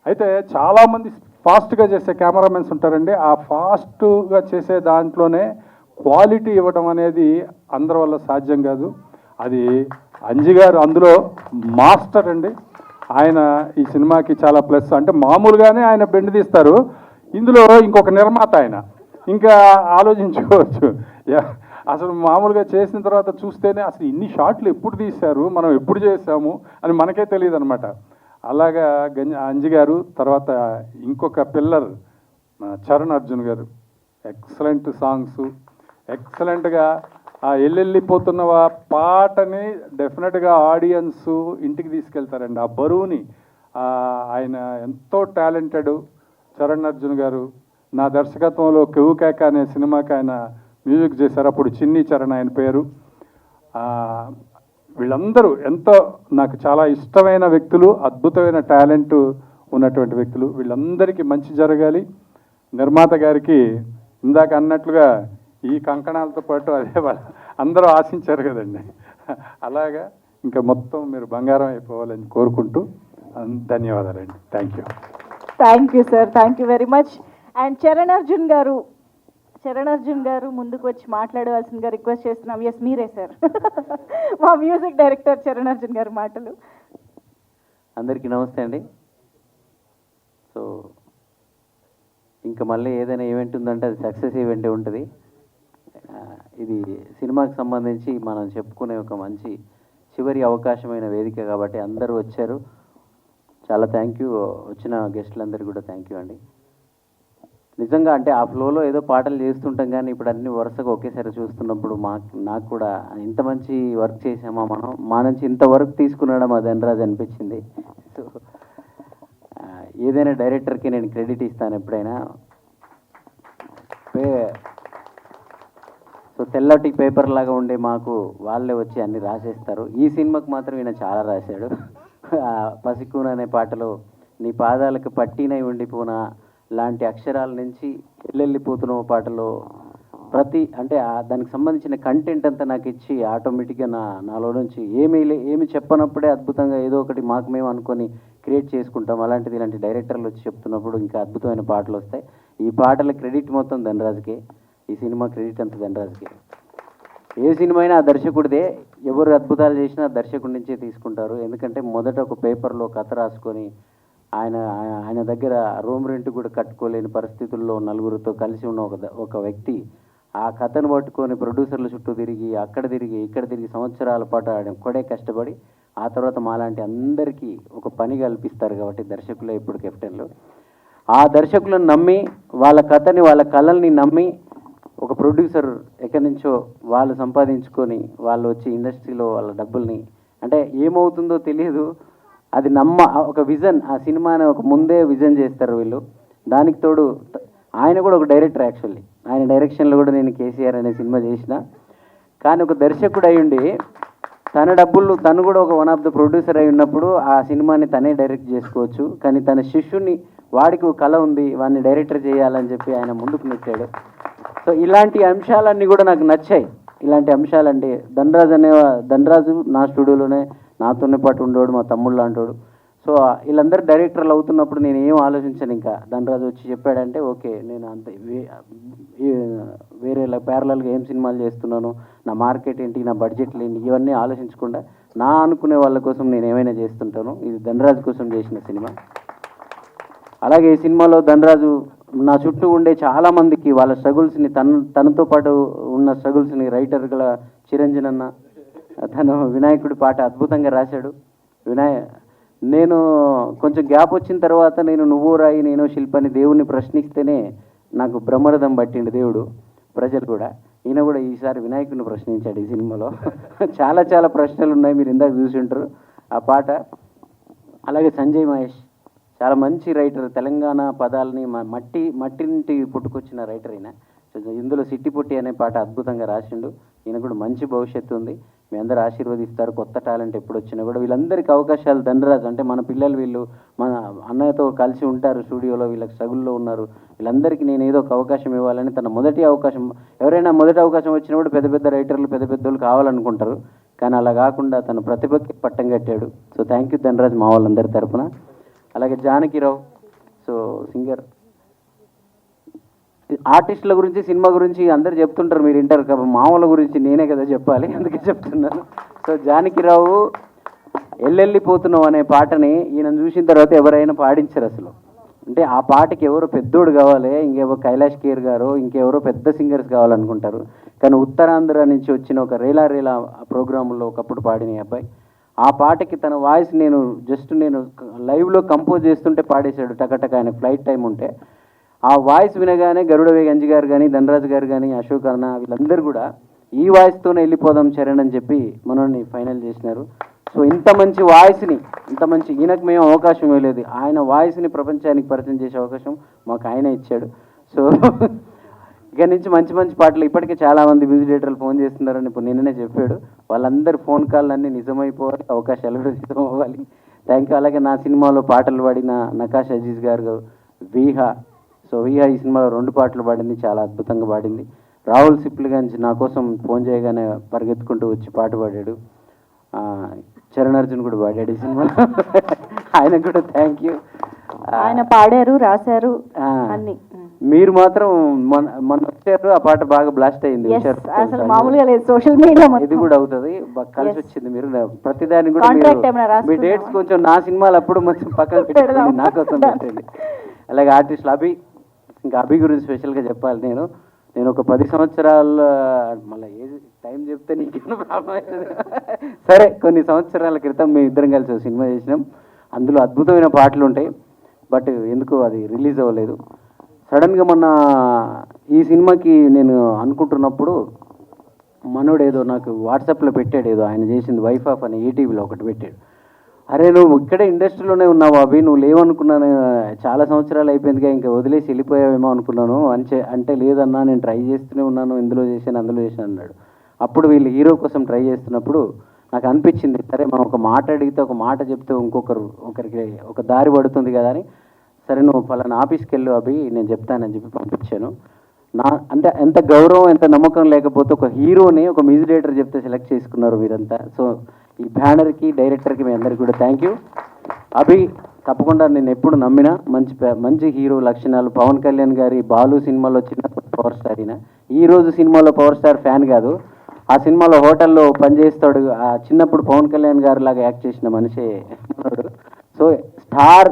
అయితే చాలామంది ఫాస్ట్గా చేసే కెమెరామెన్స్ ఉంటారండి. ఆ ఫాస్ట్గా చేసే దాంట్లోనే క్వాలిటీ ఇవ్వడం అనేది అందరి వల్ల సాధ్యం కాదు. అది అంజి గారు అందులో మాస్టర్ అండి. ఆయన ఈ సినిమాకి చాలా ప్లస్. అంటే మామూలుగానే ఆయన బెండ్ తీస్తారు, ఇందులో ఇంకొక నిర్మాత ఆయన. ఇంకా ఆలోచించుకోవచ్చు, అసలు మామూలుగా చేసిన తర్వాత చూస్తేనే అసలు ఇన్ని షాట్లు ఎప్పుడు తీశారు, మనం ఎప్పుడు చేసాము అని మనకే తెలియదు అనమాట. అలాగా అంజి గారు. తర్వాత ఇంకొక పిల్లర్ చరణ్ అర్జున్ గారు, ఎక్సలెంట్ సాంగ్స్, ఎక్సలెంట్గా ఆ ఎల్లెళ్ళిపోతున్న పాటని డెఫినెట్గా ఆడియన్స్ ఇంటికి తీసుకెళ్తారండి. ఆ బరువుని ఆయన ఎంతో టాలెంటెడ్ చరణ్ అర్జున్ గారు. నా దర్శకత్వంలో కెవుకేక అనే సినిమాకి ఆయన మ్యూజిక్ చేశారు. అప్పుడు చిన్ని చరణ్ ఆయన పేరు. వీళ్ళందరూ ఎంతో నాకు చాలా ఇష్టమైన వ్యక్తులు, అద్భుతమైన టాలెంట్ ఉన్నటువంటి వ్యక్తులు. వీళ్ళందరికీ మంచి జరగాలి. నిర్మాత గారికి ఇందాక అన్నట్లుగా ఈ కంకణాలతో పాటు అదే అందరూ ఆశించారు కదండి, అలాగా ఇంకా మొత్తం మీరు బంగారం అయిపోవాలని కోరుకుంటూ ధన్యవాదాలండి. Thank you. Thank you sir, thank you very much. And Charan Arjun గారు ముందుకు వచ్చి మాట్లాడవలసిందిగా రిక్వెస్ట్ చేస్తున్నాం. ఎస్, మీరే సార్. మా మ్యూజిక్ డైరెక్టర్ చరణ్ అర్జున్ గారు మాటలు. అందరికీ నమస్తే అండి. సో ఇంకా మళ్ళీ ఏదైనా ఈవెంట్ ఉందంటే అది సక్సెస్ ఈవెంటే ఉంటుంది. ఇది సినిమాకి సంబంధించి మనం చెప్పుకునే ఒక మంచి చివరి అవకాశమైన వేదిక కాబట్టి అందరూ వచ్చారు. చాలా థ్యాంక్ యూ. వచ్చిన గెస్టులందరికీ కూడా థ్యాంక్ యూ అండి. నిజంగా అంటే ఆ ఫ్లోలో ఏదో పాటలు చేస్తుంటాం, కానీ ఇప్పుడు అన్ని వరుసగా ఒకేసారి చూస్తున్నప్పుడు నాకు కూడా ఇంత మంచి వర్క్ చేసామా మనం, మా నుంచి ఇంత వర్క్ తీసుకున్నాడా మా ధనరాజ్ అనిపించింది. సో ఏదైనా డైరెక్టర్కి నేను క్రెడిట్ ఇస్తాను ఎప్పుడైనా. సో తెల్లటి పేపర్ లాగా ఉండే మాకు వాళ్ళే వచ్చి అన్ని రాసేస్తారు. ఈ సినిమాకి మాత్రం ఈయన చాలా రాశాడు. పసికూన అనే పాటలో నీ పాదాలకు పట్టినై ఉండిపోనా లాంటి అక్షరాల నుంచి ఎల్లెళ్ళిపోతున్న పాటలో ప్రతి అంటే దానికి సంబంధించిన కంటెంట్ అంతా నాకు ఇచ్చి ఆటోమేటిక్గా నాలో నుంచి ఏమి చెప్పనప్పుడే అద్భుతంగా ఏదో ఒకటి మాకు మేము అనుకొని క్రియేట్ చేసుకుంటాం. అలాంటిది ఇలాంటి డైరెక్టర్లు వచ్చి చెప్తున్నప్పుడు ఇంకా అద్భుతమైన పాటలు వస్తాయి. ఈ పాటల క్రెడిట్ మొత్తం ధనరాజ్కే, ఈ సినిమా క్రెడిట్ అంతా ధనరాజ్కే. ఏ సినిమా అయినా ఆ దర్శకుడిదే. ఎవరు అద్భుతాలు చేసినా దర్శకుడి నుంచే తీసుకుంటారు. ఎందుకంటే మొదట ఒక పేపర్లో కథ రాసుకొని ఆయన దగ్గర రూమ్ రెంట్ కూడా కట్టుకోలేని పరిస్థితుల్లో నలుగురితో కలిసి ఉన్న ఒక వ్యక్తి ఆ కథను పట్టుకొని ప్రొడ్యూసర్ల చుట్టూ తిరిగి అక్కడ తిరిగి ఇక్కడ తిరిగి సంవత్సరాల పాటు ఆయన ఒక్కడే కష్టపడి ఆ తర్వాత మాలాంటి అందరికీ ఒక పని కల్పిస్తారు. కాబట్టి దర్శకులే ఇప్పుడు కెప్టెన్లు. ఆ దర్శకులను నమ్మి వాళ్ళ కథని వాళ్ళ కళల్ని నమ్మి ఒక ప్రొడ్యూసర్ ఎక్కడి నుంచో వాళ్ళు సంపాదించుకొని వాళ్ళు వచ్చి ఇండస్ట్రీలో వాళ్ళ డబ్బుల్ని అంటే ఏమవుతుందో తెలియదు, అది ఒక విజన్, ఆ సినిమాని ఒక ముందే విజన్ చేస్తారు వీళ్ళు. దానికి తోడు ఆయన కూడా ఒక డైరెక్టర్. యాక్చువల్లీ ఆయన డైరెక్షన్లో కూడా నేను కేసీఆర్ అనే సినిమా చేసిన. కానీ ఒక దర్శకుడు అయ్యుండి తన డబ్బులు తను కూడా ఒక వన్ ఆఫ్ ద ప్రొడ్యూసర్ అయి ఉన్నప్పుడు ఆ సినిమాని తనే డైరెక్ట్ చేసుకోవచ్చు. కానీ తన శిష్యుని వాడికి ఒక కళ ఉంది, వాడిని డైరెక్టర్ చేయాలని చెప్పి ఆయన ముందుకు నెట్టాడు. సో ఇలాంటి అంశాలన్నీ కూడా నాకు నచ్చాయి. ఇలాంటి అంశాలంటే ధనరాజు నా స్టూడియోలోనే నాతోనే పాటు ఉండేవాడు, మా తమ్ముడు లాంటోడు. సో వీళ్ళందరూ డైరెక్టర్లు అవుతున్నప్పుడు నేను ఏం ఆలోచించాను, ఇంకా ధనరాజు వచ్చి చెప్పాడంటే ఓకే నేను అంత వేరే ప్యారలల్గా ఏం సినిమాలు చేస్తున్నాను, నా మార్కెట్ ఏంటి, నా బడ్జెట్లు ఏంటి, ఇవన్నీ ఆలోచించకుండా నా అనుకునే వాళ్ళ కోసం నేను ఏమైనా చేస్తుంటాను. ఇది ధనరాజు కోసం చేసిన సినిమా. అలాగే ఈ సినిమాలో ధనరాజు నా చుట్టూ ఉండే చాలామందికి వాళ్ళ స్ట్రగుల్స్ని తనతో పాటు ఉన్న స్ట్రగుల్స్ని రైటర్ಗಳ చిరంజన్ అన్న తను వినాయకుడి పాట అద్భుతంగా రాశాడు. నేను కొంచెం గ్యాప్ వచ్చిన తర్వాత నేను నువ్వు రాయి నేను శిల్పని దేవుణ్ణి ప్రశ్నిస్తేనే నాకు బ్రహ్మరథం పట్టిండు దేవుడు, ప్రజలు కూడా. ఈయన కూడా ఈసారి వినాయకుడిని ప్రశ్నించాడు ఈ సినిమాలో. చాలా చాలా ప్రశ్నలు ఉన్నాయి, మీరు ఇందాక చూసి ఉంటారు ఆ పాట. అలాగే సంజయ్ మహేష్ చాలా మంచి రైటర్, తెలంగాణ పదాలని మట్టి నుండి పుట్టుకొచ్చిన రైటర్ ఈయన. ఇందులో సిట్టి పొట్టి అనే పాట అద్భుతంగా రాసిండు. ఈయన కూడా మంచి భవిష్యత్తు ఉంది, మీ అందరూ ఆశీర్వదిస్తారు. కొత్త టాలెంట్ ఎప్పుడు వచ్చినా కూడా వీళ్ళందరికీ అవకాశాలు ధనరాజు అంటే మన పిల్లలు, వీళ్ళు మన అన్నయ్యతో కలిసి ఉంటారు స్టూడియోలో, వీళ్ళకి స్ట్రగుల్లో ఉన్నారు. వీళ్ళందరికీ నేను ఏదో ఒక అవకాశం ఇవ్వాలని తన మొదటి అవకాశం, ఎవరైనా మొదటి అవకాశం వచ్చినప్పుడు పెద్ద పెద్ద రైటర్లు పెద్ద పెద్దోళ్ళు కావాలనుకుంటారు, కానీ అలా కాకుండా తన ప్రతిభకి పట్టం కట్టాడు. సో థ్యాంక్ యూ ధనరాజ్ మా వాళ్ళందరి తరఫున. అలాగే జానకిరావు, సో సింగర్. ఆర్టిస్టుల గురించి సినిమా గురించి అందరు చెప్తుంటారు, మీరు వింటారు కాబట్టి మామూలు గురించి నేనే కదా చెప్పాలి, అందుకే చెప్తున్నాను. సో జానకిరావు ఎల్లెళ్ళిపోతున్నావు అనే పాటని ఈయన చూసిన తర్వాత ఎవరైనా పాడించారు అసలు. అంటే ఆ పాటకి ఎవరో పెద్దోడు కావాలి, ఇంకెవరో కైలాష్ కేర్ గారు ఇంకెవరో పెద్ద సింగర్స్ కావాలనుకుంటారు, కానీ ఉత్తరాంధ్ర నుంచి వచ్చిన ఒక రేలా రేలా ప్రోగ్రాంలో ఒకప్పుడు పాడిన అబ్బాయి ఆ పాటకి తన వాయిస్ నేను లైవ్లో కంపోజ్ చేస్తుంటే పాడేశాడు టకటక. ఆయన ఫ్లైట్ టైం ఉంటే ఆ వాయిస్ వినగానే గరుడవే గంజి గారు కానీ ధనరాజు గారు కానీ అశోక్ అన్న వీళ్ళందరూ కూడా ఈ వాయిస్తోనే వెళ్ళిపోదాం చరణ్ అని చెప్పి మనల్ని ఫైనల్ చేసినారు. సో ఇంత మంచి వాయిస్ని, ఇంత మంచి ఈయనకు మేము అవకాశం ఇవ్వలేదు, ఆయన వాయిస్ని ప్రపంచానికి పరిచయం చేసే అవకాశం మాకు ఆయన ఇచ్చాడు. సో ఇక నుంచి మంచి మంచి పాటలు ఇప్పటికే చాలామంది మ్యూజిక్ డైరెక్టర్లు ఫోన్ చేస్తున్నారని ఇప్పుడు నిన్ననే చెప్పాడు. వాళ్ళందరి ఫోన్ కాల్ అన్నీ నిజమైపోవాలి, అవకాశాలు కూడా నిజం అవ్వాలి. Thank you. అలాగే నా సినిమాలో పాటలు పాడిన నకాష్ అజీజ్ గారు వీహా, సో వీహా ఈ సినిమాలో 2 పాటలు పాడింది, చాలా అద్భుతంగా పాడింది. రాహుల్ సిప్లిగంజ్ నా కోసం ఫోన్ చేయగానే పరిగెత్తుకుంటూ వచ్చి పాట పాడాడు. చరణ్ అర్జున్ కూడా పాడాడు ఈ సినిమాలో, ఆయనకు కూడా థ్యాంక్ యూ. ఆయన పాడారు, రాశారు అన్ని. మీరు మాత్రం మన వచ్చారు, ఆ పాట బాగా బ్లాస్ట్ అయింది, అసలు మామూలుగా లేదు సోషల్ మీడియా. ఇది కూడా అవుతుంది, కలిసి వచ్చింది. మీరు ప్రతిదాన్ని కూడా మీ డేట్స్ కొంచెం నా సినిమాలు అప్పుడు కొంచెం పక్కన పెట్టండి, నా కోసం పెట్టండి. అలాగే ఆర్టిస్టులు అభి, ఇంకా అభి గురించి స్పెషల్గా చెప్పాలి. నేను ఒక 10 సంవత్సరాల, మళ్ళీ ఏది టైం చెప్తే నీకేమో ప్రాబ్లం అవుతుంది. సరే, కొన్ని సంవత్సరాల క్రితం మేము ఇద్దరం కలిసి సినిమా చేసినాం. అందులో అద్భుతమైన పాటలు ఉంటాయి, బట్ ఎందుకో అది రిలీజ్ అవ్వలేదు. సడన్గా మొన్న ఈ సినిమాకి నేను అనుకుంటున్నప్పుడు మనోడు ఏదో నాకు వాట్సాప్లో పెట్టాడు, ఏదో ఆయన చేసింది వైఫ్ ఆఫ్ అని ఈటీవీలో ఒకటి పెట్టాడు. అరే నువ్వు ఇక్కడే ఇండస్ట్రీలోనే ఉన్నావు అభి, నువ్వు లేవనుకున్నాను, చాలా సంవత్సరాలు అయిపోయిందిగా, ఇంకా వదిలేసి వెళ్ళిపోయావేమో అనుకున్నాను అంటే లేదన్నా నేను ట్రై చేస్తూనే ఉన్నాను, ఇందులో చేశాను అందులో చేశాను అన్నాడు. అప్పుడు వీళ్ళు హీరో కోసం ట్రై చేస్తున్నప్పుడు నాకు అనిపించింది, సరే మనం ఒక మాట అడిగితే ఒక మాట చెప్తే ఒకరికి ఒక దారి పడుతుంది కదా అని, సరే నువ్వు ఫలానా ఆఫీస్కి వెళ్ళు అభి నేను చెప్తానని చెప్పి పంపించాను. అంటే ఎంత గౌరవం ఎంత నమ్మకం లేకపోతే ఒక హీరోని ఒక మ్యూజిక్ డైరెక్టర్ చెప్తే సెలెక్ట్ చేసుకున్నారు మీరంతా. సో ఈ బ్యానర్కి డైరెక్టర్కి మీ అందరికీ కూడా థ్యాంక్ యూ. అభి తప్పకుండా నేను ఎప్పుడు నమ్మిన మంచి హీరో లక్షణాలు. పవన్ కళ్యాణ్ గారి బాలు సినిమాలో చిన్న పవర్ స్టార్ అయినా, ఈరోజు సినిమాలో పవర్ స్టార్ ఫ్యాన్ కాదు, ఆ సినిమాలో హోటల్లో పనిచేస్తాడు, ఆ చిన్నప్పుడు పవన్ కళ్యాణ్ గారి లాగా యాక్ట్ చేసిన మనిషే ఉన్నాడు. సో స్టార్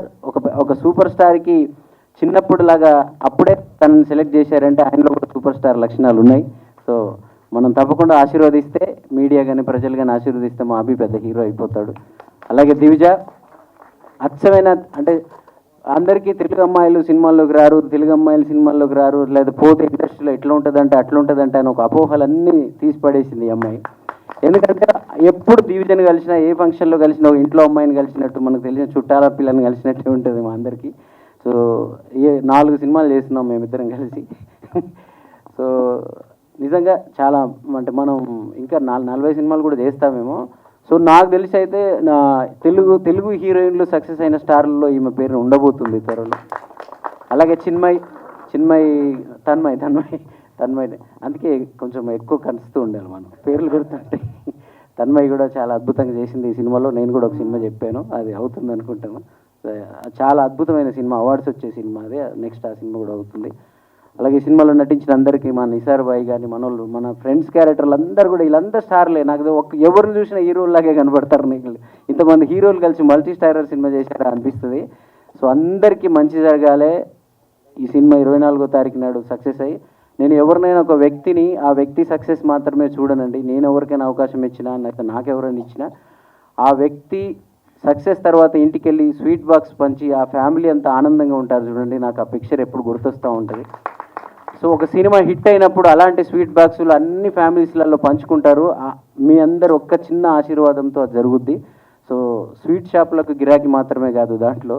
ఒక సూపర్ స్టార్కి చిన్నప్పుడు లాగా అప్పుడే తనని సెలెక్ట్ చేశారంటే ఆయనలో కూడా సూపర్ స్టార్ లక్షణాలు ఉన్నాయి. సో మనం తప్పకుండా ఆశీర్వదిస్తే, మీడియా కానీ ప్రజలు కానీ ఆశీర్వదిస్తే మా అభి పెద్ద హీరో అయిపోతాడు. అలాగే దివిజ అచ్చమైన, అంటే అందరికీ తెలుగు అమ్మాయిలు సినిమాల్లోకి రారు, తెలుగు అమ్మాయిలు సినిమాల్లోకి రారు, లేదా పోతే ఇండస్ట్రీలో ఎట్లా ఉంటుందంటే అట్లా ఉంటుందంటే అని ఒక అపోహలన్నీ తీసి పడేసింది ఈ అమ్మాయి. ఎందుకంటే ఎప్పుడు దివిజన్ కలిసినా, ఏ ఫంక్షన్లో కలిసినా, ఇంట్లో అమ్మాయిని కలిసినట్టు, మనకు తెలిసిన చుట్టాల పిల్లని కలిసినట్టే ఉంటుంది మా అందరికీ. సో 4 సినిమాలు చేస్తున్నాం మేమిద్దరం కలిసి. సో నిజంగా చాలా, అంటే మనం ఇంకా 40 సినిమాలు కూడా చేస్తామేమో. సో నాకు తెలిసి అయితే నా తెలుగు హీరోయిన్లు సక్సెస్ అయిన స్టార్లలో ఈమె పేరు ఉండబోతుంది త్వరలో. అలాగే తన్మయ్ అందుకే కొంచెం ఎక్కువ కలుస్తూ ఉండాలి మనం, పేర్లు గుర్తుంటే. తన్మయ్ కూడా చాలా అద్భుతంగా చేసింది ఈ సినిమాలో. నేను కూడా ఒక సినిమా చెప్పాను, అది అవుతుంది అనుకుంటాను. చాలా అద్భుతమైన సినిమా, అవార్డ్స్ వచ్చే సినిమా అదే, నెక్స్ట్ ఆ సినిమా కూడా అవుతుంది. అలాగే ఈ సినిమాలో నటించిన అందరికీ, మా నిసార్ బాయ్ కానీ మనోళ్ళు, మన ఫ్రెండ్స్ క్యారెక్టర్లు అందరూ కూడా వీళ్ళందరూ స్టార్లే. నాకు ఎవరిని చూసినా హీరోలాగే కనబడతారు. నీకు ఇంతమంది హీరోలు కలిసి మల్టీ స్టారర్ సినిమా చేశారా అనిపిస్తుంది. సో అందరికీ మంచి జరగాలి. ఈ సినిమా 24వ తారీఖు నాడు సక్సెస్ అయ్యి, నేను ఎవరినైనా ఒక వ్యక్తిని, ఆ వ్యక్తి సక్సెస్ మాత్రమే చూడనండి. నేను ఎవరికైనా అవకాశం ఇచ్చినా, లేకపోతే నాకెవరైనా ఇచ్చినా, ఆ వ్యక్తి సక్సెస్ తర్వాత ఇంటికి వెళ్ళి స్వీట్ బాక్స్ పంచి ఆ ఫ్యామిలీ అంతా ఆనందంగా ఉంటారు చూడండి, నాకు ఆ పిక్చర్ ఎప్పుడు గుర్తొస్తూ ఉంటుంది. సో ఒక సినిమా హిట్ అయినప్పుడు అలాంటి స్వీట్ బాక్సులు అన్ని ఫ్యామిలీస్లలో పంచుకుంటారు. మీ అందరు ఒక్క చిన్న ఆశీర్వాదంతో అది జరుగుద్ది. సో స్వీట్ షాపులకు గిరాకీ మాత్రమే కాదు, దాంట్లో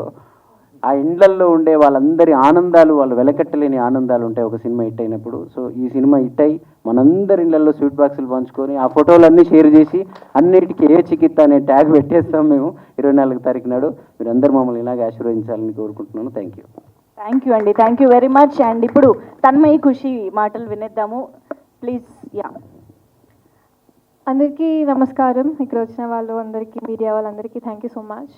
ఆ ఇండ్లల్లో ఉండే వాళ్ళందరి ఆనందాలు, వాళ్ళు వెలకట్టలేని ఆనందాలు ఉంటాయి ఒక సినిమా హిట్ అయినప్పుడు. సో ఈ సినిమా హిట్ అయ్యి మనందరి ఇళ్లలో స్వీట్ బాక్సులు పంచుకొని ఆ ఫోటోలన్నీ షేర్ చేసి అన్నిటికీ ఏ చికిత్స అనే ట్యాగ్ పెట్టేస్తాం మేము 24 తారీఖు నాడు. మీరందరూ మమ్మల్ని ఇలాగే ఆశీర్వదించాలని కోరుకుంటున్నాను. Thank you. థ్యాంక్ యూ అండి, thank you very much. And ఇప్పుడు తన్మయి ఖుషి మాటలు వినేద్దాము ప్లీజ్. యా, అందరికీ నమస్కారం. ఇక్కడ వచ్చిన వాళ్ళు అందరికీ, మీడియా వాళ్ళందరికీ థ్యాంక్ యూ సో మచ్.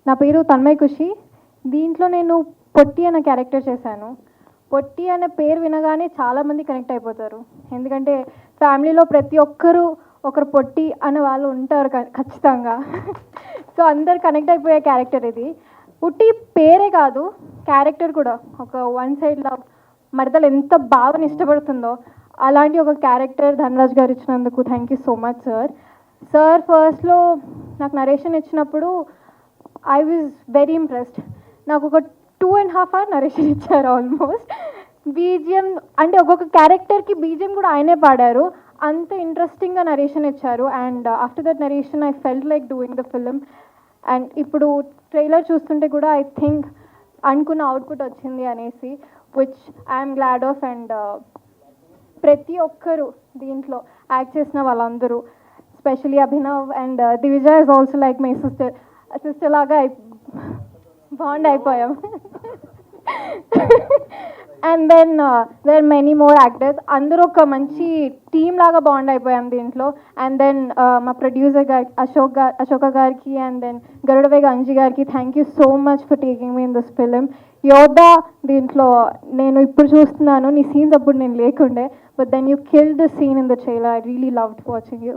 నా పేరు తన్మయి ఖుషి. దీంట్లో నేను పొట్టి అనే క్యారెక్టర్ చేశాను. పొట్టి అనే పేరు వినగానే చాలామంది కనెక్ట్ అయిపోతారు, ఎందుకంటే ఫ్యామిలీలో ప్రతి ఒక్కరూ ఒకరు పొట్టి అనే వాళ్ళు ఉంటారు ఖచ్చితంగా. సో అందరు కనెక్ట్ అయిపోయే క్యారెక్టర్ ఇది. ఉట్టి పేరే కాదు, క్యారెక్టర్ కూడా ఒక వన్ సైడ్ లవ్, మరదలు ఎంత బాగా ఇష్టపడుతుందో అలాంటి ఒక క్యారెక్టర్ ధనరాజ్ గారు ఇచ్చినందుకు thank you so much sir. Sir ఫస్ట్లో నాకు నరేషన్ ఇచ్చినప్పుడు ఐ వాజ్ వెరీ ఇంప్రెస్డ్. నాకు ఒక 2.5 hours నరేషన్ ఇచ్చారు ఆల్మోస్ట్. బీజిఎం అంటే ఒక్కొక్క క్యారెక్టర్కి బీజిఎం కూడా ఆయనే పాడారు, అంత ఇంట్రెస్టింగ్గా నరేషన్ ఇచ్చారు. And after that narration I felt like doing the film. And ఇప్పుడు ట్రైలర్ చూస్తుంటే కూడా ఐ థింక్ అనుకున్న అవుట్పుట్ వచ్చింది అనేసి, which I'm glad of. And ప్రతి ఒక్కరు దీంట్లో యాక్ట్ చేసిన వాళ్ళందరూ, specially Abhinav and Divija is also like my sister లాగా బాండ్ అయిపోయాం. And then there many more actors, అందరూ ఒక మంచి టీమ్ లాగా బాండ్ అయిపోయాం దీంట్లో. అండ్ దెన్ మా ప్రొడ్యూసర్ గారి అశోక గారికి, అండ్ దెన్ గరుడవేగ అంజి గారికి thank you so much for taking me in this film. యోధా దీంట్లో నేను ఇప్పుడు చూస్తున్నాను, నీ సీన్స్ అప్పుడు నేను లేకుండే, but then you kill the scene in the trailer. I really loved watching you.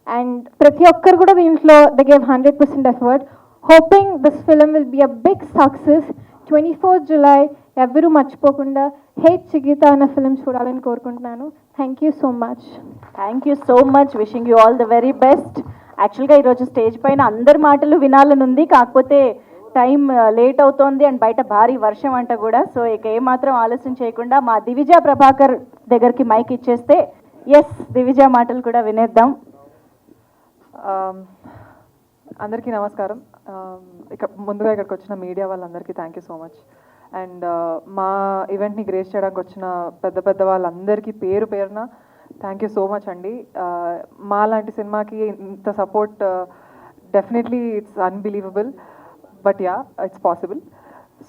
And ప్రతి ఒక్కరు కూడా దీంట్లో they gave 100% effort. Hoping this film will be a big success. 24th July ఎవరు మర్చిపోకుండా హే చికిత అన్న ఫిలిం చూడాలని కోరుకుంటున్నాను. Thank you so much. Thank you so much, wishing you all the very best. యాక్చువల్గా ఈరోజు స్టేజ్ పైన అందరి మాటలు వినాలని ఉంది, కాకపోతే టైం లేట్ అవుతోంది అండ్ బయట భారీ వర్షం అంట కూడా. సో ఇక ఏమాత్రం ఆలస్యం చేయకుండా మా దివిజ ప్రభాకర్ దగ్గరికి మైక్ ఇచ్చేస్తే ఎస్ దివిజ మాటలు కూడా వినేద్దాం. అందరికీ నమస్కారం. ముందుగా ఇక్కడికి వచ్చిన మీడియా వాళ్ళందరికీ thank you so much. And మా ఈవెంట్ని గ్రేస్ చేయడానికి వచ్చిన పెద్ద వాళ్ళందరికీ పేరు పేరున థ్యాంక్ యూ సో మచ్ అండి. మా లాంటి సినిమాకి ఇంత support definitely it's unbelievable, but yeah it's possible.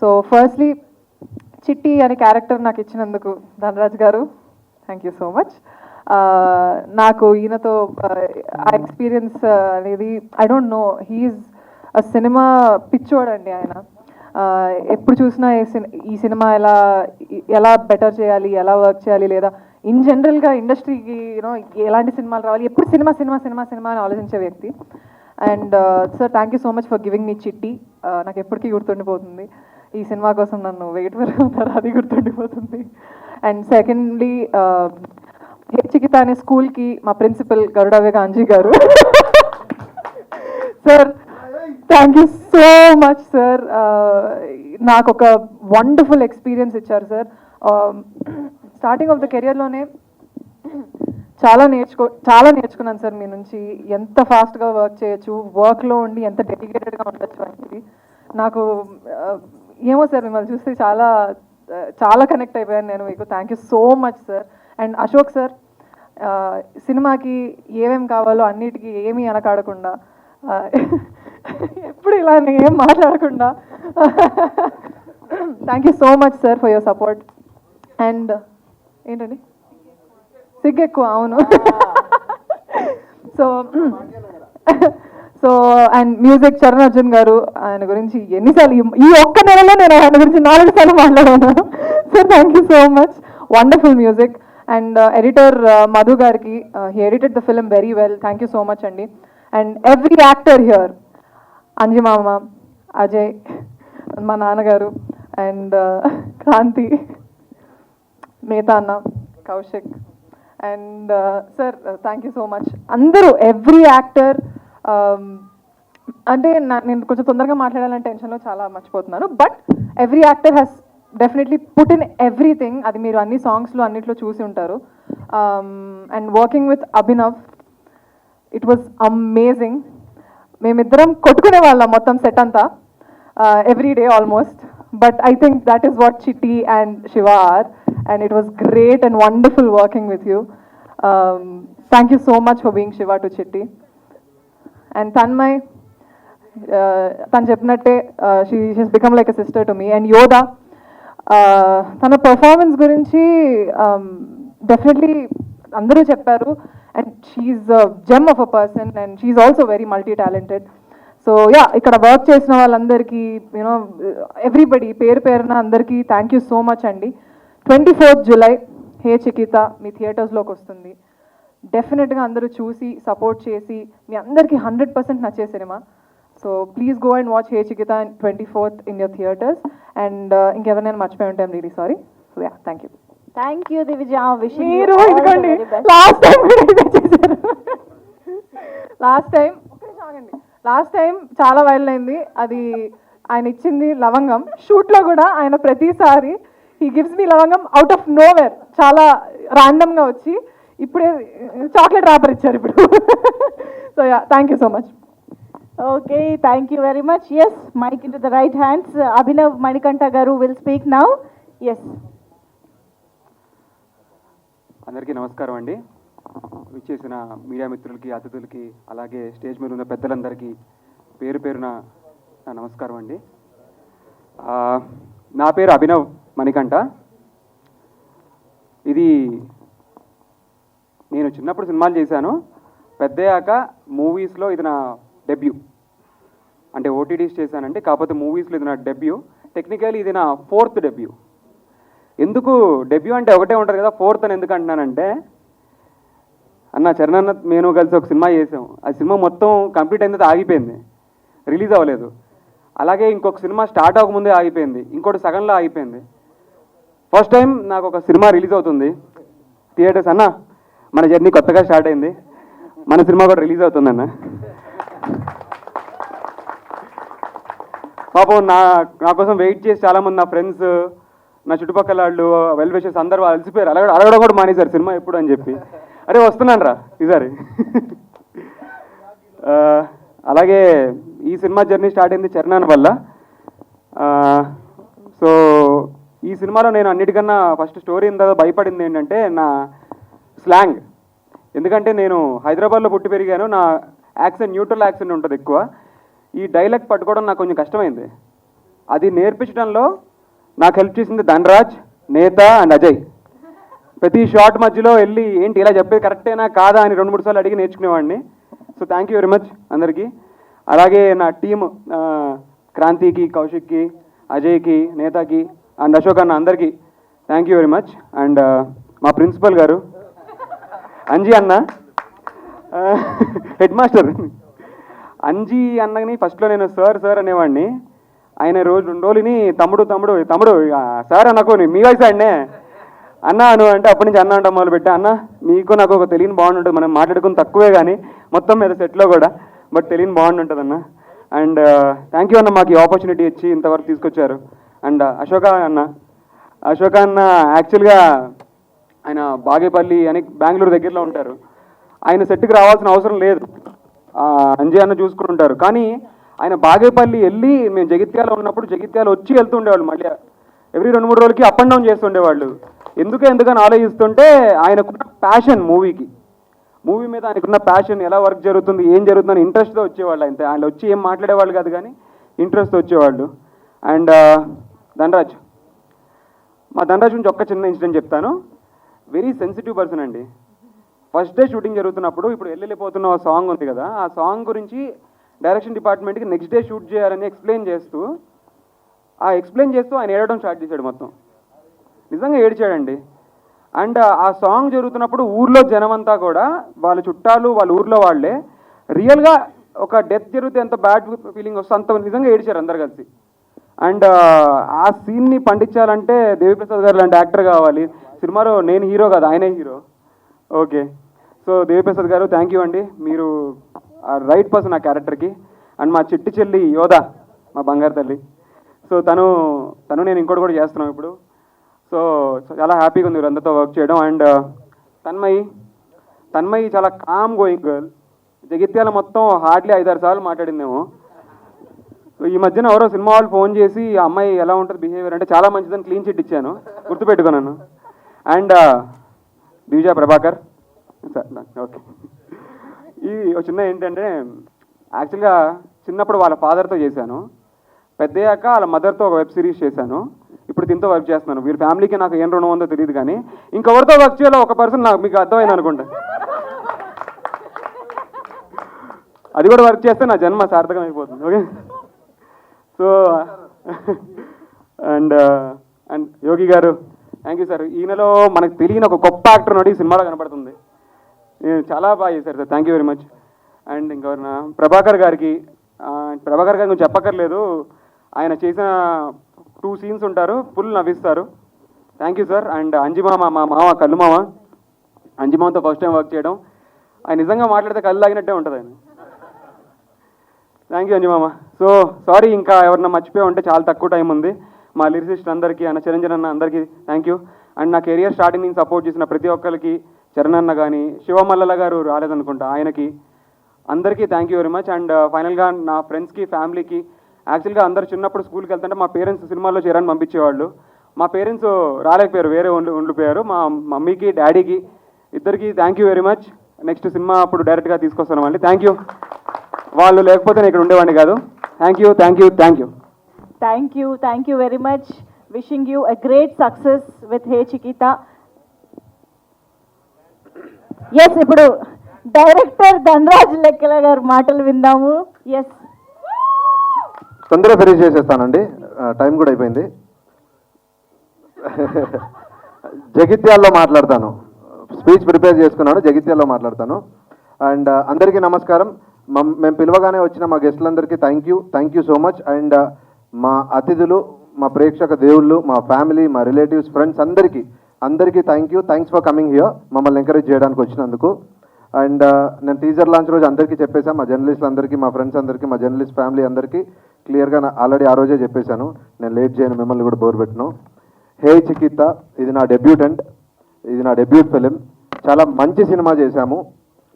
So firstly చిట్టి అనే క్యారెక్టర్ నాకు ఇచ్చినందుకు ధనరాజ్ గారు థ్యాంక్ యూ సో మచ్. నాకు ఈయనతో ఆ ఎక్స్పీరియన్స్ అనేది I don't know, he's a సినిమా పిచ్చోడండి ఆయన. ఎప్పుడు చూసినా ఈ సినిమా ఎలా బెటర్ చేయాలి, ఎలా వర్క్ చేయాలి, లేదా ఇన్ జనరల్గా ఇండస్ట్రీకి యూనో ఎలాంటి సినిమాలు రావాలి, ఎప్పుడు సినిమా సినిమా సినిమా సినిమా అని ఆలోచించే వ్యక్తి. And sir thank you so much for giving me చిట్టి. నాకు ఎప్పటికీ గుర్తుండిపోతుంది, ఈ సినిమా కోసం నన్ను వెయిట్ పెరుగుతారు, అది గుర్తుండిపోతుంది. అండ్ సెకండ్లీ చికిత అనే స్కూల్కి మా ప్రిన్సిపల్ గరుడవేగ అంజీ గారు, sir thank you so much sir. నాకు ఒక వండర్ఫుల్ ఎక్స్పీరియన్స్ ఇచ్చారు సార్. స్టార్టింగ్ ఆఫ్ ద కెరియర్లోనే చాలా నేర్చుకున్నాను సార్ మీ నుంచి. ఎంత ఫాస్ట్గా వర్క్ చేయొచ్చు, వర్క్లో ఉండి ఎంత డెడికేటెడ్గా ఉండొచ్చు అనేది. నాకు ఏమో సార్ మిమ్మల్ని చూస్తే చాలా కనెక్ట్ అయిపోయాను నేను మీకు. Thank you so much sir. And Ashok sir, సినిమాకి ఏమేమి కావాలో అన్నిటికీ ఏమీ అనకాడకుండా, ఎప్పుడు ఇలా ఏం మాట్లాడకుండా thank you so much sir for your support. And ఏంటండి సిగ్గు ఎక్కువ, అవును. So and music Charan Arjun గారు, ఆయన గురించి ఎన్నిసార్లు ఈ ఒక్క నెలలో నేను ఆయన గురించి 4 సార్లు మాట్లాడాను. So thank you so much, wonderful music. And editor Madhu గారికి, he edited the film very well, thank you so much అండి. And every actor here, Anji మామ, అజయ్, మా నాన్నగారు, అండ్ క్రాంతి, మేతా అన్న, Kaushik, and sir thank you so much. అందరూ ఎవ్రీ యాక్టర్ అంటే నేను కొంచెం తొందరగా మాట్లాడాలని టెన్షన్లో చాలా మర్చిపోతున్నాను. But every actor has definitely put in everything. అది మీరు అన్ని సాంగ్స్లో అన్నిట్లో చూసి ఉంటారు. And working with Abhinav, it was amazing. మేమిద్దరం కొట్టుకునే వాళ్ళం మొత్తం సెట్ అంతా, every day almost. But I think that is what Chitti and Shiva are, and it was great and wonderful working with you. Thank you so much for being Shiva to Chitti. And Tanmay, తను చెప్పినట్టే she has become like a sister to me. And Yodha, తన పర్ఫార్మెన్స్ గురించి డెఫినెట్లీ అందరూ చెప్పారు. And she's gem of a person and she also very multi talented. So yeah, ఇక్కడ వర్క్ చేసిన వాళ్ళందరికీ యూనో ఎవ్రీబడి పేరు పేరున అందరికీ థ్యాంక్ యూ సో మచ్ అండి. 24th July హే చికిత మీ థియేటర్స్లోకి వస్తుంది. డెఫినెట్గా అందరూ చూసి సపోర్ట్ చేసి మీ అందరికీ 100% నచ్చే సినిమా. So please go and watch hey Chikitha 24th in your theaters. And ఇంకెవరైనా మర్చిపోయి ఉంటే I'm really sorry. So yeah, thank you. Thank you Divija. మీరు ఇదిగోండి, లాస్ట్ టైం చాలా వైరల్ అయింది. అది ఆయన ఇచ్చింది లవంగం. షూట్లో కూడా ఆయన ప్రతిసారి హీ గివ్స్ మీ లవంగం అవుట్ ఆఫ్ నోవేర్, చాలా ర్యాండమ్గా వచ్చి ఇప్పుడే చాక్లెట్ ర్యాపర్ ఇచ్చారు ఇప్పుడు. So yeah, thank you so much. Okay, thank you very much. Yes, mic into the right hands. Abhinav Manikanta గారు విల్ స్పీక్ నౌ. ఎస్. అందరికీ నమస్కారం అండి. విచ్చేసిన మీడియా మిత్రులకి, అతిథులకి, అలాగే స్టేజ్ మీద ఉన్న పెద్దలందరికీ పేరు పేరున నా నమస్కారం అండి. నా పేరు అభినవ్ మణికంఠ. ఇది నేను చిన్నప్పుడు సినిమాలు చేశాను. పెద్దయ్యాక మూవీస్లో ఇది నా డెబ్యూ. అంటే ఓటీటీస్ చేశానండి, కాకపోతే మూవీస్లో ఇది నా డెబ్యూ. టెక్నికలీ ఇది నా 4th డెబ్యూ. ఎందుకు డెబ్యూ అంటే ఒకటే ఉంటుంది కదా, 4th అని ఎందుకు అంటున్నానంటే, అన్న చరణ్ అన్న నేను కలిసి ఒక సినిమా చేసాం. ఆ సినిమా మొత్తం కంప్లీట్ అయిన తర్వాత ఆగిపోయింది, రిలీజ్ అవ్వలేదు. అలాగే ఇంకొక సినిమా స్టార్ట్ అవ్వకముందే ఆగిపోయింది, ఇంకోటి సగంలో ఆగిపోయింది. ఫస్ట్ టైం నాకు ఒక సినిమా రిలీజ్ అవుతుంది థియేటర్స్. అన్న మన జర్నీ కొత్తగా స్టార్ట్ అయింది, మన సినిమా కూడా రిలీజ్ అవుతుందన్న. పాపం నా కోసం వెయిట్ చేసి చాలామంది నా ఫ్రెండ్స్, నా చుట్టుపక్కల వాళ్ళు, వెల్ విషర్స్ అందరూ అలసిపోయారు. అడగడం కూడా మానేశారు సినిమా ఎప్పుడు అని చెప్పి. అరే వస్తున్నాను రా ఈసారి. అలాగే ఈ సినిమా జర్నీ స్టార్ట్ అయింది చరణ్ వల్ల. సో ఈ సినిమాలో నేను అన్నిటికన్నా ఫస్ట్ స్టోరీ ఇంత భయపడింది ఏంటంటే నా స్లాంగ్. ఎందుకంటే నేను హైదరాబాద్లో పుట్టి పెరిగాను, నా యాక్సెంట్ న్యూట్రల్ యాక్సెంట్ ఉంటుంది ఎక్కువ. ఈ డైలాగ్ పట్టుకోవడం నాకు కొంచెం కష్టమైంది. అది నేర్పించడంలో నాకు హెల్ప్ చేసింది ధనరాజ్, నేత అండ్ అజయ్. ప్రతి షార్ట్ మధ్యలో వెళ్ళి ఏంటి ఇలా చెప్పేది కరెక్టేనా కాదా అని 2-3 సార్లు అడిగి నేర్చుకునేవాడిని. So thank you very much అందరికీ. అలాగే నా టీమ్ క్రాంతికి, కౌశిక్కి, అజయ్కి, నేతకి అండ్ అశోక్ అన్న అందరికీ thank you very much. And మా ప్రిన్సిపల్ గారు అంజీ అన్న, హెడ్ మాస్టర్ అంజీ అన్నని ఫస్ట్లో నేను సార్ అనేవాడిని. ఆయన 2 రోజులని తమ్ముడు సార్ అనుకోని మీ వయసు ఆయన్నే అన్న అను అంటే అప్పటి నుంచి అన్న అంటాం మొదలుపెట్టా. అన్న మీకు నాకు ఒక తెలియని బాండ్ ఉంటుంది, మనం మాట్లాడుకుని తక్కువే కానీ మొత్తం మీద సెట్లో కూడా, బట్ తెలియని బాండ్ ఉంటుంది అన్న. అండ్ థ్యాంక్ యూ అన్న, మాకు ఈ ఆపర్చునిటీ ఇచ్చి ఇంతవరకు తీసుకొచ్చారు. అండ్ అశోక అన్న యాక్చువల్గా ఆయన బాగేపల్లి అని బెంగళూరు దగ్గరలో ఉంటారు. ఆయన సెట్కి రావాల్సిన అవసరం లేదు, అంజీ అన్న చూసుకుని ఉంటారు. కానీ ఆయన బాగేపల్లి వెళ్ళి మేము జగిత్యాల ఉన్నప్పుడు జగిత్యాల వచ్చి వెళ్తూ ఉండేవాళ్ళు. మళ్ళీ ఎవ్రీ 2-3 రోజులకి అప్ అండ్ డౌన్ చేస్తుండేవాళ్ళు. ఎందుకని ఆలోచిస్తుంటే ఆయనకున్న ప్యాషన్ మూవీ మీద ఆయనకున్న ప్యాషన్, ఎలా వర్క్ జరుగుతుంది, ఏం జరుగుతుందని ఇంట్రెస్ట్తో వచ్చేవాళ్ళు. ఆయన వచ్చి ఏం మాట్లాడేవాళ్ళు కాదు కానీ ఇంట్రెస్ట్తో వచ్చేవాళ్ళు. అండ్ ధనరాజ్, మా ధనరాజ్ నుంచి ఒక్క చిన్న ఇన్సిడెంట్ చెప్తాను. వెరీ సెన్సిటివ్ పర్సన్ అండి. ఫస్ట్ డే షూటింగ్ జరుగుతున్నప్పుడు ఇప్పుడు వెళ్ళిపోతున్న సాంగ్ ఉంది కదా, ఆ సాంగ్ గురించి డైరెక్షన్ డిపార్ట్మెంట్కి నెక్స్ట్ డే షూట్ చేయాలని ఎక్స్ప్లెయిన్ చేస్తూ ఆయన ఏడవడం స్టార్ట్ చేశాడు. మొత్తం నిజంగా ఏడ్చాడండి. అండ్ ఆ సాంగ్ జరుగుతున్నప్పుడు ఊర్లో జనమంతా కూడా వాళ్ళ చుట్టాలు, వాళ్ళ ఊర్లో వాళ్ళే రియల్గా ఒక డెత్ జరిగితే ఎంత బ్యాడ్ ఫీలింగ్ వస్తుందో అంత నిజంగా ఏడ్చారు అందరు కలిసి. అండ్ ఆ సీన్ని పండించాలంటే దేవిప్రసాద్ గారు లాంటి యాక్టర్ కావాలి. సినిమాలో నేను హీరో కాదు, ఆయనే హీరో. ఓకే, సో దేవిప్రసాద్ గారు థ్యాంక్ యూ అండి, మీరు రైట్ పర్సన్ ఆ క్యారెక్టర్కి. అండ్ మా చిట్టి చెల్లి యోధ, మా బంగారు తల్లి. సో తను నేను ఇంకోటి కూడా చేస్తున్నాం ఇప్పుడు. సో చాలా హ్యాపీగా ఉంది వీళ్ళందరితో వర్క్ చేయడం. అండ్ తన్మయి చాలా కామ్ గోయింగ్ గర్ల్. జగిత్యాల మొత్తం హార్డ్లీ 5-6 సార్లు మాట్లాడిందేమో. సో ఈ మధ్యన ఎవరో సినిమా వాళ్ళు ఫోన్ చేసి ఆ అమ్మాయి ఎలా ఉంటుంది బిహేవియర్ అంటే చాలా మంచిదని క్లీన్ చిట్ ఇచ్చాను, గుర్తుపెట్టుకున్నాను. And Divija Prabhakar sir, okay. ఈ చిన్న ఏంటంటే యాక్చువల్గా చిన్నప్పుడు వాళ్ళ ఫాదర్తో చేశాను, పెద్దయ్యాక వాళ్ళ మదర్తో ఒక వెబ్ సిరీస్ చేశాను, ఇప్పుడు దీంతో వర్క్ చేస్తున్నాను. వీళ్ళ ఫ్యామిలీకి నాకు ఏం రుణం ఉందో తెలియదు, కానీ ఇంకెవరితో వర్క్ చేయాలో ఒక పర్సన్ నాకు మీకు అర్థమైంది అనుకుంటా. అది కూడా వర్క్ చేస్తే నా జన్మ సార్థకం అయిపోతుంది. ఓకే. సో అండ్ యోగి గారు, థ్యాంక్ యూ సార్. ఈయనలో మనకు తెలియని ఒక గొప్ప యాక్టర్ నోటి సినిమాలో కనపడుతుంది. చాలా బాగా చేశారు sir, thank you very much. And ఇంకెవరన్నా ప్రభాకర్ గారికి కొంచెం చెప్పక్కర్లేదు, ఆయన చేసిన 2 సీన్స్ ఉంటారు, ఫుల్ నవ్విస్తారు. Thank you sir. అండ్ అంజిమామ, మా మామ కళ్ళు మామ, అంజిమామతో ఫస్ట్ టైం వర్క్ చేయడం, ఆయన నిజంగా మాట్లాడితే కళ్ళు లాగినట్టే ఉంటుంది ఆయన. Thank you అంజిమామ. సో సారీ ఇంకా ఎవరన్నా మర్చిపోయి ఉంటే, చాలా తక్కువ టైం ఉంది. మా లిరిసిస్ట్ అందరికీ, అన్న చిరంజన్ అన్న అందరికీ థ్యాంక్ యూ. అండ్ నా కెరియర్ స్టార్టింగ్ నుంచి సపోర్ట్ చేసిన ప్రతి ఒక్కరికి, చరణ్ అన్న కానీ, శివమల్లల గారు రాలేదనుకుంటా, ఆయనకి అందరికీ thank you very much. And ఫైనల్గా నా ఫ్రెండ్స్కి, ఫ్యామిలీకి, యాక్చువల్గా అందరు చిన్నప్పుడు స్కూల్కి వెళ్తుంటే మా పేరెంట్స్ సినిమాల్లో చేరని పంపించేవాళ్ళు. మా పేరెంట్స్ రాలేకపోయారు, వేరే ఉండిపోయారు. మా మమ్మీకి, డాడీకి ఇద్దరికి thank you very much. Next సినిమా అప్పుడు డైరెక్ట్గా తీసుకొస్తాను మళ్ళీ. Thank you. వాళ్ళు లేకపోతే నేను ఇక్కడ ఉండేవాడిని కాదు. Thank you, thank you, thank you. Thank you very much. Wishing you a great success with hey Chikitha. Yes, ఇప్పుడు డైరెక్టర్ ధనరాజ్ లెక్కల గారు మాటలు విందాము. ఎస్, తొందరగా ఫినిష్ చేసేస్తానండి, టైం కూడా అయిపోయింది. జగిత్యాల్లో మాట్లాడతాను, స్పీచ్ ప్రిపేర్ చేసుకున్నాను, జగిత్యాల్లో మాట్లాడతాను. అండ్ అందరికీ నమస్కారం. మేము పిలవగానే వచ్చిన మా గెస్టులందరికీ thank you so much. And మా అతిథులు, మా ప్రేక్షక దేవుళ్ళు, మా ఫ్యామిలీ, మా రిలేటివ్స్, ఫ్రెండ్స్ అందరికీ థ్యాంక్స్ ఫర్ కమింగ్ హియర్, మమ్మల్ని ఎంకరేజ్ చేయడానికి వచ్చినందుకు. అండ్ నేను టీజర్ లాంచ్ రోజు అందరికీ చెప్పేశాను, మా జర్నలిస్టులు అందరికీ, మా ఫ్రెండ్స్ అందరికీ, మా జర్నలిస్ట్ ఫ్యామిలీ అందరికీ క్లియర్గా ఆల్రెడీ ఆ రోజే చెప్పేశాను, నేను లేట్ చేయను, మిమ్మల్ని కూడా బోర్ పెట్టను. హే చికిత, ఇది నా డెబ్యూట్ ఫిలిం. చాలా మంచి సినిమా చేశాము,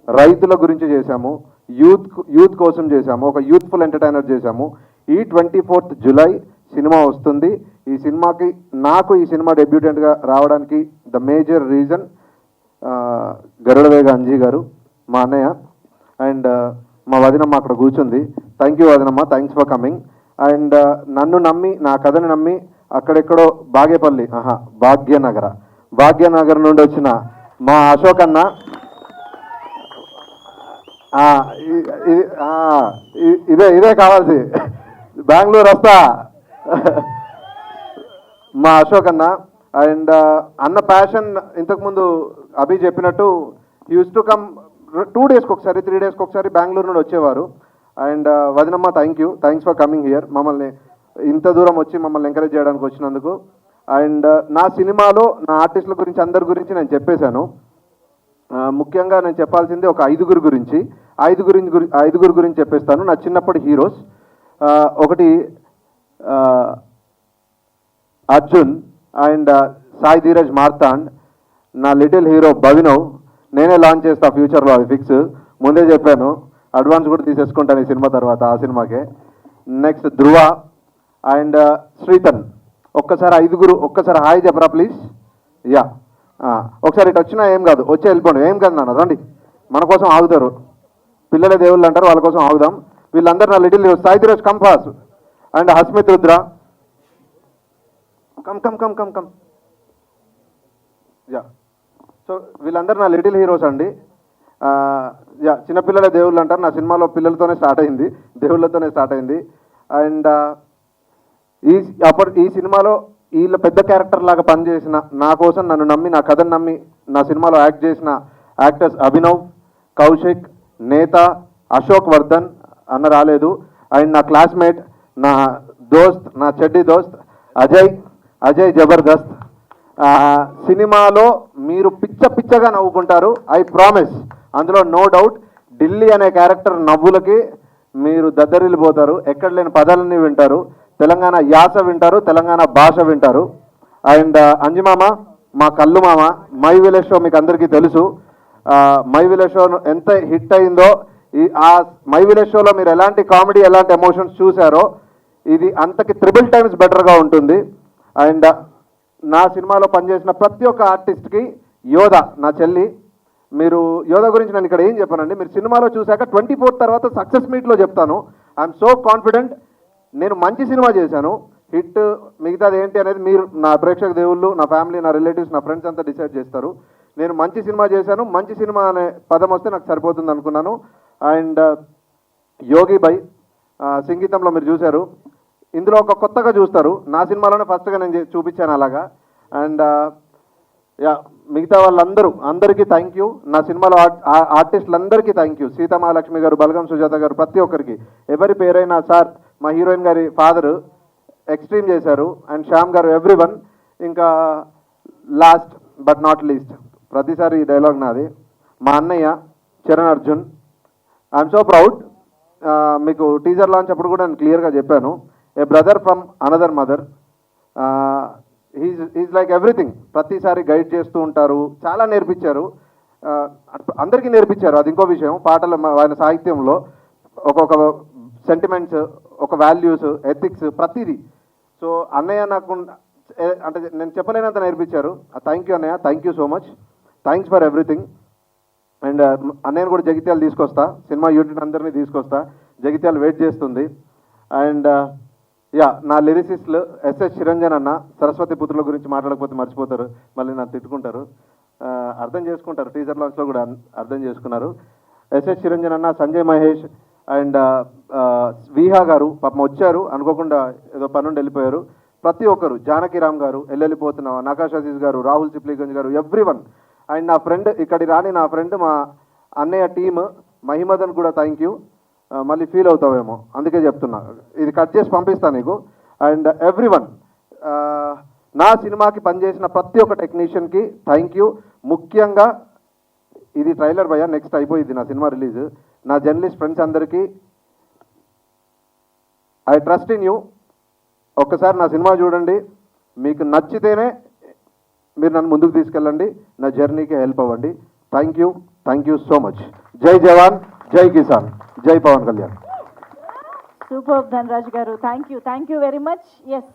రైతుల గురించి చేశాము, యూత్ కోసం చేశాము, ఒక యూత్ఫుల్ ఎంటర్టైనర్ చేశాము. ఈ 24th జూలై సినిమా వస్తుంది. ఈ సినిమాకి ఈ సినిమా డెబ్యూటెంట్గా రావడానికి the major reason Garudavega Anji గారు, మా అన్నయ్య. అండ్ మా వదినమ్మ అక్కడ కూర్చుంది. థ్యాంక్ యూ వదినమ్మ, థ్యాంక్స్ ఫర్ కమింగ్. అండ్ నన్ను నమ్మి, నా కథను నమ్మి అక్కడెక్కడో భాగ్యనగర్ నుండి వచ్చిన మా అశోక్ అన్న, ఇదే కావాల్సి, బెంగళూరు వస్తా, మా అశోక్ అన్న. అండ్ అన్న ప్యాషన్ ఇంతకుముందు అభి చెప్పినట్టు యూస్ టు కమ్ 2 డేస్కి ఒకసారి, 3 డేస్కి ఒకసారి బెంగళూరు నుండి వచ్చేవారు. అండ్ వదినమ్మ థ్యాంక్స్ ఫర్ కమింగ్ హియర్, మమ్మల్ని ఇంత దూరం వచ్చి మమ్మల్ని ఎంకరేజ్ చేయడానికి వచ్చినందుకు. అండ్ నా సినిమాలో నా ఆర్టిస్టుల గురించి, అందరి గురించి నేను చెప్పేశాను. ముఖ్యంగా నేను చెప్పాల్సింది ఒక 5 గురించి, 5 గురించి చెప్పేస్తాను. నా చిన్నప్పటి హీరోస్, ఒకటి అర్జున్ అండ్ సాయి ధీరజ్ మార్తాండ్. నా లిటిల్ హీరో భవినవ్, నేనే లాంచ్ చేస్తా ఫ్యూచర్లో, అది ఫిక్స్, ముందే చెప్పాను. అడ్వాన్స్ కూడా తీసేసుకుంటాను ఈ సినిమా తర్వాత, ఆ సినిమాకే. Next Dhruva and Sritan. ఒక్కసారి 5 ఒక్కసారి హాయ్ చెప్పరా ప్లీజ్. యా, ఒకసారి ఇటు వచ్చినా ఏం కాదు, వచ్చి వెళ్ళిపోండి, ఏం కాదు నాన్న, రండి, మన కోసం ఆగుతారు, పిల్లల దేవుళ్ళు అంటారు, వాళ్ళ కోసం ఆగుదాం. వీళ్ళందరూ నా little heroes. Sai Dheeraj come fast. And Hasmith Rudra, come. Yeah, so వీళ్ళందరూ నా లిటిల్ హీరోస్ అండి. యా, చిన్నపిల్లల దేవుళ్ళు అంటారు. నా సినిమాలో పిల్లలతోనే స్టార్ట్ అయింది, దేవుళ్ళతోనే స్టార్ట్ అయింది. అండ్ ఈ సినిమాలో వీళ్ళ పెద్ద క్యారెక్టర్ లాగా పనిచేసిన, నా కోసం నన్ను నమ్మి, నా కథను నమ్మి నా సినిమాలో యాక్ట్ చేసిన యాక్టర్స్ అభినవ్, కౌశిక్, నేత, అశోక్ వర్ధన్ అన్న రాలేదు. అండ్ నా క్లాస్మేట్, నా దోస్త్, నా చెడ్డి దోస్త్ అజయ్ జబర్దస్త్. సినిమాలో మీరు పిచ్చగా నవ్వుకుంటారు, ఐ ప్రామిస్, అందులో నో డౌట్. ఢిల్లీ అనే క్యారెక్టర్ నవ్వులకి మీరు దద్దరిల్లిపోతారు. ఎక్కడ లేని పదాలన్నీ వింటారు, తెలంగాణ యాస వింటారు, తెలంగాణ భాష వింటారు. అండ్ అంజిమామ మా కళ్ళు మామ, మై విలేజ్ షో మీకు అందరికీ తెలుసు. మై విలేజ్ షో ఎంత హిట్ అయిందో, ఆ మై విలేజ్ షోలో మీరు ఎలాంటి కామెడీ, ఎలాంటి ఎమోషన్స్ చూసారో ఇది అంతకి 3 times బెటర్గా ఉంటుంది. అండ్ నా సినిమాలో పనిచేసిన ప్రతి ఒక్క ఆర్టిస్ట్కి యోధ నా చెల్లి. మీరు యోధ గురించి నేను ఇక్కడ ఏం చెప్పానండి, మీరు సినిమాలో చూశాక 24 తర్వాత సక్సెస్ మీట్లో చెప్తాను. I'm so confident. నేను మంచి సినిమా చేశాను, హిట్ మిగతాది ఏంటి అనేది మీరు, నా ప్రేక్షక దేవుళ్ళు, నా ఫ్యామిలీ, నా రిలేటివ్స్, నా ఫ్రెండ్స్ అంతా డిసైడ్ చేస్తారు. నేను మంచి సినిమా చేశాను, మంచి సినిమా అనే పదం వస్తే నాకు సరిపోతుంది అనుకున్నాను. అండ్ యోగి బై సంగీతంలో మీరు చూశారు, ఇందులో ఒక కొత్తగా చూస్తారు. నా సినిమాలోనే ఫస్ట్గా నేను చూపించాను అలాగా. అండ్ యా మిగతా అందరికీ థ్యాంక్ యూ. నా సినిమాలో ఆర్టిస్టులందరికీ థ్యాంక్ యూ. సీతామహాలక్ష్మి గారు, బలగం సుజాత గారు, ప్రతి ఒక్కరికి, ఎవరి పేరైనా సార్, మా హీరోయిన్ గారి ఫాదరు ఎక్స్ట్రీమ్ చేశారు, అండ్ శ్యామ్ గారు, ఎవ్రీవన్. ఇంకా లాస్ట్ బట్ నాట్ లీస్ట్, ప్రతిసారి ఈ డైలాగ్ నాది, మా అన్నయ్య Charan Arjun. I'm so proud. మీకు టీజర్ లాంచ్ అప్పుడు కూడా నేను క్లియర్గా చెప్పాను, a brother from another mother. He's like everything. ప్రతిసారి గైడ్ చేస్తూ ఉంటారు, చాలా నేర్పించారు, అందరికీ నేర్పించారు. అది ఇంకో విషయం. పాటలు, ఆయన సాహిత్యంలో ఒక్కొక్క సెంటిమెంట్స్, ఒక వాల్యూస్, ఎథిక్స్, ప్రతిదీ. సో అన్నయ్య నాకు అంటే నేను చెప్పలేనంత నేర్పించారు. థ్యాంక్ యూ అన్నయ్య, thank you so much, thanks for everything. And అన్నయ్యను కూడా జగిత్యాలు తీసుకొస్తా, సినిమా యూనిట్ అందరినీ తీసుకొస్తా, జగిత్యాలు వెయిట్ చేస్తుంది. అండ్ యా నా లిరిసిస్ట్లు ఎస్ఎస్ చిరంజన్ అన్న, సరస్వతి పుత్రుల గురించి మాట్లాడకపోతే మర్చిపోతారు, మళ్ళీ నన్ను తిట్టుకుంటారు. అర్థం చేసుకుంటారు, టీజర్ లాంచ్లో కూడా అర్థం చేసుకున్నారు. ఎస్ఎస్ చిరంజన్ అన్న, సంజయ్ మహేష్ అండ్ విహా గారు పాపం వచ్చారు, అనుకోకుండా ఏదో పనుండి వెళ్ళిపోయారు. ప్రతి ఒక్కరు, జానకిరామ్ గారు, వెళ్ళిపోతున్న నకాష్ అజీజ్ గారు, రాహుల్ సిప్లీగంజ్ గారు, ఎవ్రీవన్. అండ్ నా ఫ్రెండ్, ఇక్కడి రాని నా ఫ్రెండ్, మా అన్నయ్య టీమ్ మహిమదన్ కూడా థ్యాంక్ యూ. మళ్ళీ ఫీల్ అవుతావేమో అందుకే చెప్తున్నా, ఇది కట్ చేసి పంపిస్తాను నీకు. అండ్ ఎవ్రీవన్, నా సినిమాకి పనిచేసిన ప్రతి ఒక్క టెక్నీషియన్కి థ్యాంక్ యూ. ముఖ్యంగా ఇది ట్రైలర్ భయ్యా, నెక్స్ట్ అయిపోయింది నా సినిమా రిలీజ్. నా జర్నలిస్ట్ ఫ్రెండ్స్ అందరికీ ఐ ట్రస్ట్ ఇన్ యూ. ఒక్కసారి నా సినిమా చూడండి, మీకు నచ్చితేనే మీరు నన్ను ముందుకు తీసుకెళ్ళండి, నా జర్నీకి హెల్ప్ అవ్వండి. Thank you so much. జై జవాన్, జై కిసాన్, జై పవన్ కళ్యాణ్. సూపర్ ధనరాజ్ గారు, thank you very much. Yes,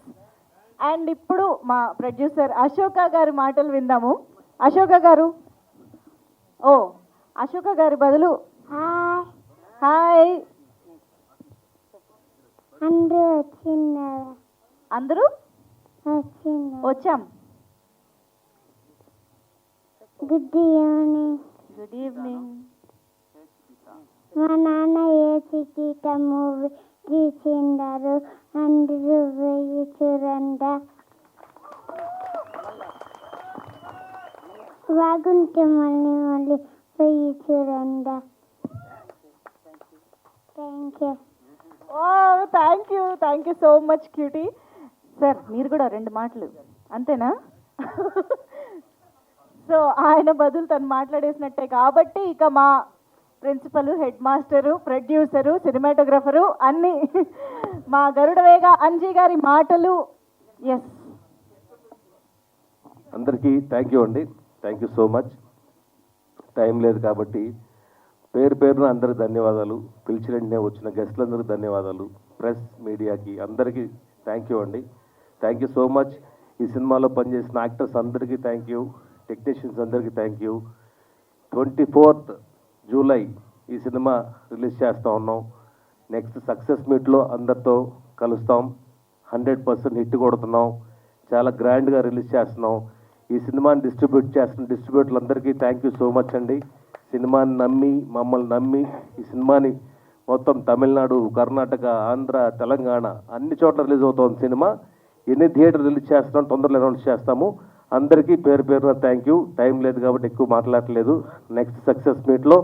and ఇప్పుడు మా ప్రొడ్యూసర్ అశోక గారి మాటలు విందాము. అశోక గారు, అశోక గారి బదులు హాయ్. అందరూ వచ్చాం. Good evening. Good evening. మా నాన్న ఏసీగీత మూవీ తీసిండారు, అందరూ వెయ్యి చూడండి. బాగుంటే మళ్ళీ వెయ్యి చూడండి. Thank you so much cutie. Sir మీరు కూడా 2 మాటలు అంతేనా? సో ఆయన బదులు తను మాట్లాడేసినట్టే కాబట్టి ఇక మా ప్రిన్సిపల్, హెడ్ మాస్టరు, ప్రొడ్యూసరు, సినిమాటోగ్రఫరు అన్నీ మా గరుడవేగ అంజీ గారి మాటలు. ఎస్, అందరికీ థ్యాంక్ యూ అండి, thank you so much. Time లేదు కాబట్టి పేరున అందరికి ధన్యవాదాలు. పిలిచిన వెంటనే వచ్చిన గెస్టులందరికీ ధన్యవాదాలు. ప్రెస్, మీడియాకి అందరికీ థ్యాంక్ యూ అండి, థ్యాంక్ యూ సో మచ్. ఈ సినిమాలో పనిచేసిన యాక్టర్స్ అందరికీ థ్యాంక్ యూ, టెక్నీషియన్స్ అందరికీ థ్యాంక్ యూ. 24th జూలై ఈ సినిమా రిలీజ్ చేస్తూ ఉన్నాం. నెక్స్ట్ సక్సెస్ మీట్లో అందరితో కలుస్తాం. 100% హిట్ కొడుతున్నాం, చాలా గ్రాండ్గా రిలీజ్ చేస్తున్నాం. ఈ సినిమాని డిస్ట్రిబ్యూట్ చేస్తున్న డిస్ట్రిబ్యూటర్లందరికీ థ్యాంక్ యూ సో మచ్ అండి. సినిమాని నమ్మి, మమ్మల్ని నమ్మి ఈ సినిమాని మొత్తం తమిళనాడు, కర్ణాటక, ఆంధ్ర, తెలంగాణ అన్ని చోట్ల రిలీజ్ అవుతుంది సినిమా. ఎన్ని థియేటర్ రిలీజ్ చేస్తున్నాం తొందరలో అనౌన్స్ చేస్తాము. అందరికీ పేరున థ్యాంక్ యూ. టైం లేదు కాబట్టి ఎక్కువ మాట్లాడట్లేదు. నెక్స్ట్ సక్సెస్ మీట్లో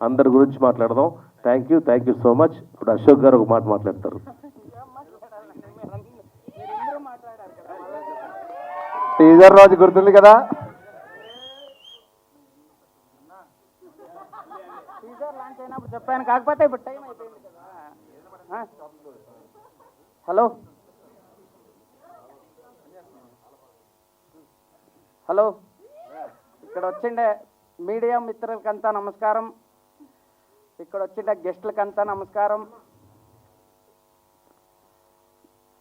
అందరి గురించి మాట్లాడదాం. Thank you so much. ఇప్పుడు అశోక్ గారు ఒక మాట మాట్లాడతారు. టీజర్ రోజు గుర్తుంది కదా, టీజర్ లాంచ్ అయినప్పుడు చెప్పాను, కాకపోతే ఇప్పుడు టైం అయిపోయింది కదా. హలో హలో ఇక్కడ వచ్చిండే మీడియా మిత్రులకంతా నమస్కారం, ఇక్కడ వచ్చిండే గెస్టులకంతా నమస్కారం.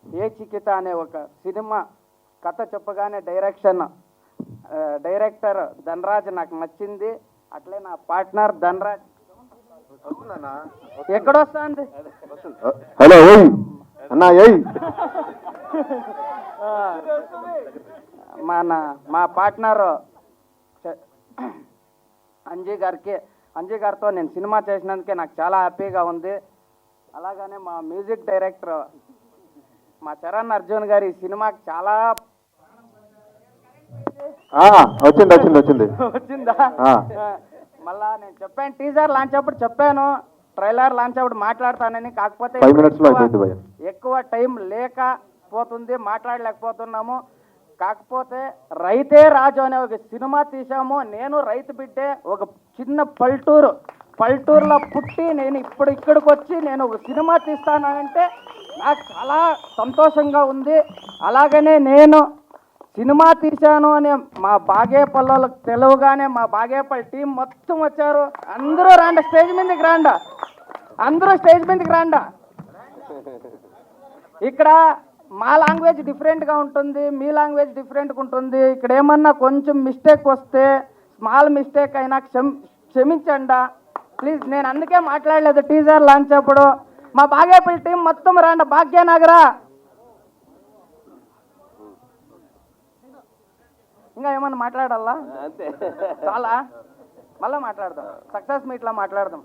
ఏ చికిత అనే ఒక సినిమా కథ చెప్పగానే డైరెక్టర్ ధనరాజ్ నాకు నచ్చింది. అట్లే నా పార్ట్నర్ ధనరాజ్ ఎక్కడొస్తుంది. హలో అన్నా మా పార్ట్నర్ అంజీ గారితో నేను సినిమా చేసినందుకే నాకు చాలా హ్యాపీగా ఉంది. అలాగనే మా మ్యూజిక్ డైరెక్టర్ మా చరణ్ అర్జున్ గారి సినిమాకి చాలా వచ్చిందా. మళ్ళా నేను చెప్పాను టీజర్ లాంచ్ అప్పుడు చెప్పాను, ట్రైలర్ లాంచ్ అప్పుడు మాట్లాడతానని. కాకపోతే ఎక్కువ టైం లేకపోతుంది, మాట్లాడలేకపోతున్నాము. కాకపోతే రైతే రాజు అనే ఒక సినిమా తీసాము. నేను రైతు బిడ్డే, ఒక చిన్న పల్లెటూరులో పుట్టి నేను ఇక్కడికి వచ్చి నేను ఒక సినిమా తీస్తానంటే నాకు చాలా సంతోషంగా ఉంది. అలాగనే నేను సినిమా తీశాను అని మా బాగేపల్లికి తెలవగానే మా బాగేపల్లి టీం మొత్తం వచ్చారు. అందరూ రాండి, స్టేజ్ మీదకి రాండా, అందరూ స్టేజ్ మీదకి రాండా. ఇక్కడ మా లాంగ్వేజ్ డిఫరెంట్గా ఉంటుంది, మీ లాంగ్వేజ్ డిఫరెంట్గా ఉంటుంది. ఇక్కడ ఏమన్నా కొంచెం మిస్టేక్ వస్తే, స్మాల్ మిస్టేక్ అయినా క్షమించండా ప్లీజ్. నేను అందుకే మాట్లాడలేదు టీజర్ లాంచ్ అప్పుడు. మా బాగేపల్లి టీం మొత్తం రాండి, భాగ్యనగరా. ఇంకా ఏమన్నా మాట్లాడాలా? చాలా మళ్ళీ మాట్లాడదాం, సక్సెస్ మీట్లో మాట్లాడదాం.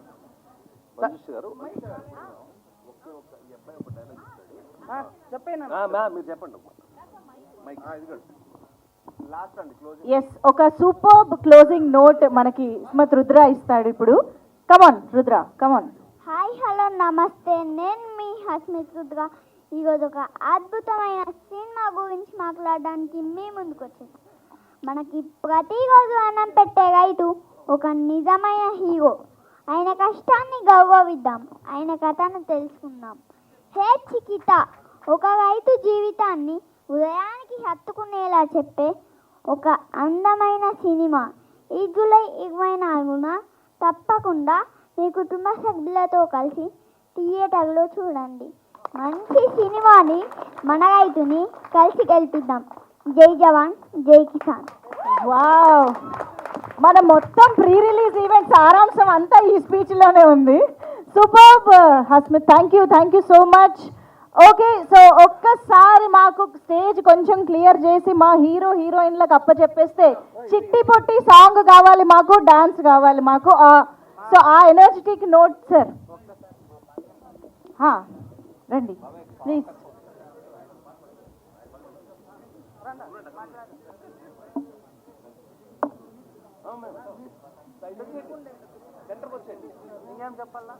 ఎస్, ఒక సూపర్ క్లోజింగ్ నోట్ మనకి ఇస్మత్ రుద్ర ఇస్తాడు ఇప్పుడు. కమాన్ రుద్ర, కమాన్. హాయ్ హలో నమస్తే, నేను మీ హస్మిత్ రుద్ర. ఈరోజు ఒక అద్భుతమైన సినిమా గురించి మాట్లాడడానికి మీ ముందుకు వచ్చేసి, మనకి ప్రతిరోజు అన్నం పెట్టే రైతు ఒక నిజమైన హీరో. ఆయన కష్టాన్ని గౌరవిద్దాం, ఆయన కథను తెలుసుకుందాం. హే చికిత ఒక రైతు జీవితాన్ని ఉదయానికి హత్తుకునేలా చెప్పే ఒక అందమైన సినిమా. ఈ జూలై 24న తప్పకుండా మీ కుటుంబ సభ్యులతో కలిసి థియేటర్లో చూడండి. మంచి సినిమాని, మన రైతుని కలిసి గెలిపిద్దాం. జై జవాన్ జై కిసాన్. వావ్, మన మొత్తం ప్రీ రిలీజ్ ఈవెంట్ సారాంశం అంతా ఈ స్పీచ్లోనే ఉంది. Superb Hasmith, thank you so much. Okay, so ఒక్కసారి మాకు స్టేజ్ కొంచెం క్లియర్ చేసి మా హీరోయిన్లకు అప్పచెప్పేస్తే, చిట్టి పొట్టి సాంగ్ కావాలి మాకు, డాన్స్ కావాలి మాకు. సో ఆ ఎనర్జెటిక్ నోట్ సార్ రండి ప్లీజ్. ఇంకేం చెప్పాలా?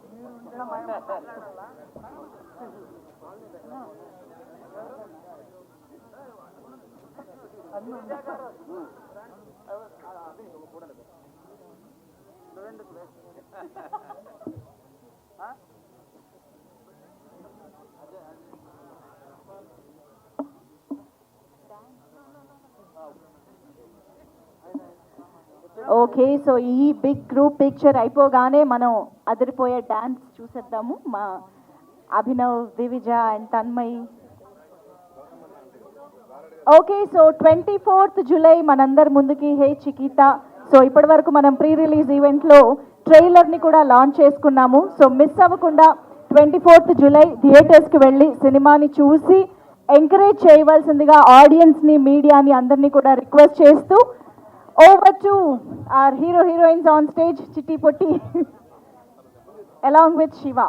ఓకే, సో ఈ బిగ్ గ్రూప్ పిక్చర్ అయిపోగానే మనం అదిరిపోయే డాన్స్ చూసేద్దాము. మా Abhinav, Divija and Tanmay. Okay, so 24th July మనందరి ముందుకి హే చికిత. సో ఇప్పటి వరకు మనం ప్రీ రిలీజ్ ఈవెంట్లో ట్రైలర్ని కూడా లాంచ్ చేసుకున్నాము. సో మిస్ అవ్వకుండా 24th జూలై థియేటర్స్కి వెళ్ళి సినిమాని చూసి ఎంకరేజ్ చేయవలసిందిగా ఆడియన్స్ని, మీడియాని అందరినీ కూడా రిక్వెస్ట్ చేస్తూ, over to our heroines on stage, Chitti Potti along with Shiva.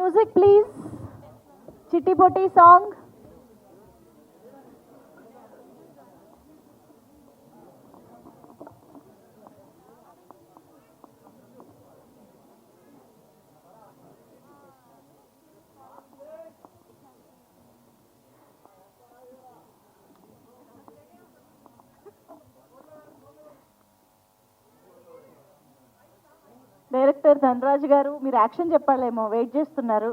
Music please. చిట్టి పొట్టి సాంగ్. డైరెక్టర్ ధనరాజ్ గారు, మీరు యాక్షన్ చెప్పాలేమో, వెయిట్ చేస్తున్నారు.